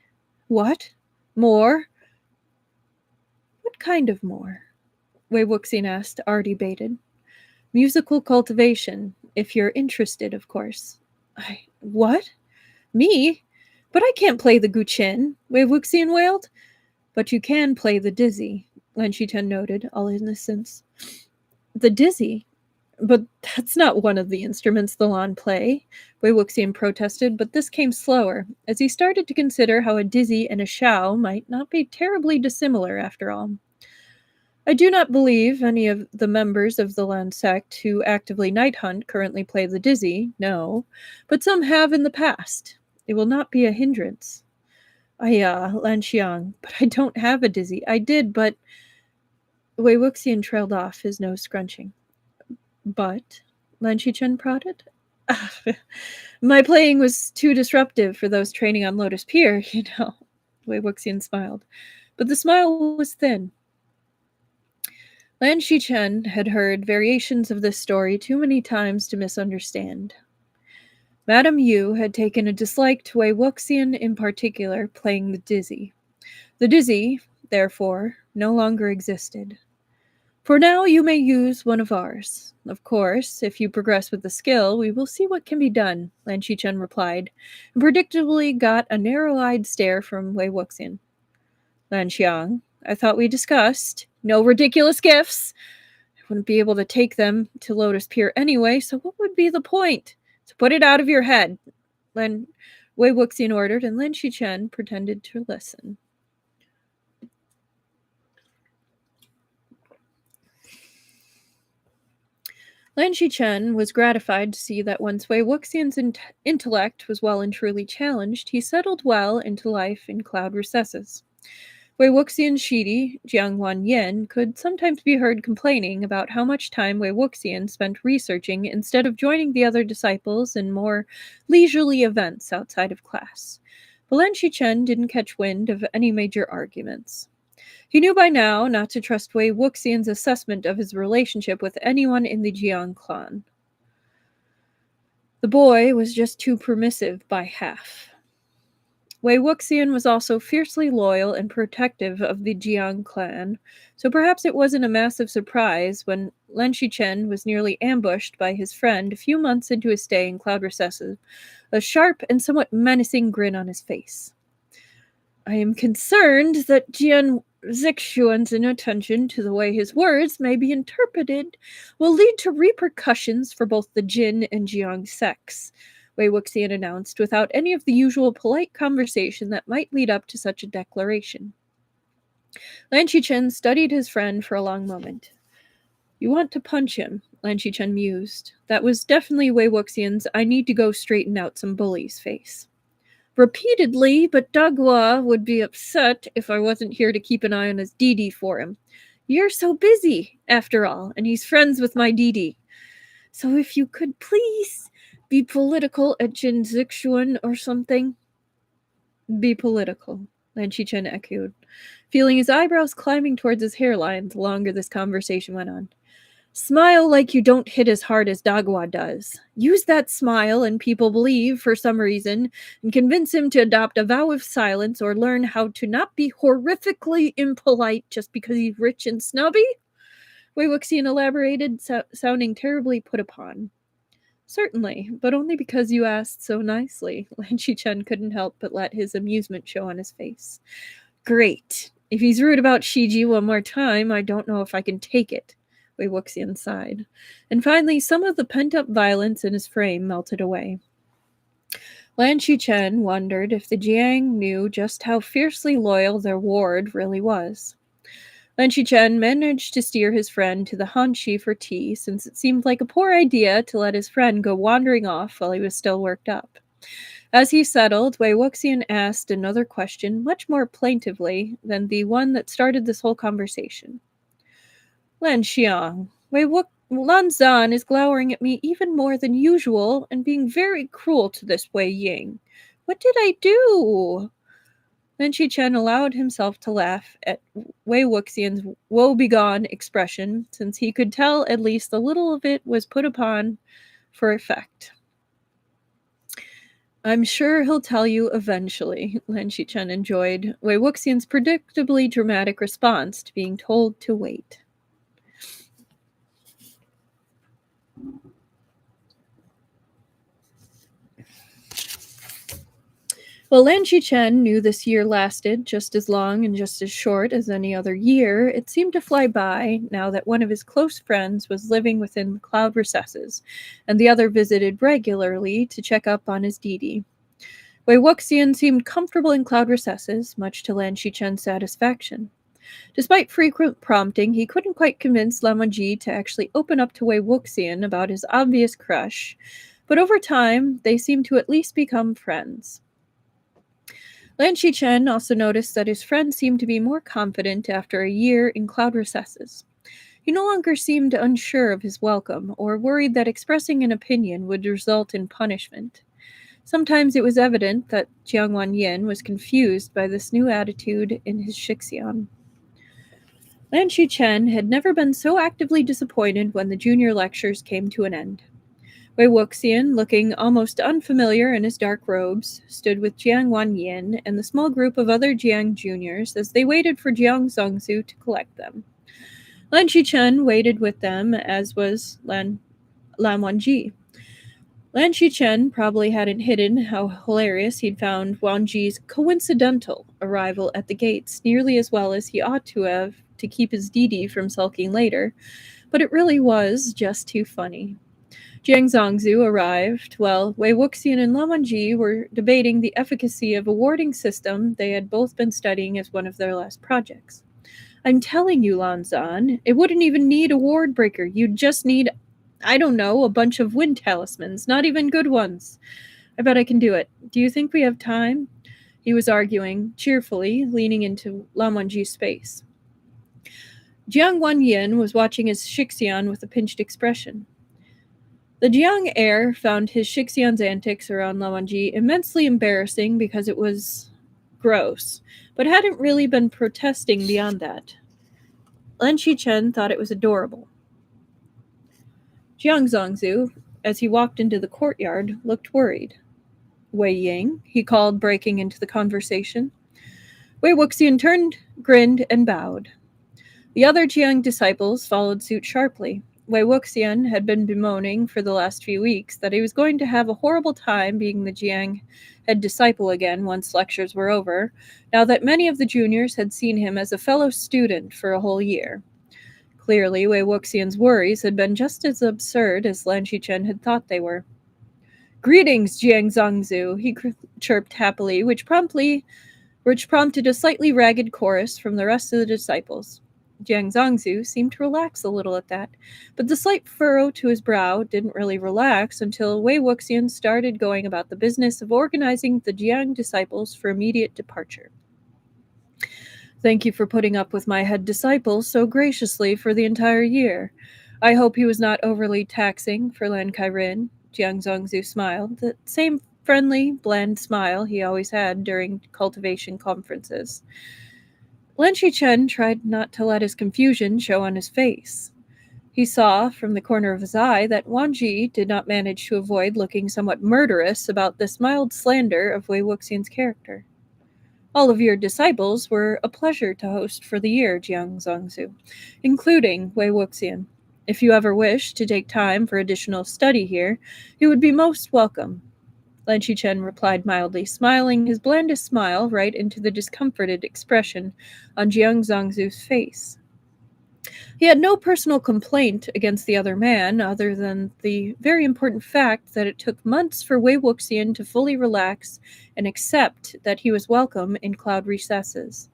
[SPEAKER 1] What? More? What kind of more? Wei Wuxian asked, already baited. Musical cultivation, if you're interested, of course. What? Me? But I can't play the guqin, Wei Wuxian wailed. But you can play the dizzy, Lan Xichen noted, all innocence. The dizzy? But that's not one of the instruments the Lan play, Wei Wuxian protested, but this came slower, as he started to consider how a dizzy and a shao might not be terribly dissimilar after all. I do not believe any of the members of the Lan sect who actively night hunt currently play the dizzy, no, but some have in the past. It will not be a hindrance. Lan Xichen, but I don't have a dizzy. I did, but Wei Wuxian trailed off, his nose scrunching. But? Lan Xichen prodded. My playing was too disruptive for those training on Lotus Pier, you know. Wei Wuxian smiled, but the smile was thin. Lan Xichen had heard variations of this story too many times to misunderstand. Madame Yu had taken a dislike to Wei Wuxian in particular playing the dizzy. The dizzy, therefore, no longer existed. For now, you may use one of ours. Of course, if you progress with the skill, we will see what can be done, Lan Xichen replied, and predictably got a narrow-eyed stare from Wei Wuxian. Lan Xiang, I thought we discussed. No ridiculous gifts! I wouldn't be able to take them to Lotus Pier anyway, so what would be the point? So put it out of your head, Wei Wuxian ordered, and Lan Xichen pretended to listen. Lan Xichen was gratified to see that once Wei Wuxian's intellect was well and truly challenged, he settled well into life in cloud recesses. Wei Wuxian's Shidi, Jiang Yin, could sometimes be heard complaining about how much time Wei Wuxian spent researching instead of joining the other disciples in more leisurely events outside of class. But Lan Xichen didn't catch wind of any major arguments. He knew by now not to trust Wei Wuxian's assessment of his relationship with anyone in the Jiang clan. The boy was just too permissive by half. Wei Wuxian was also fiercely loyal and protective of the Jiang clan, so perhaps it wasn't a massive surprise when Lan Xichen was nearly ambushed by his friend a few months into his stay in Cloud Recesses, a sharp and somewhat menacing grin on his face. I am concerned that Jiang Zixuan's inattention to the way his words may be interpreted will lead to repercussions for both the Jin and Jiang sects, Wei Wuxian announced, without any of the usual polite conversation that might lead up to such a declaration. Lan Xichen studied his friend for a long moment. You want to punch him, Lan Xichen mused. That was definitely Wei Wuxian's I need to go straighten out some bullies face. Repeatedly, but Dagua would be upset if I wasn't here to keep an eye on his Didi for him. You're so busy, after all, and he's friends with my Didi. So if you could please be political at Jin Zixuan or something. Be political, Lan Xichen echoed, feeling his eyebrows climbing towards his hairline the longer this conversation went on. Smile like you don't hit as hard as Dagua does. Use that smile and people believe for some reason and convince him to adopt a vow of silence or learn how to not be horrifically impolite just because he's rich and snubby? Wei Wuxian elaborated, sounding terribly put upon. Certainly, but only because you asked so nicely. Lan Xichen couldn't help but let his amusement show on his face. Great. If he's rude about Shiji one more time, I don't know if I can take it. Wei Wuxian sighed. And finally, some of the pent-up violence in his frame melted away. Lan Xichen wondered if the Jiang knew just how fiercely loyal their ward really was. Lan Xichen managed to steer his friend to the Hanshi for tea, since it seemed like a poor idea to let his friend go wandering off while he was still worked up. As he settled, Wei Wuxian asked another question much more plaintively than the one that started this whole conversation. Lan Xiang, Lan Zan is glowering at me even more than usual and being very cruel to this Wei Ying. What did I do? Lan Xichen allowed himself to laugh at Wei Wuxian's woebegone expression, since he could tell at least a little of it was put upon for effect. I'm sure he'll tell you eventually, Lan Xichen enjoyed Wei Wuxian's predictably dramatic response to being told to wait. While Lan Xichen knew this year lasted just as long and just as short as any other year, it seemed to fly by now that one of his close friends was living within the Cloud Recesses, and the other visited regularly to check up on his Didi. Wei Wuxian seemed comfortable in Cloud Recesses, much to Lan Xichen's satisfaction. Despite frequent prompting, he couldn't quite convince Lan Wangji to actually open up to Wei Wuxian about his obvious crush, but over time, they seemed to at least become friends. Lan Xichen also noticed that his friend seemed to be more confident after a year in cloud recesses. He no longer seemed unsure of his welcome, or worried that expressing an opinion would result in punishment. Sometimes it was evident that Jiang Wanyin was confused by this new attitude in his Shixian. Lan Xichen had never been so actively disappointed when the junior lectures came to an end. Wei Wuxian, looking almost unfamiliar in his dark robes, stood with Jiang Wanyin and the small group of other Jiang juniors as they waited for Jiang Zongzu to collect them. Lan Xichen waited with them, as was Lan Wangji. Lan Xichen probably hadn't hidden how hilarious he'd found Wangji's coincidental arrival at the gates nearly as well as he ought to have to keep his Didi from sulking later, but it really was just too funny. Jiang Zongzu arrived while Wei Wuxian and Lan Wangji were debating the efficacy of a warding system they had both been studying as one of their last projects. I'm telling you, Lanzan, it wouldn't even need a ward breaker. You'd just need, I don't know, a bunch of wind talismans, not even good ones. I bet I can do it. Do you think we have time? He was arguing, cheerfully, leaning into Lan Wangji's space. Jiang Wanyin was watching his Shixian with a pinched expression. The Jiang heir found his Shixian's antics around Lan Wangji immensely embarrassing because it was gross, but hadn't really been protesting beyond that. Lan Xichen thought it was adorable. Jiang Zongzu, as he walked into the courtyard, looked worried. Wei Ying, he called, breaking into the conversation. Wei Wuxian turned, grinned, and bowed. The other Jiang disciples followed suit sharply. Wei Wuxian had been bemoaning for the last few weeks that he was going to have a horrible time being the Jiang head disciple again once lectures were over, now that many of the juniors had seen him as a fellow student for a whole year. Clearly, Wei Wuxian's worries had been just as absurd as Lan Xichen had thought they were. Greetings, Jiang Zongzu, he chirped happily, which prompted a slightly ragged chorus from the rest of the disciples. Jiang Zongzu seemed to relax a little at that, but the slight furrow to his brow didn't really relax until Wei Wuxian started going about the business of organizing the Jiang disciples for immediate departure. Thank you for putting up with my head disciple so graciously for the entire year. I hope he was not overly taxing for Lan Kairin. Jiang Zongzu smiled, the same friendly, bland smile he always had during cultivation conferences. Lan Xichen tried not to let his confusion show on his face. He saw, from the corner of his eye, that Wangji did not manage to avoid looking somewhat murderous about this mild slander of Wei Wuxian's character. All of your disciples were a pleasure to host for the year, Jiang Zongzu, including Wei Wuxian. If you ever wish to take time for additional study here, you would be most welcome. Lan Xichen replied mildly, smiling his blandest smile right into the discomforted expression on Jiang Zongzu's face. He had no personal complaint against the other man, other than the very important fact that it took months for Wei Wuxian to fully relax and accept that he was welcome in cloud recesses.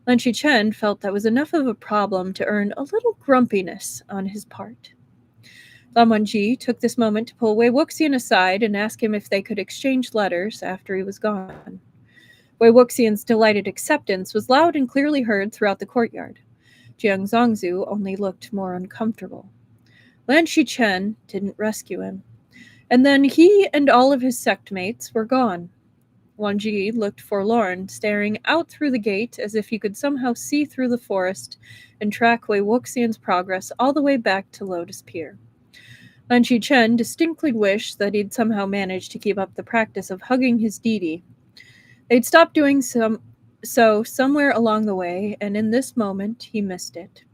[SPEAKER 1] Lan Xichen felt that was enough of a problem to earn a little grumpiness on his part. Lan Wangji took this moment to pull Wei Wuxian aside and ask him if they could exchange letters after he was gone. Wei Wuxian's delighted acceptance was loud and clearly heard throughout the courtyard. Jiang Zongzu only looked more uncomfortable. Lan Xichen didn't rescue him. And then he and all of his sect mates were gone. Wangji looked forlorn, staring out through the gate as if he could somehow see through the forest and track Wei Wuxian's progress all the way back to Lotus Pier. Lan Xichen distinctly wished that he'd somehow managed to keep up the practice of hugging his Didi. They'd stopped doing so somewhere along the way, and in this moment he missed it.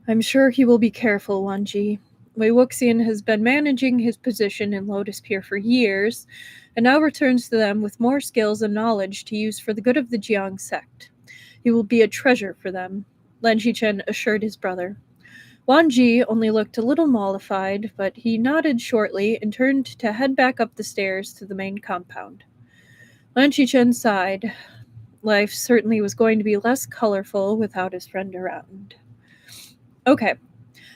[SPEAKER 1] I'm sure he will be careful, Wangji. Wei Wuxian has been managing his position in Lotus Pier for years, and now returns to them with more skills and knowledge to use for the good of the Jiang sect. He will be a treasure for them, Lan Xichen assured his brother. Wangji only looked a little mollified, but he nodded shortly and turned to head back up the stairs to the main compound. Lan Xichen sighed. life certainly was going to be less colorful without his friend around. Okay,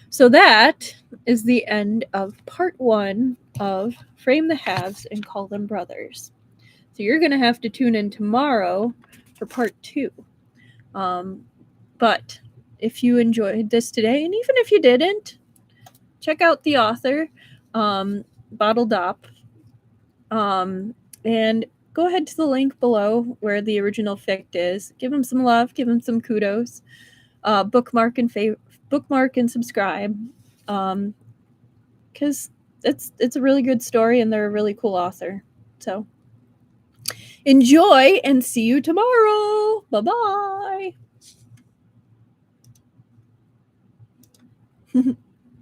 [SPEAKER 1] so that is the end of part 1 of Frame the Halves and Call Them Brothers. So you're going to have to tune in tomorrow for part 2. But if you enjoyed this today, and even if you didn't, check out the author, Bodldops, and go ahead to the link below where the original fic is. Give him some love, give him some kudos. Bookmark and subscribe, because it's a really good story and they're a really cool author. So enjoy and see you tomorrow. Bye-bye.